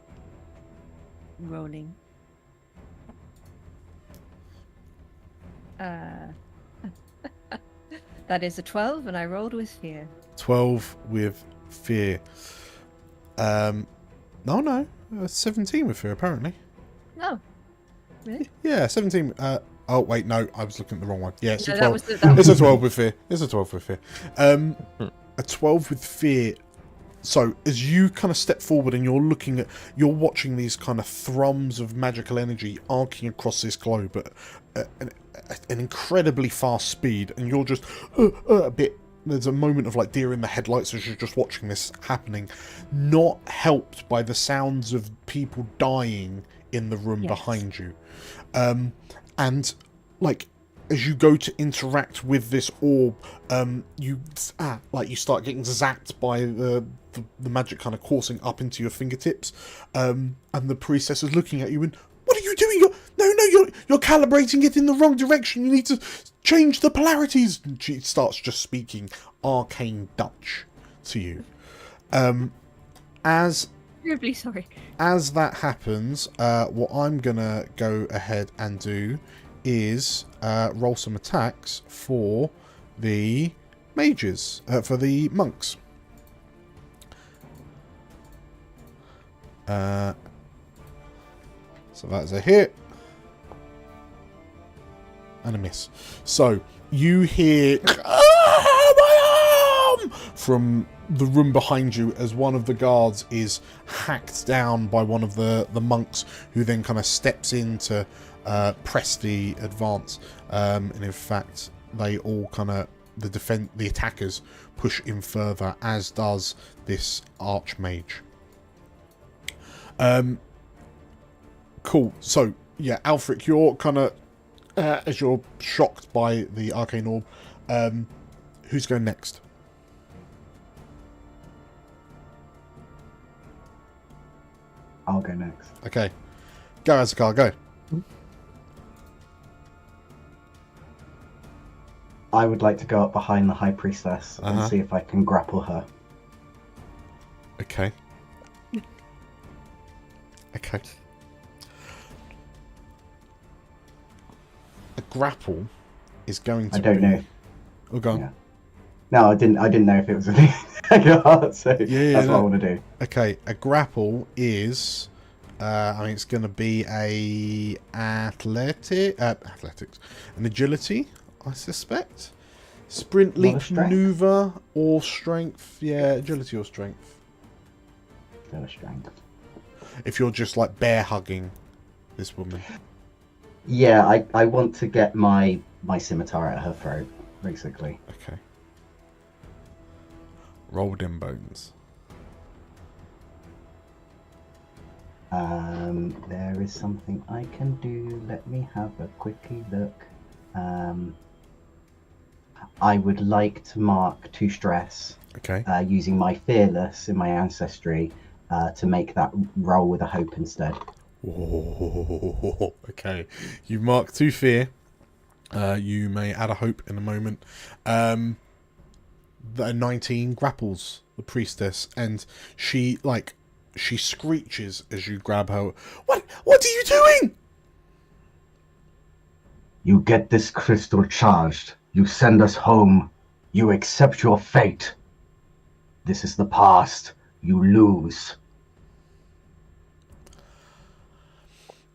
Rolling. That is a 12, and I rolled with fear. 12 with fear. No, 17 with fear, apparently. No. Really? Yeah, 17. Oh, wait, no, I was looking at the wrong one. Yeah, it's a 12. It's a 12 with fear. It's a 12 with fear. A 12 with fear So as you kind of step forward and you're watching these kind of thrums of magical energy arcing across this globe at an incredibly fast speed, and you're just a bit. There's a moment of like deer in the headlights as you're just watching this happening, not helped by the sounds of people dying in the room behind you, and like as you go to interact with this orb, you start getting zapped by the magic kind of coursing up into your fingertips, and the priestess is looking at you and, what are you doing? You're calibrating it in the wrong direction. You need to change the polarities. And she starts just speaking arcane Dutch to you. Terribly sorry. As that happens, what I'm gonna go ahead and do is roll some attacks for the mages, for the monks. So that's a hit. And a miss. So you hear my arm from the room behind you as one of the guards is hacked down by one of the monks, who then kind of steps in to press the advance. And in fact, they all kind of the attackers push in further, as does this archmage. Cool. So yeah, Alfric, you're kind of as you're shocked by the arcane orb. Who's going next? I'll go next. Okay, go Azakar, go. I would like to go up behind the High Priestess and see if I can grapple her. Okay. Okay. A grapple is going to. I don't know. Oh, go on. Yeah. No, I didn't know if it was a thing. So that's what I want to do. Okay, a grapple is. It's going to be a athletics, an agility, I suspect. Sprint, leap, maneuver, or strength. Yeah, agility or strength. Strength. If you're just like bear hugging this woman. Yeah, I want to get my scimitar at her throat, basically. Okay. Roll dim bones. There is something I can do. Let me have a quickie look. I would like to mark 2 stress. Okay. Using my fearless in my ancestry to make that roll with a hope instead. Oh, okay. You mark 2 fear. You may add a hope in a moment. The 19 grapples the priestess, and she screeches as you grab her. What are you doing? You get this crystal charged. You send us home. You accept your fate. This is the past. You lose.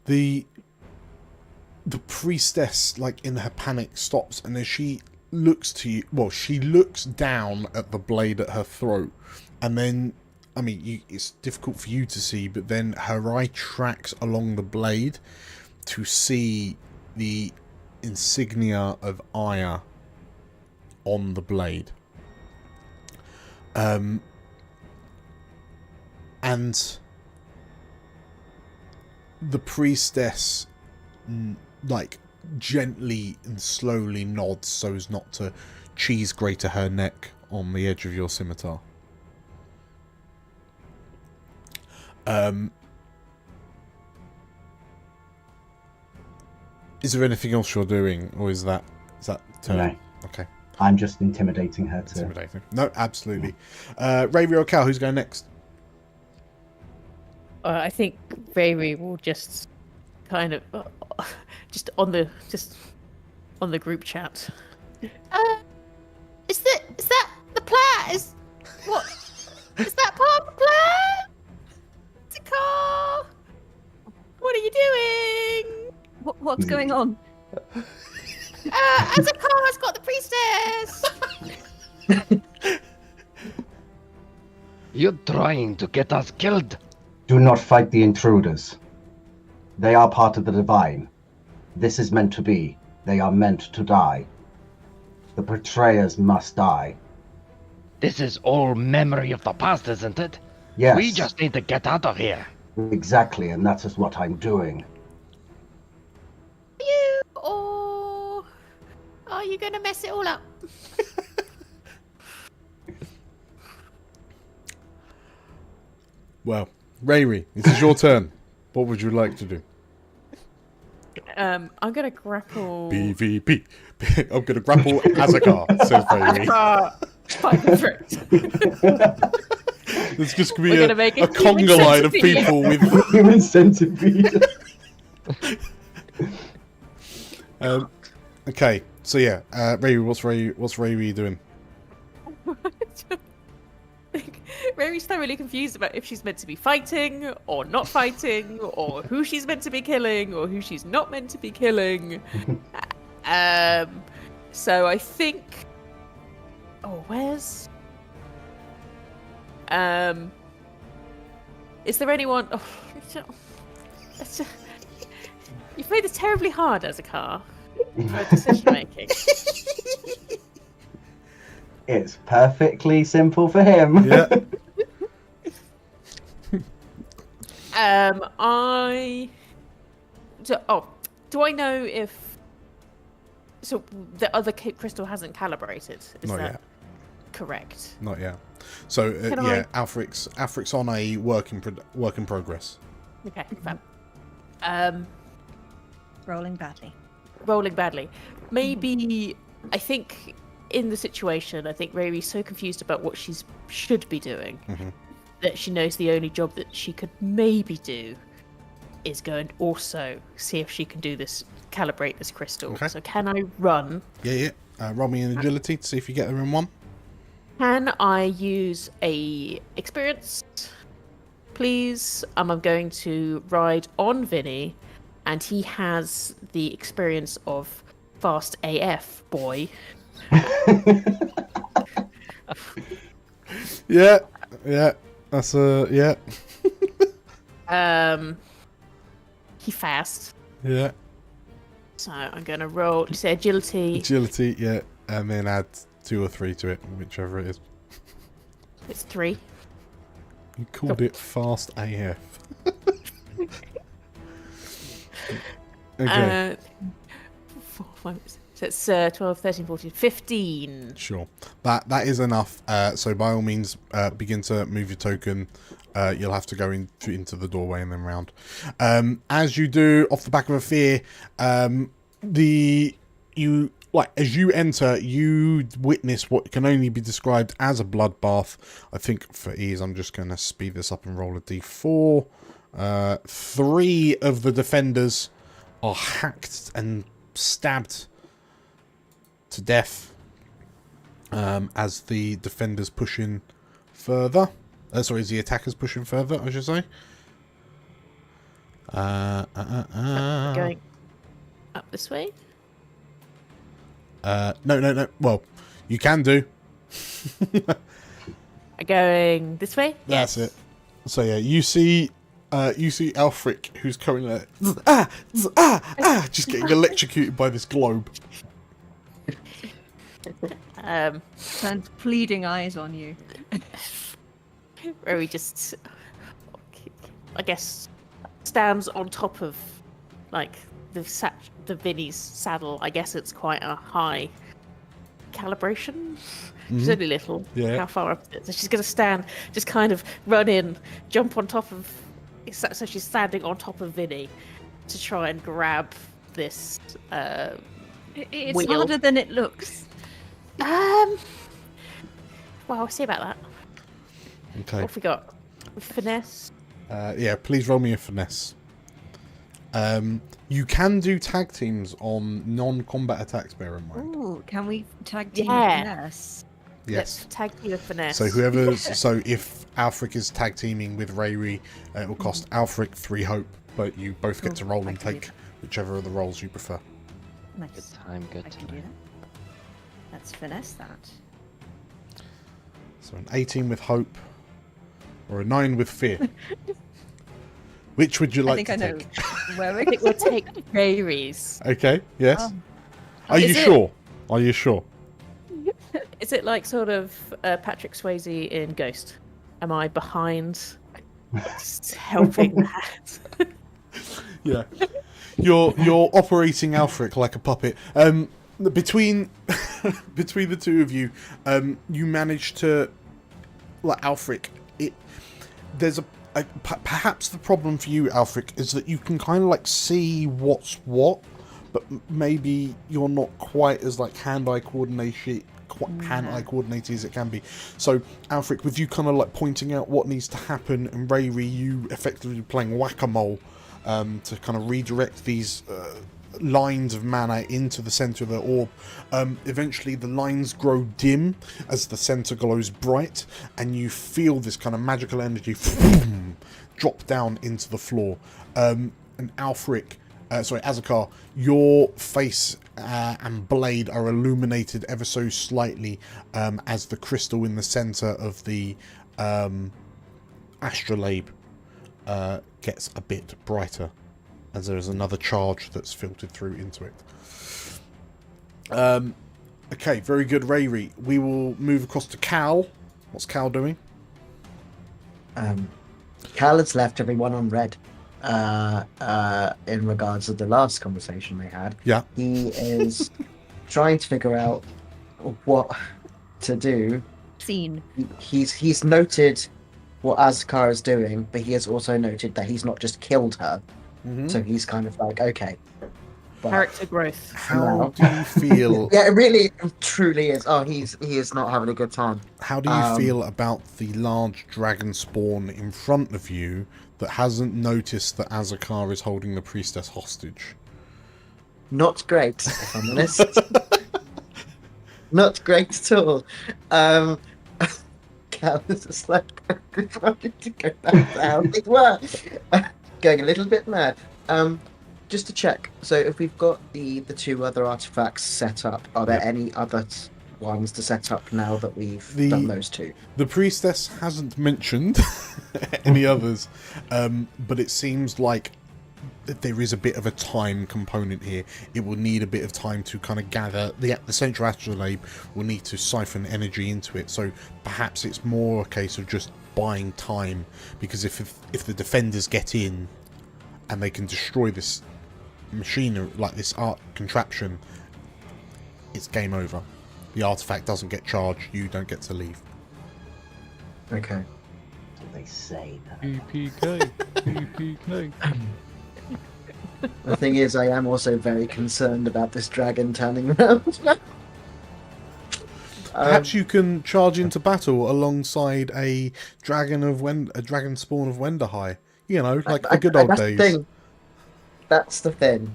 The priestess, in her panic, stops, and as she looks to you, she looks down at the blade at her throat, and then, it's difficult for you to see, but then her eye tracks along the blade to see the insignia of Aya on the blade. And the priestess gently and slowly nods so as not to cheese grate her neck on the edge of your scimitar. Is there anything else you're doing, or is that turn? No. Okay. I'm just intimidating her to... Intimidating. No, absolutely. Ravi or Cal, who's going next? I think Ravi will just kind of just on the group chat. Is that the plan? What is that part of the plan? Takar, what are you doing? What's going on? Azakar's got the priestess. You're trying to get us killed. Do not fight the intruders. They are part of the divine. This is meant to be. They are meant to die. The betrayers must die. This is all memory of the past, isn't it? Yes. We just need to get out of here. Exactly, and that is what I'm doing. You or are you going to mess it all up? Well, Rayri, this is your turn. What would you like to do? I'm gonna grapple. PvP. I'm going to grapple Azakar, says Rayri. Fighting for it. There's just going We're to gonna be make a a human conga line of centipede. people with... Human centipede. Okay, so yeah, Rayri, what's Rayri doing? Mary's thoroughly confused about if she's meant to be fighting or not fighting, or who she's meant to be killing or who she's not meant to be killing. So I think. Oh, where's? Is there anyone? Oh, you've made it terribly hard as a car for decision making. It's perfectly simple for him. Yeah. Do I know if the other crystal hasn't calibrated? Is Not that yet. correct? Not yet. So yeah, Alfric's on a work in progress. Okay, fab. Rolling badly. Rolling badly. Maybe I think in the situation, I think Rayri's so confused about what she should be doing that she knows the only job that she could maybe do is go and also see if she can do this, calibrate this crystal. Okay. So can I run? Yeah. Roll me an agility to see if you get there in one. Can I use a experience, please? I'm going to ride on Vinny, and he has the experience of fast AF boy. Yeah. That's yeah. He fast. Yeah. So I'm gonna roll. You say agility. Agility, yeah, and then add 2 or 3 to it, whichever it is. It's 3. You called it fast AF. Okay. 4, 5, so it's 12, 13, 14, 15. Sure. That is enough. So by all means, begin to move your token. You'll have to go into the doorway and then round. As you do, off the back of a fear, as you enter, you witness what can only be described as a bloodbath. I think for ease, I'm just going to speed this up and roll a d4. 3 of the defenders are hacked and stabbed to death as the defenders push in further. Sorry, as the attackers push in further, I should say. Going up this way? No. Well, you can do. Going this way? That's it. So yeah, you see Alfric, who's currently just getting electrocuted by this globe. Turns pleading eyes on you. Where he just, I guess, stands on top of, like, the Vinny's saddle. I guess it's quite a high calibration. She's only little. Yeah. How far up? So she's going to stand, just kind of run in, jump on top of. So she's standing on top of Vinny to try and grab this. It's wheel. harder than it looks. Well, we'll see about that. Okay. What have we got? Finesse. Yeah, please roll me a finesse. You can do tag teams on non-combat attacks, bear in mind. Ooh, can we tag team finesse? Yes. Let's tag team with finesse. So if Alfric is tag teaming with Rayri, it will cost Alfric 3 hope, but you both get to roll and take whichever of the rolls you prefer. Nice. Good time. I can do that. Let's finesse that. So an 18 with hope. or a 9 with fear? Which would you like to I take? Where I think we'll take Rary's. Okay, yes. Oh. Are you Is it- sure? Are you sure? Is it like sort of Patrick Swayze in Ghost? Am I behind, just helping that? Yeah. You're operating Alfric like a puppet. Between between the two of you, you manage to, like, Alfric. There's perhaps the problem for you, Alfric, is that you can kind of like see what's what, but maybe you're not quite as like hand-eye coordinated as it can be. So, Alfric, with you kind of like pointing out what needs to happen, and Rayri, you effectively playing whack-a-mole to kind of redirect these lines of mana into the center of the orb. Eventually the lines grow dim as the center glows bright, and you feel this kind of magical energy drop down into the floor. And Alfric, Azakar, your face and blade are illuminated ever so slightly as the crystal in the center of the astrolabe gets a bit brighter, as there is another charge that's filtered through into it. Okay, very good, Rayri. We will move across to Cal. What's Cal doing? Cal has left everyone on red in regards to the last conversation they had. Yeah. He is trying to figure out what to do. Scene. He's noted what Azkar is doing, but he has also noted that he's not just killed her. Mm-hmm. So he's kind of like, okay. But Character growth. How do you feel? yeah, it really, truly is. Oh, he is not having a good time. How do you feel about the large dragon spawn in front of you that hasn't noticed that Azakar is holding the priestess hostage? Not great, if I'm honest. Not great at all. Cal is just like, wanted to go back down. They were going a little bit mad. Just to check, so if we've got the two other artifacts set up, are there any other ones to set up now that we've done those two? The priestess hasn't mentioned any others, but it seems like there is a bit of a time component here. It will need a bit of time to kind of gather. The central astrolabe will need to siphon energy into it, so perhaps it's more a case of just buying time, because if the defenders get in and they can destroy this machine, like this art contraption, it's game over. The artifact doesn't get charged, you don't get to leave. Okay. So they say that. PPK. PPK. The thing is, I am also very concerned about this dragon turning around. Perhaps you can charge into battle alongside a dragon spawn of Wenderhigh. You know, like the good old days. That's the thing.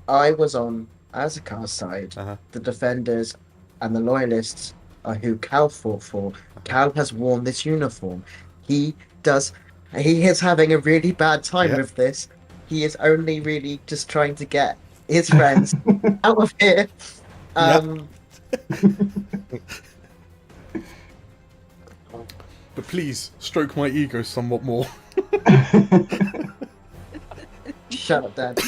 I was on Azakar's side. The defenders and the loyalists are who Cal fought for. Cal has worn this uniform. He is having a really bad time with this. He is only really just trying to get his friends out of here. But please, stroke my ego somewhat more. Shut up, Dad.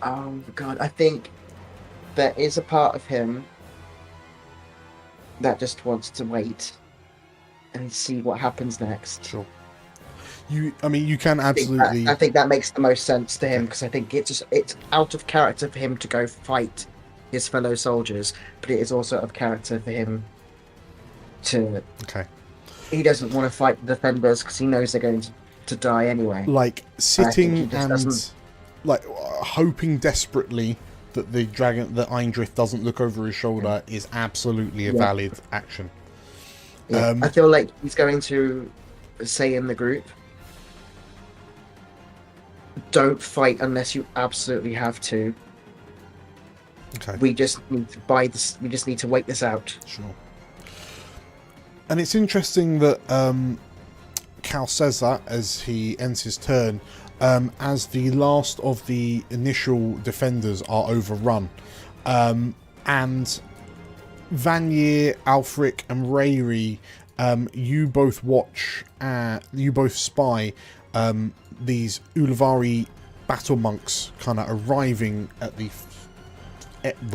Oh God, I think there is a part of him that just wants to wait and see what happens next. Sure. You can absolutely. I think that makes the most sense to him, because I think it's out of character for him to go fight his fellow soldiers, but it is also out of character for him to. Okay. He doesn't want to fight the defenders because he knows they're going to die anyway. Like sitting and like hoping desperately that the Eindrith doesn't look over his shoulder is absolutely a valid action. Yeah. I feel like he's going to say in the group, don't fight unless you absolutely have to. Okay. We just need to buy this. We just need to wait this out. Sure. And it's interesting that Cal says that as he ends his turn, as the last of the initial defenders are overrun, and Vanyr, Alfric, and Rayri, you both watch, you both spy these Ulavari battle monks kind of arriving at the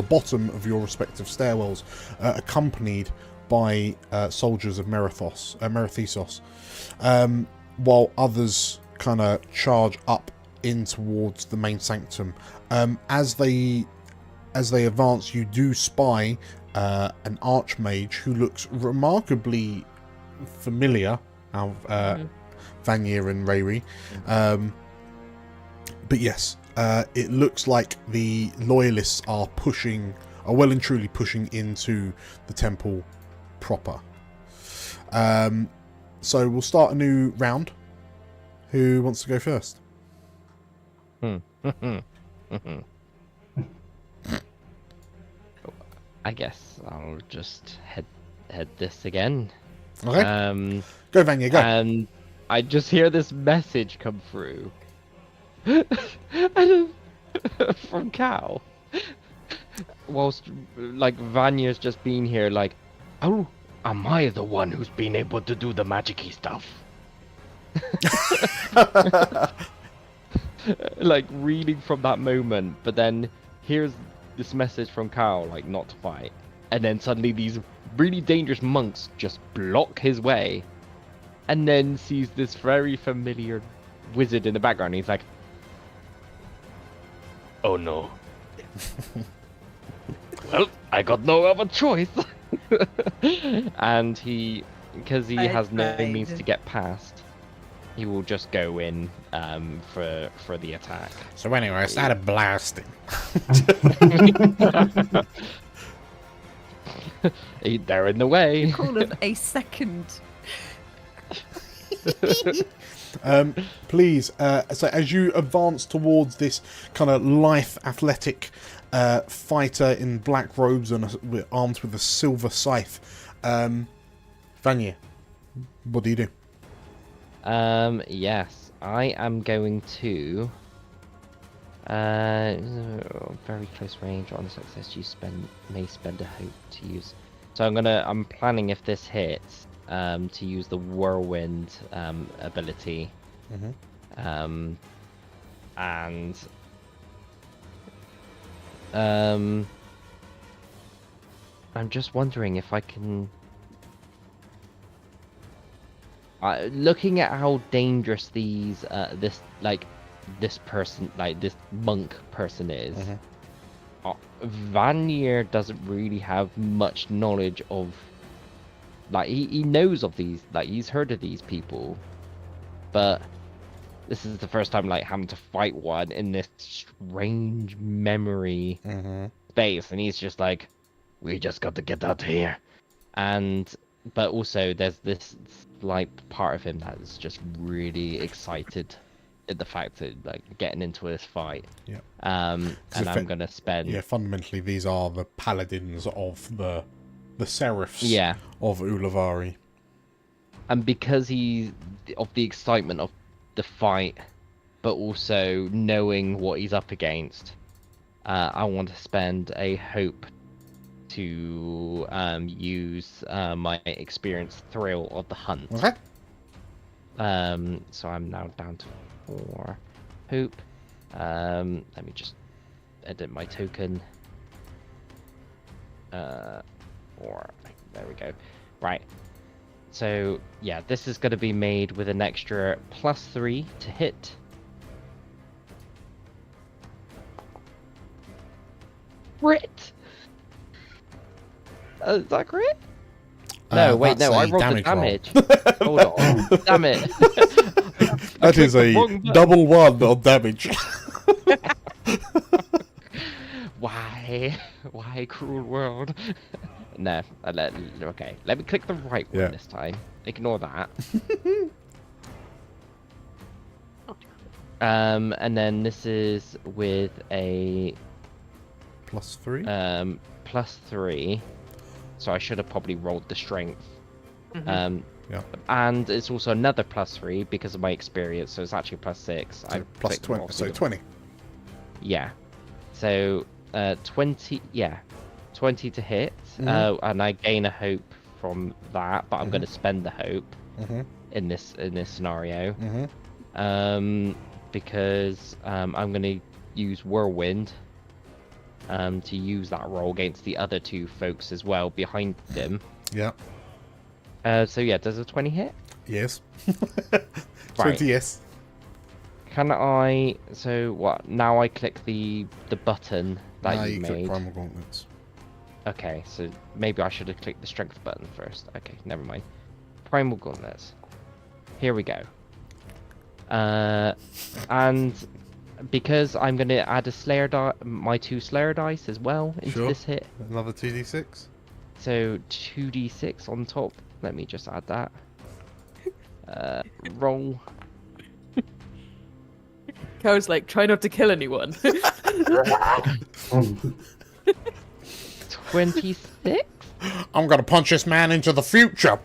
bottom of your respective stairwells, accompanied by soldiers of Merethesos, while others kind of charge up in towards the main sanctum. As they advance, you do spy an archmage who looks remarkably familiar, Vanyr and Rayri. But yes, it looks like the loyalists are well and truly pushing into the temple proper. So we'll start a new round. Who wants to go first? I guess I'll just head this again. Okay. Go, Vanya, go. And I just hear this message come through from Cal. Whilst like Vanya's just been here, like, oh, am I the one who's been able to do the magic-y stuff? Like reading from that moment, but then here's this message from Cal, like, not to fight, and then suddenly these really dangerous monks just block his way, and then sees this very familiar wizard in the background. He's like, oh no. Well, I got no other choice. And because he has no means to get past, he will just go in for the attack. So anyway, I started blasting. They're in the way. You call him a second. Please, so as you advance towards this kind of lithe, athletic fighter in black robes and armed with a silver scythe, Vanya, what do you do? Yes, I am going to very close range. On success, you may spend a hope to use. So I'm planning, if this hits, to use the whirlwind ability. And I'm just wondering if I can. Looking at how dangerous this monk person is, Vanyr doesn't really have much knowledge of. Like he knows of these, like he's heard of these people, but this is the first time like having to fight one in this strange memory space, and he's just like, we just got to get out of here. But also there's this like part of him that is just really excited at the fact that like getting into this fight. Yeah. And I'm gonna spend. Yeah, fundamentally these are the paladins of the Seraphs of Ulavari. And because of the excitement of the fight, but also knowing what he's up against, I want to spend a hope to use my experience thrill of the hunt. Okay. So I'm now down to 4 hope. Let me just edit my token. There we go. Right. So yeah, this is going to be made with an extra +3 to hit. Crit. Is that crit? No, wait, no, I rolled the damage. Hold on. Damn it. That is a double 1 on damage. Why, cruel world? No, okay. Let me click the right one this time. Ignore that. And then this is with a +3. +3. So I should have probably rolled the strength. Yeah. And it's also another +3 because of my experience, so it's actually +6. So +20. So 20. Yeah. So 20. Yeah. 20 to hit, and I gain a hope from that, but I'm going to spend the hope in this scenario, because I'm going to use Whirlwind to use that roll against the other two folks as well behind him. Yeah. So yeah, does a 20 hit? Yes. 20, Right. yes. Can I? So what? Now I click the button that you click made. Primal Gauntlets. Okay, so maybe I should have clicked the strength button first. Okay, never mind. Primal Gauntlets. Here we go. And because I'm going to add a Slayer my 2 Slayer dice as well into this hit. Another 2d6. So 2d6 on top. Let me just add that. Roll. Co's like, try not to kill anyone. 26? I'm gonna punch this man into the future.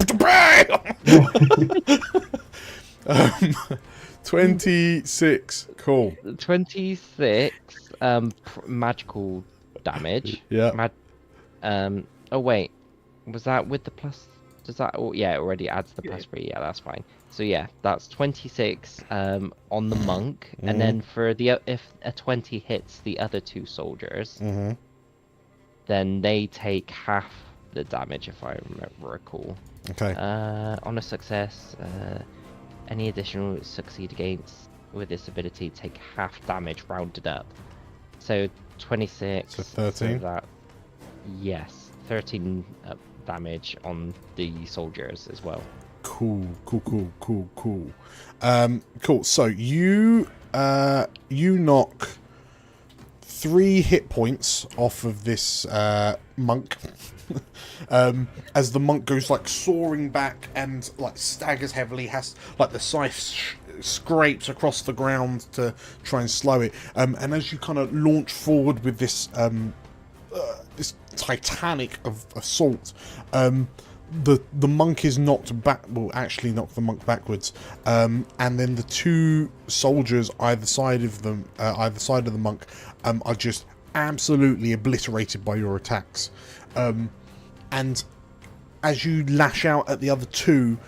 26. Cool. 26 magical damage. Yeah. Oh wait, was that with the plus? Does that? Oh yeah, it already adds the +3. Yeah, that's fine. So yeah, that's 26 on the monk, and then for the if a 20 hits the other 2 soldiers, then they take half the damage, if I recall. Okay. On a success, any additional succeed against with this ability take half damage rounded up. So 26. So 13. So that, yes, 13 damage on the soldiers as well. Cool. Cool. So you knock 3 hit points off of this monk. As the monk goes like soaring back and like staggers heavily, has like the scythe scrapes across the ground to try and slow it. And as you kind of launch forward with this this Titanic of assault, the monk is knocked back. Well, actually knocked the monk backwards, and then the 2 soldiers either side of them, either side of the monk, are just absolutely obliterated by your attacks. And as you lash out at the other 2,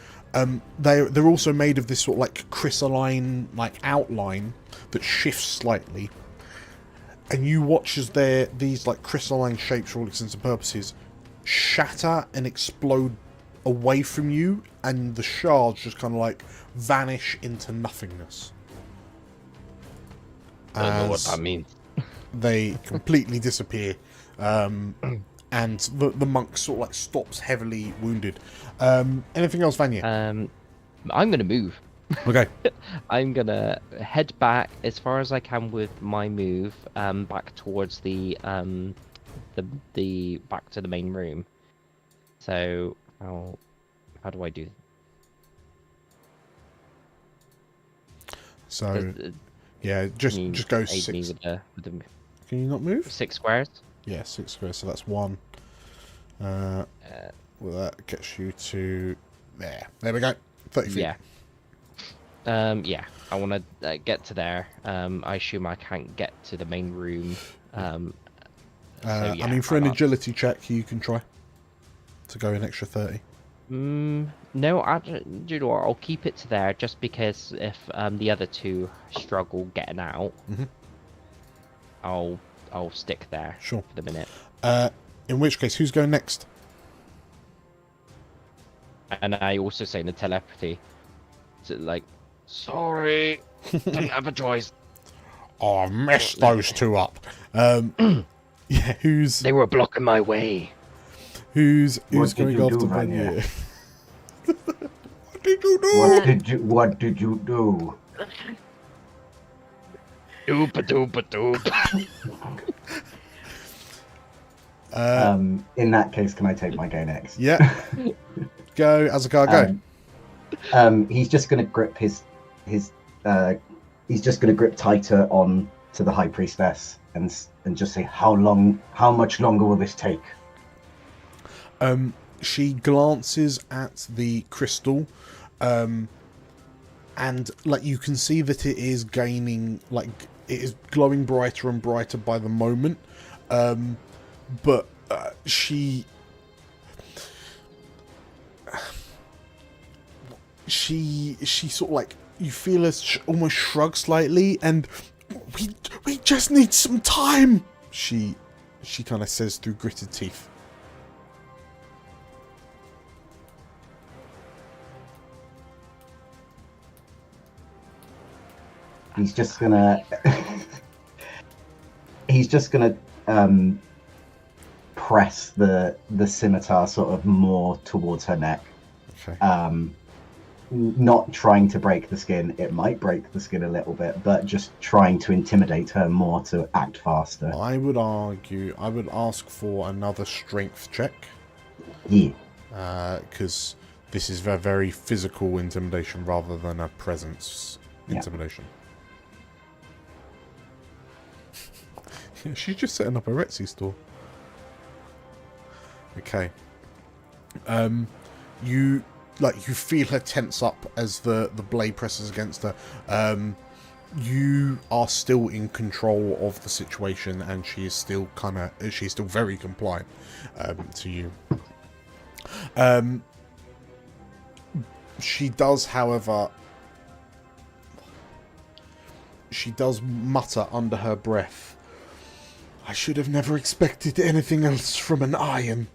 they're also made of this sort of like crystalline like outline that shifts slightly, and you watch as these like crystalline shapes, for all intents and purposes, shatter and explode away from you, and the shards just kind of like vanish into nothingness. I don't know what that means. They completely disappear, and the monk sort of like stops heavily wounded. Anything else, Vanya? I'm gonna move. Okay. I'm gonna head back as far as I can with my move, back towards the back to the main room. So how do I do? So yeah, just go 6. With the Can you not move? 6 squares. Yeah, 6 squares. So that's 1. Well, that gets you to there. There we go. 30 feet. Yeah. Yeah. I want to get to there. I assume I can't get to the main room. So, yeah, I mean, for an agility check, you can try to go an extra 30. No, you know what? I'll keep it to there just because if the other 2 struggle getting out, I'll stick there. Sure. For the minute. In which case, who's going next? And I also say in the telepathy, so like, sorry, didn't have a choice. Oh, I've messed those 2 up. Yeah, who's... They were blocking my way. Who's going after Vanya? What did you do? What did you do? Doop-a-doop-a-doop. In that case, can I take my go next? Yeah. Go, Azakar, go. He's just going to grip he's just going to grip tighter on to the High Priestess and just say, how much longer will this take? She glances at the crystal, and like you can see that it is gaining, like it is glowing brighter and brighter by the moment, but she sort of like, you feel her almost shrug slightly, and we just need some time. She kind of says through gritted teeth. He's just gonna press the scimitar sort of more towards her neck. Okay. Not trying to break the skin. It might break the skin a little bit, but just trying to intimidate her more to act faster. I would ask for another strength check. Yeah. Because this is a very physical intimidation rather than a presence intimidation. Yeah, she's just setting up a Etsy store. Okay. You feel her tense up as the blade presses against her. You are still in control of the situation, and she's still very compliant to you. She does, however, mutter under her breath, "I should have never expected anything else from an iron."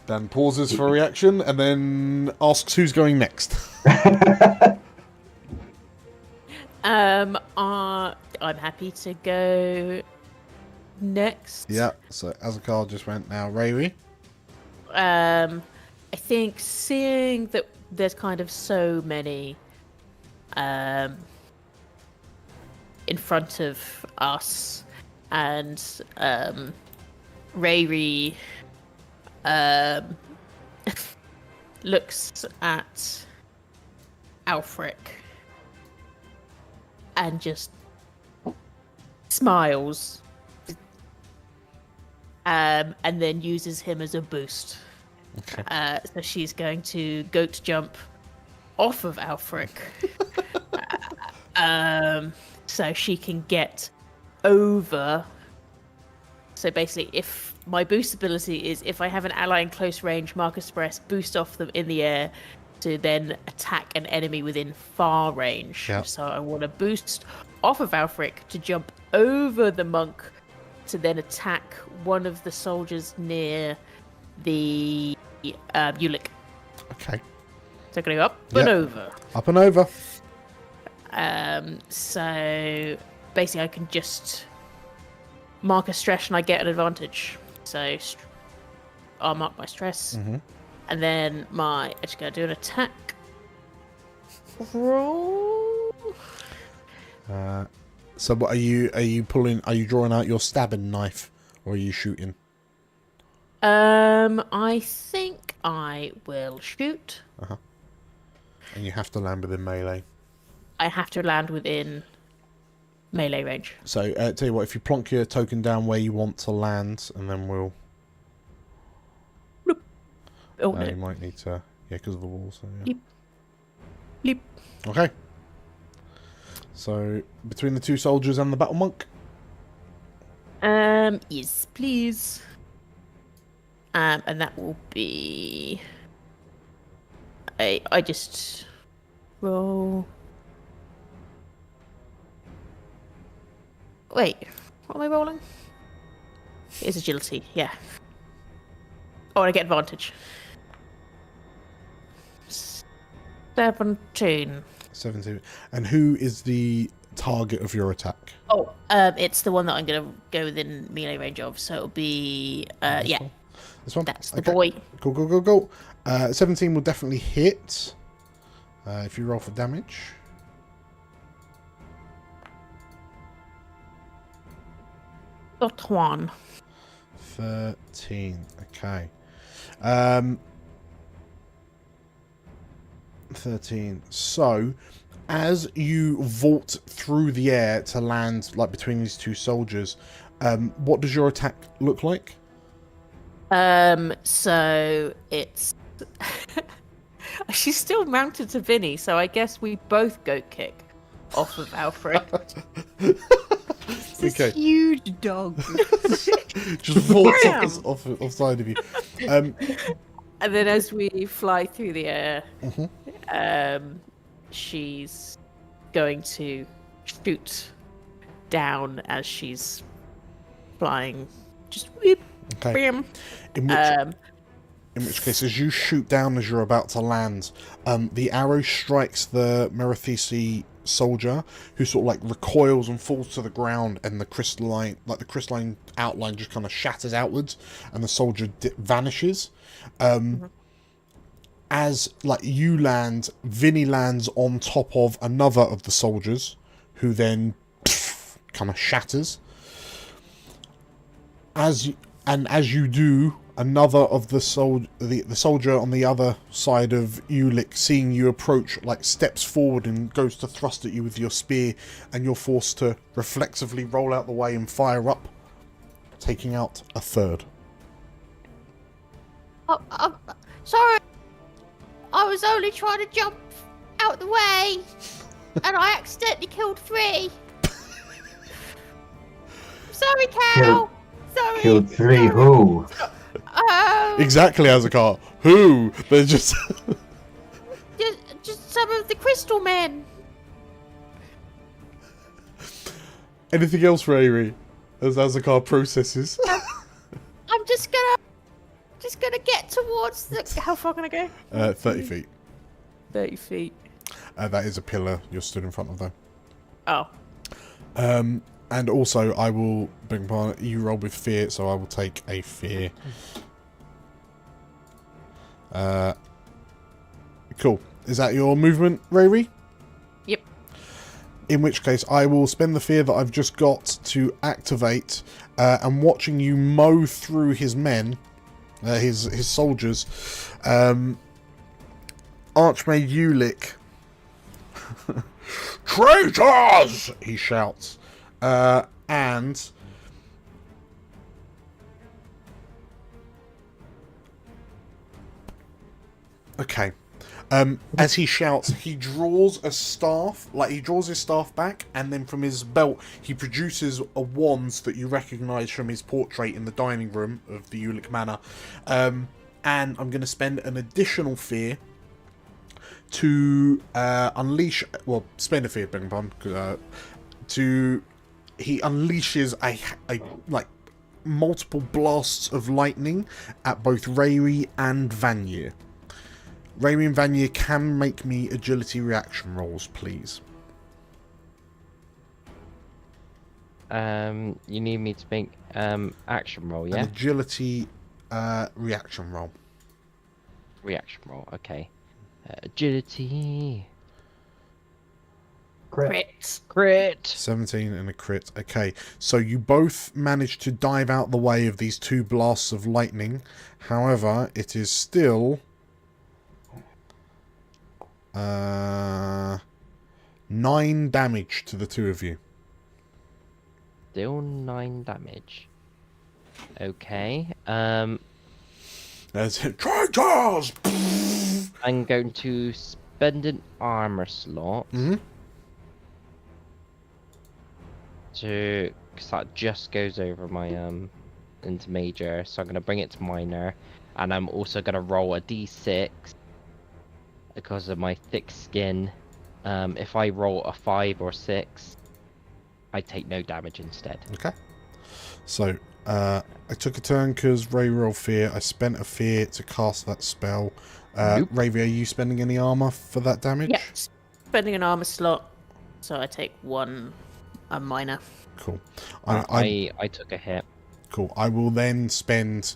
Dan pauses for a reaction and then asks who's going next. I'm happy to go next. Yeah, so Azakar just went now. Ravi? I think seeing that there's kind of so many in front of us, and Rayri looks at Alfric and just smiles, and then uses him as a boost. Okay. So she's going to goat jump off of Alfric, so she can get over. So basically, if my boost ability is if I have an ally in close range, Marcus Express, boost off them in the air to then attack an enemy within far range. Yep. So I want to boost off of Alfric to jump over the monk to then attack one of the soldiers near the Ulick. Okay. So going to go up and over. Up and over. So basically I can just mark a stress and I get an advantage. So I'll mark my stress. Mm-hmm. And then I'm just going to do an attack roll. So what are you pulling? Are you drawing out your stabbing knife, or are you shooting? I think I will shoot. Uh-huh. And you have to land within melee. I have to land within melee range. So tell you what, if you plonk your token down where you want to land, and then we'll. Oh, no. You might need to, because of the walls. So, Leap. Leap. Okay. So between the two soldiers and the battle monk. Yes, please. And that will be. I just roll. Wait, what am I rolling? It's agility, yeah. Oh, I get advantage. 17. 17. And who is the target of your attack? Oh, it's the one that I'm gonna go within melee range of. So it'll be This one. That's the boy. Go. 17 will definitely hit. If you roll for damage. Got one. 13. Okay. 13. So, as you vault through the air to land like between these two soldiers, what does your attack look like? So it's she's still mounted to Vinny, so I guess we both goat kick. off of Alfred. This Okay. huge dog. Just vaults off side of you. And then as we fly through the air, she's going to shoot down as she's flying. Just whoop, Okay. bam. In which case, as you shoot down as you're about to land, the arrow strikes the Merathesi soldier, who sort of like recoils and falls to the ground, and the crystalline outline just kind of shatters outwards, and the soldier vanishes. As like you land, Vinny lands on top of another of the soldiers, who then kind of shatters. As you do, another of the soldier on the other side of Ulick, seeing you approach, like steps forward and goes to thrust at you with your spear, and you're forced to reflexively roll out the way and fire up, taking out a third. Sorry, I was only trying to jump out the way, and I accidentally killed 3. Sorry, Cal. Sorry. Killed 3 who? Exactly, Azakar. Who? They're just... just some of the crystal men. Anything else, Rayri? As Azakar processes. I'm just gonna get towards the. How far can I go? 30 feet. 30 feet. That is a pillar you're stood in front of, though. Oh. And also, I will bring upon you roll with fear, so I will take a fear. Cool. Is that your movement, Rayri? Yep. In which case, I will spend the fear that I've just got to activate, and watching you mow through his men, his soldiers, Archmage Ulick. Traitors! He shouts. And okay. As he shouts, he draws a staff, he draws his staff back, and then from his belt he produces a wand that you recognise from his portrait in the dining room of the Ulick Manor. And I'm going to spend an additional fear to unleash, spend a fear, beg your pardon, he unleashes a multiple blasts of lightning at both Rayri and Vanyr. Rayri and Vanyr can make me agility reaction rolls, please. You need me to make action roll, yeah? An agility reaction roll. Reaction roll, okay. Agility. Crit. 17 and a crit. Okay, so you both managed to dive out the way of these 2 blasts of lightning. However, it is still 9 damage to the 2 of you. Still 9 damage. Okay. That's it. Traitors! I'm going to spend an armor slot. Because that just goes over my into major, so I'm gonna bring it to minor, and I'm also gonna roll a d6 because of my thick skin. If I roll a 5 or 6, I take no damage instead. Okay. So I took a turn because Ray rolled fear. I spent a fear to cast that spell. Nope. Ravi, are you spending any armor for that damage? Yes. Spending an armor slot, so I take 1. A minor. Cool. I took a hit. Cool. I will then spend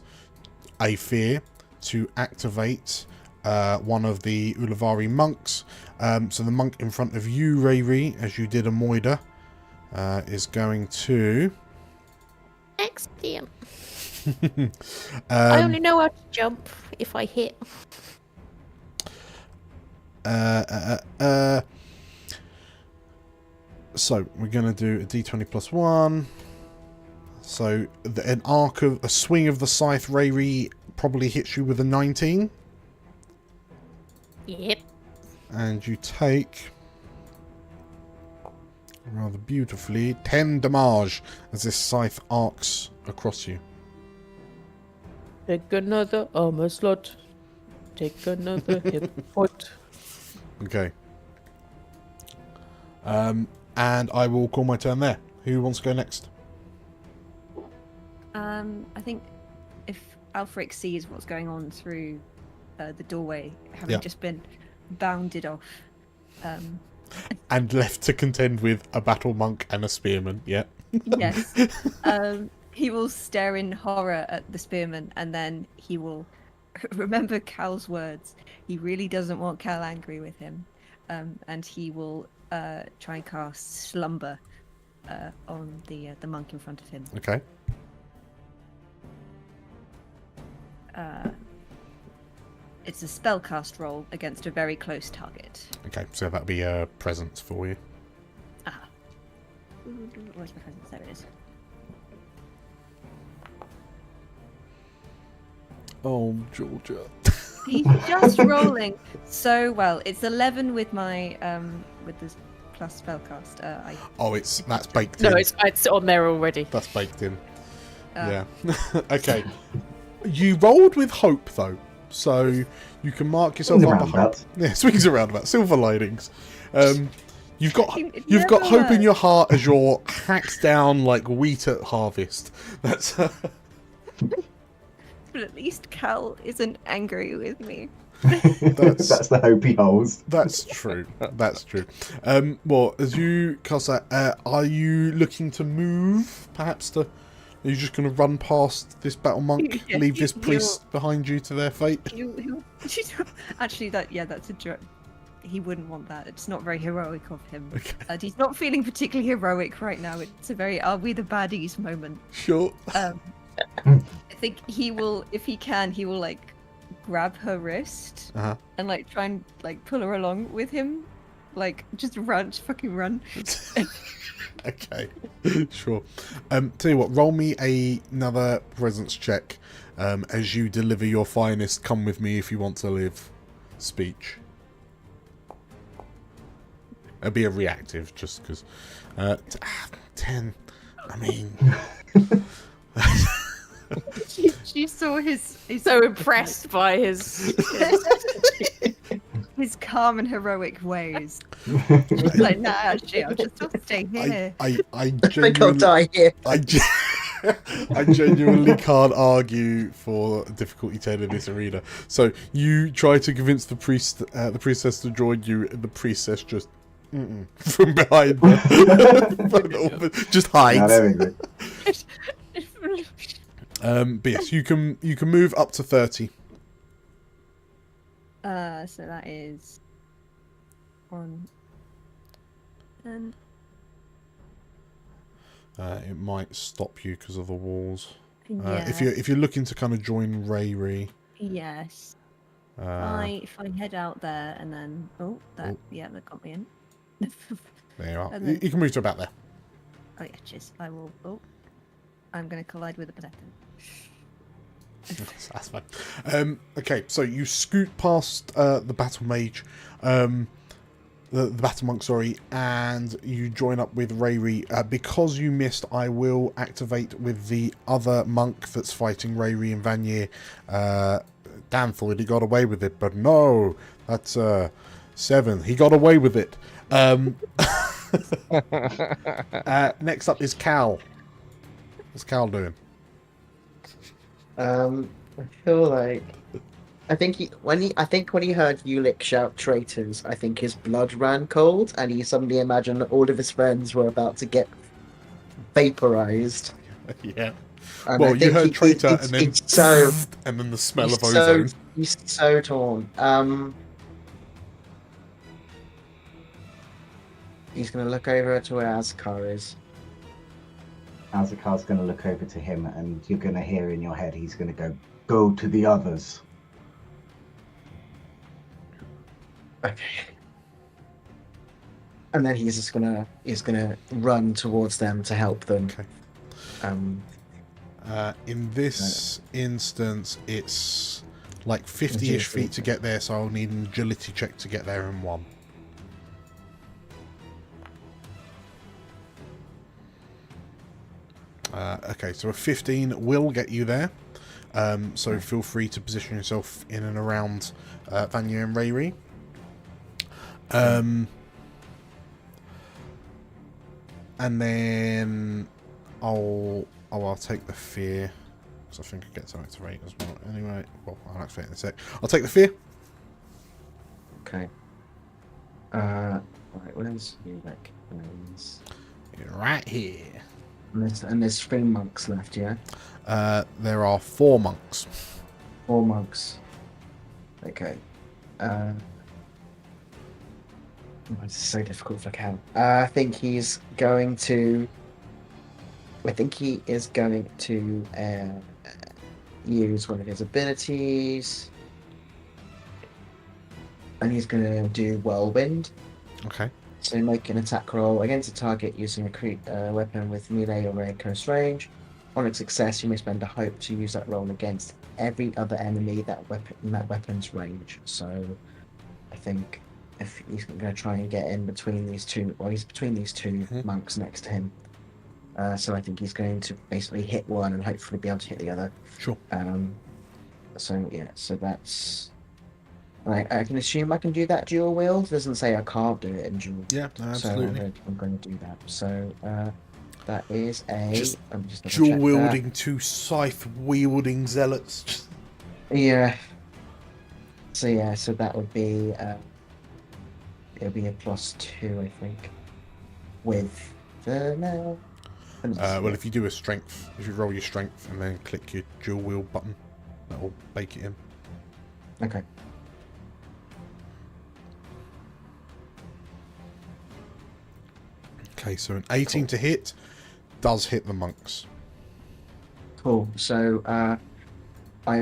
a fear to activate one of the Ulavari monks. So the monk in front of you, Rayri, as you did a Moida, is going to... Excellent. I only know how to jump if I hit. So we're going to do a d20 plus 1. So a swing of the scythe, Rayri, probably hits you with a 19. Yep. And you take rather beautifully. 10 damage as this scythe arcs across you. Take another armor slot. Take another hit point. Okay. And I will call my turn there. Who wants to go next? I think if Alfric sees what's going on through the doorway, having just been bounded off. And left to contend with a battle monk and a spearman, yeah. Yes. He will stare in horror at the spearman, and then he will remember Cal's words. He really doesn't want Cal angry with him. And he will try and cast Slumber on the monk in front of him. Okay. It's a spellcast roll against a very close target. Okay, so that'll be a presence for you. Ah. Where's my presence? There it is. Oh, Georgia. He's just rolling so well. It's 11 with my with this plus spellcast. That's baked in. No, it's on there already. That's baked in. Yeah. Okay. You rolled with hope though, so you can mark yourself under hope. Yeah, swings around about silver linings. You've got hope in your heart as you're hacked down like wheat at harvest. That's. But at least Cal isn't angry with me. That's the hope he holds. That's true. That's true. Well, as you cast that, are you looking to move? Perhaps to. Are you just going to run past this battle monk, leave this priest behind you to their fate? Actually, that's a joke. He wouldn't want that. It's not very heroic of him. Okay. He's not feeling particularly heroic right now. It's a very "are we the baddies" moment. Sure. I think he will, if he can, he will like grab her wrist and like try and like pull her along with him, like just fucking run. Okay, sure. Tell you what, roll me another presence check as you deliver your finest "come with me if you want to live" speech. It'll be a reactive, just because. 10. I mean. She saw his so impressed by his calm and heroic ways. She's like, nah, actually, I'll just stay here. I think I'll die here. I genuinely can't argue for difficulty 10 in this arena. So you try to convince the priestess to join you, and the priestess just from behind just hides. But yes, you can move up to 30. So that is 1. And it might stop you because of the walls. Yeah. If you're looking to kind of join Rayri. Yes. If I head out there and then that got me in. There you are. Then, you can move to about there. Oh yeah, cheers. I will. I'm going to collide with a potato. That's fine. Okay, so you scoot past the battle mage, the battle monk, sorry, and you join up with Rayri. Because you missed, I will activate with the other monk that's fighting Rayri and Vanier. Dan thought he got away with it, but no, that's 7. He got away with it. Next up is Cal. What's Cal doing? I feel like I think when he heard Ulick shout traitors, I think his blood ran cold, and he suddenly imagined that all of his friends were about to get vaporized. Yeah. And well, you heard traitor, and then and then the smell of ozone. He's so torn. He's gonna look over to where Azkar is. Azakar's going to look over to him, and you're going to hear in your head he's going to go to the others. Okay. And then he's gonna run towards them to help them. Okay. In this instance, it's like 50-ish feet to get there, so I'll need an agility check to get there in 1. Okay, so a 15 will get you there. So feel free to position yourself in and around Vanya and Rayri. And then I'll take the fear. So I think I get to activate as well. Anyway, well, I'll activate in a sec. I'll take the fear. Okay. Right, where's you back? You're right here. And there's 3 monks left, yeah? There are 4 monks. 4 monks. Okay. It's so difficult for Cal. I think he's going to. I think he is going to use one of his abilities, and he's going to do Whirlwind. Okay. So make an attack roll against a target using a weapon with melee or very close range. On its success, you may spend a hope to use that roll against every other enemy in that weapon's range. So, I think if he's going to try and get in between these two, well, he's between these 2 monks next to him. So I think he's going to basically hit one and hopefully be able to hit the other. Sure. So yeah, so that's. I can assume I can do that dual wield. It doesn't say I can't do it in dual. Yeah, absolutely. So I'm going to do that. So that is a just double dual check wielding that. 2 scythe wielding zealots. Yeah. So yeah, so that would be it'll be a +2, I think, with the no. Well, if you do a strength, if you roll your strength and then click your dual wield button, that will bake it in. Okay. Okay, so an 18 to hit does hit the monks. Cool. So I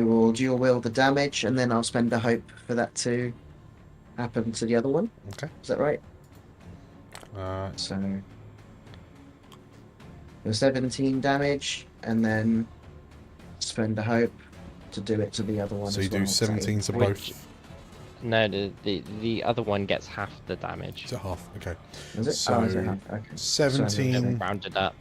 will dual wield the damage, and then I'll spend a hope for that to happen to the other one. Okay. Is that right? So the 17 damage, and then spend a hope to do it to the other one. So as you do well. 17 to both. No, the other one gets half the damage. It's a half. Okay. Is it? So is it half? Okay. 17. Rounded up.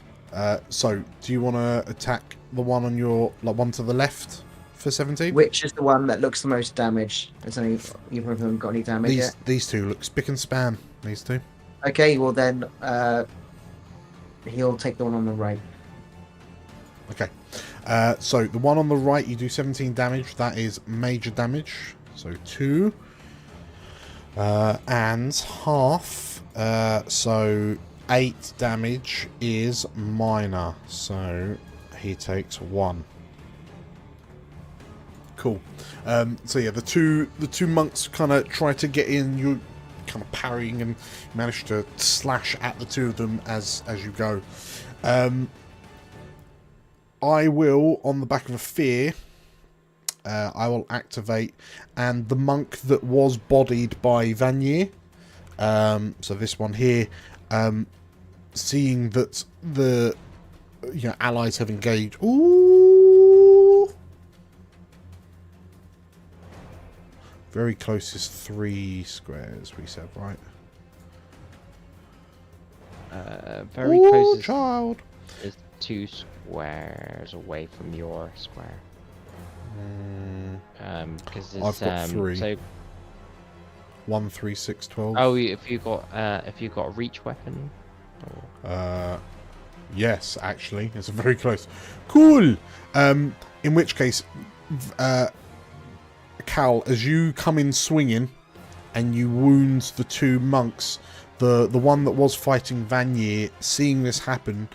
So do you want to attack the one on your one to the left for 17? Which is the one that looks the most damaged? Has either of them got any damage yet? These 2 look spick and span. These 2. Okay, well then he'll take the one on the right. Okay. So the one on the right, you do 17 damage. That is major damage. So 2. And half. So 8 damage is minor. So he takes 1. Cool. So yeah, the two monks kind of try to get in. You're kind of parrying and manage to slash at the 2 of them as you go. I will, on the back of a fear, I will activate, and the monk that was bodied by Vanier, so this one here, seeing that the allies have engaged. Ooh, very close is 3 squares. We said, right? Very close child. is 2 squares away from your square. Because I've got 3. So 1, 3, 6, 12. oh, if you got a reach weapon. Yes, actually, it's very close. Cool. In which case, Cal, as you come in swinging, and you wound the 2 monks, the one that was fighting Vanier, seeing this happen,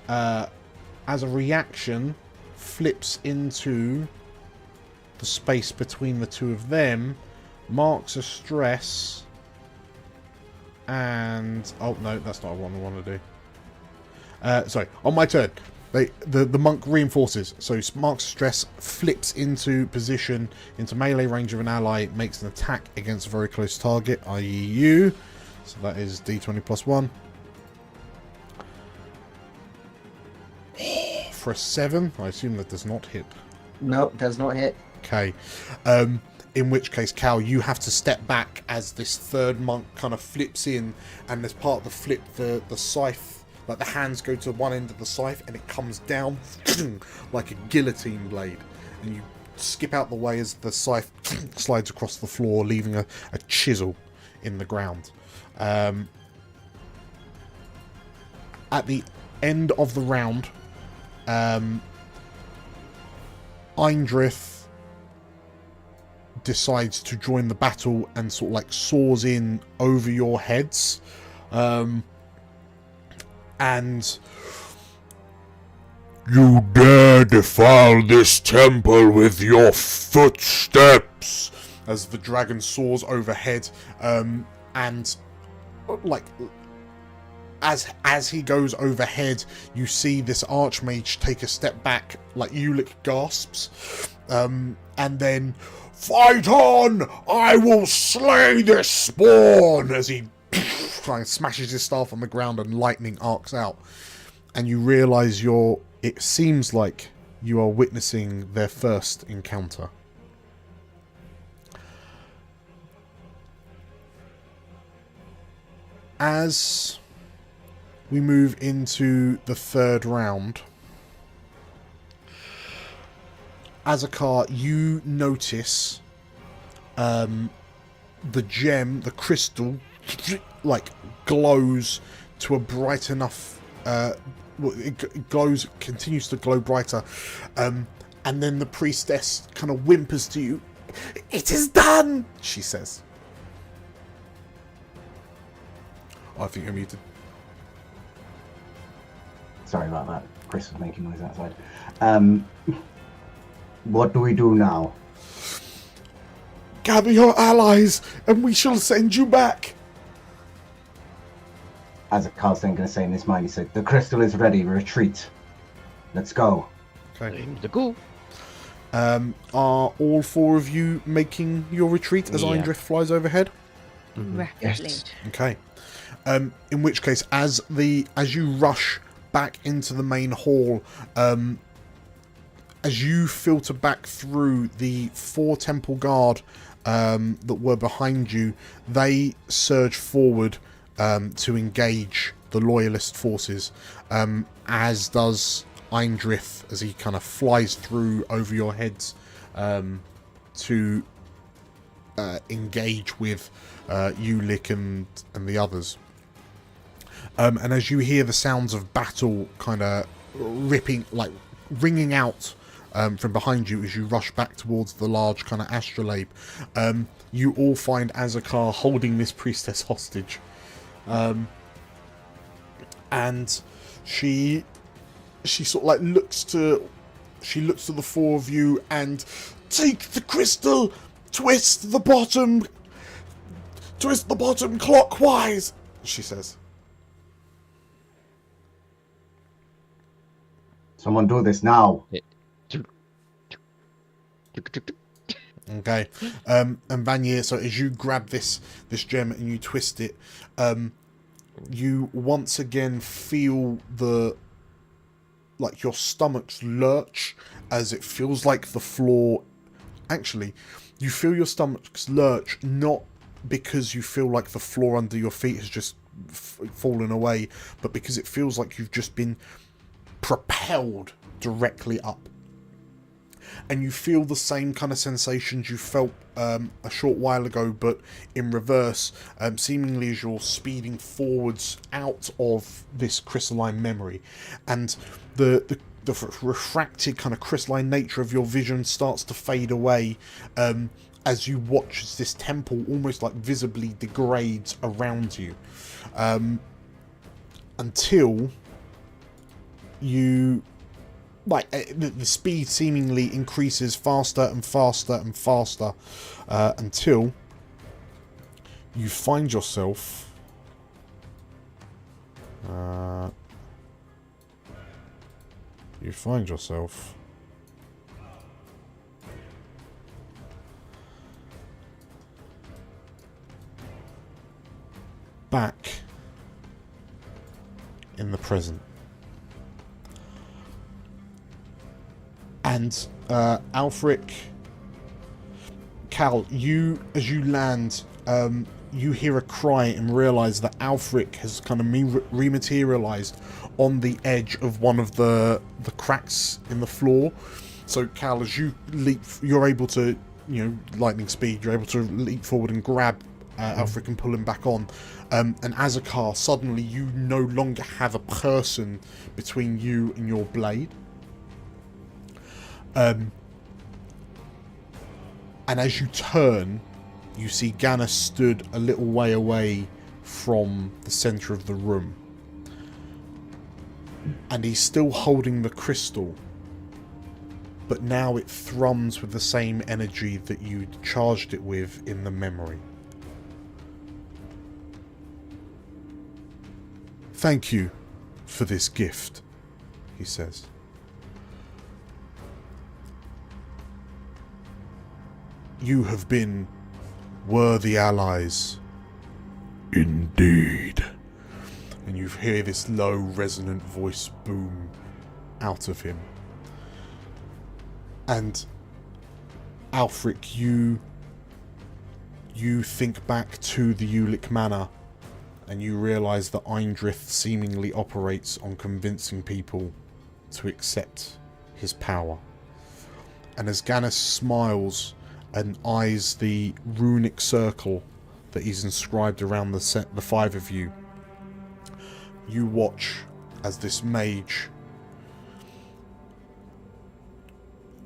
as a reaction, flips into the space between the 2 of them, marks a stress, and oh no, that's not what I want to do. Sorry, on my turn, the monk reinforces, so marks a stress, flips into position, into melee range of an ally, makes an attack against a very close target, i.e. you. So that is d20 plus 1. For a 7, I assume that does not hit. No, does not hit. Okay. In which case, Cal, you have to step back as this 3rd monk kind of flips in, and as part of the flip, the scythe like the hands go to one end of the scythe and it comes down like a guillotine blade, and you skip out the way as the scythe slides across the floor, leaving a chisel in the ground. At the end of the round, Eindrith decides to join the battle and sort of like soars in over your heads, and you dare defile this temple with your footsteps, as the dragon soars overhead, and like as he goes overhead, you see this archmage take a step back, like Ulick gasps, and then, "Fight on! I will slay this spawn!" as he smashes his staff on the ground and lightning arcs out. And you realise it seems like you are witnessing their first encounter. As we move into the third round, Azakar, you notice the gem, the crystal, like glows to a bright enough, it glows, continues to glow brighter, and then the priestess kind of whimpers to you. "It is done," she says. I think you're muted. Sorry about that. Chris was making noise outside. What do we do now? "Gather your allies, and we shall send you back." Azakar's then going to say in his mind, he said, "The crystal is ready, retreat. Let's go." Okay. The go. Are all four of you making your retreat as Eindrith flies overhead? Rapidly. Okay. In which case, as you rush back into the main hall, as you filter back through the 4 temple guard that were behind you, they surge forward to engage the loyalist forces, as does Eindrith as he kind of flies through over your heads to engage with Ulick and the others. And as you hear the sounds of battle kind of ringing out from behind you as you rush back towards the large kind of astrolabe, you all find Azakar holding this priestess hostage. And she sort of like looks to the 4 of you and, "Take the crystal, twist the bottom clockwise," she says. Someone do this now. Okay. And Vanier, so as you grab this gem and you twist it, you once again feel your stomachs lurch, as it feels like the floor. Actually, you feel your stomachs lurch not because you feel like the floor under your feet has just fallen away, but because it feels like you've just been propelled directly up. And you feel the same kind of sensations you felt a short while ago, but in reverse, seemingly as you're speeding forwards out of this crystalline memory. And the refracted kind of crystalline nature of your vision starts to fade away, as you watch as this temple almost like visibly degrades around you, until you, the speed seemingly increases faster and faster and faster, until you find yourself back in the present. And Alfric, Cal, as you land, you hear a cry and realise that Alfric has kind of rematerialised on the edge of one of the cracks in the floor. So Cal, as you leap, you're able to, lightning speed, you're able to leap forward and grab Alfric and pull him back on. And Azakar, suddenly you no longer have a person between you and your blade. And as you turn, you see Ganna stood a little way away from the centre of the room. And he's still holding the crystal, but now it thrums with the same energy that you charged it with in the memory. "Thank you for this gift," he says. "You have been worthy allies." "Indeed." And you hear this low, resonant voice boom out of him. And Alfric, you think back to the Ulick Manor, and you realise that Eindrith seemingly operates on convincing people to accept his power. And as Gannis smiles and eyes the runic circle that he's inscribed around the five of you, you watch as this mage,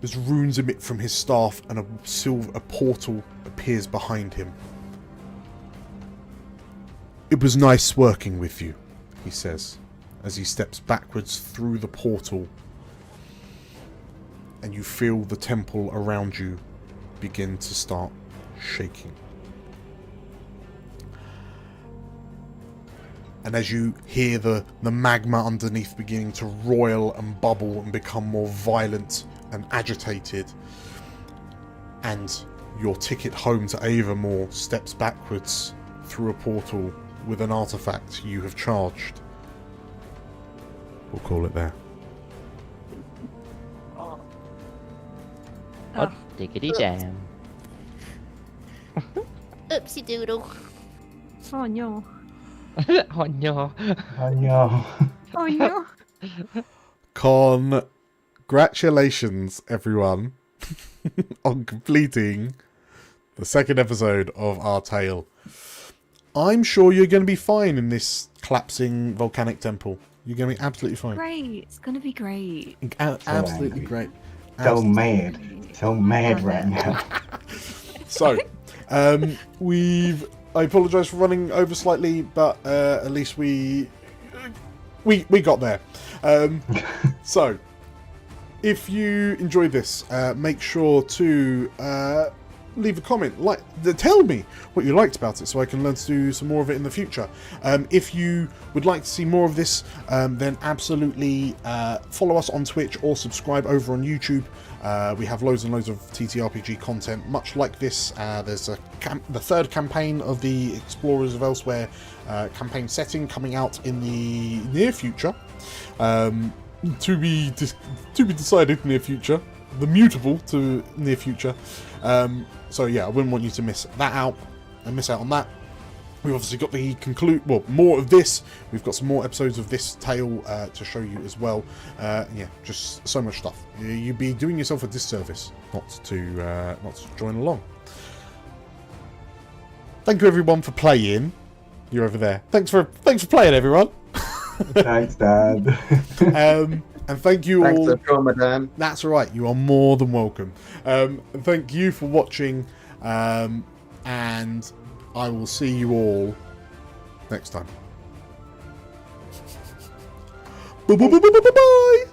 as runes emit from his staff and a portal appears behind him. "It was nice working with you," he says, as he steps backwards through the portal, and you feel the temple around you begin to start shaking. And as you hear the magma underneath beginning to roil and bubble and become more violent and agitated, and your ticket home to Avermore steps backwards through a portal with an artifact you have charged. We'll call it there. Oh, diggity jam. Oopsie doodle. Oh no. Oh no. Oh no. Oh no. Congratulations, everyone, on completing the second episode of our tale. I'm sure you're going to be fine in this collapsing volcanic temple. You're going to be absolutely fine. Great. It's going to be great. Absolutely great. So mad. So mad right now. So, I apologise for running over slightly, but at least we got there. So, if you enjoyed this, make sure to leave a comment. Tell me what you liked about it, so I can learn to do some more of it in the future. If you would like to see more of this, then absolutely follow us on Twitch or subscribe over on YouTube. We have loads and loads of TTRPG content, much like this. There's the third campaign of the Explorers of Elsewhere campaign setting coming out in the near future. To be decided near future. The mutable to near future. So yeah, I wouldn't want you to miss that out and miss out on that. We've obviously got the more of this. We've got some more episodes of this tale to show you as well. Yeah, just so much stuff. You'd be doing yourself a disservice not to join along. Thank you everyone for playing. You're over there. Thanks for playing, everyone. Thanks, Dad. And thank you all. Thanks for Ramadan. That's all right. You are more than welcome. Thank you for watching, and I will see you all next time. Bye.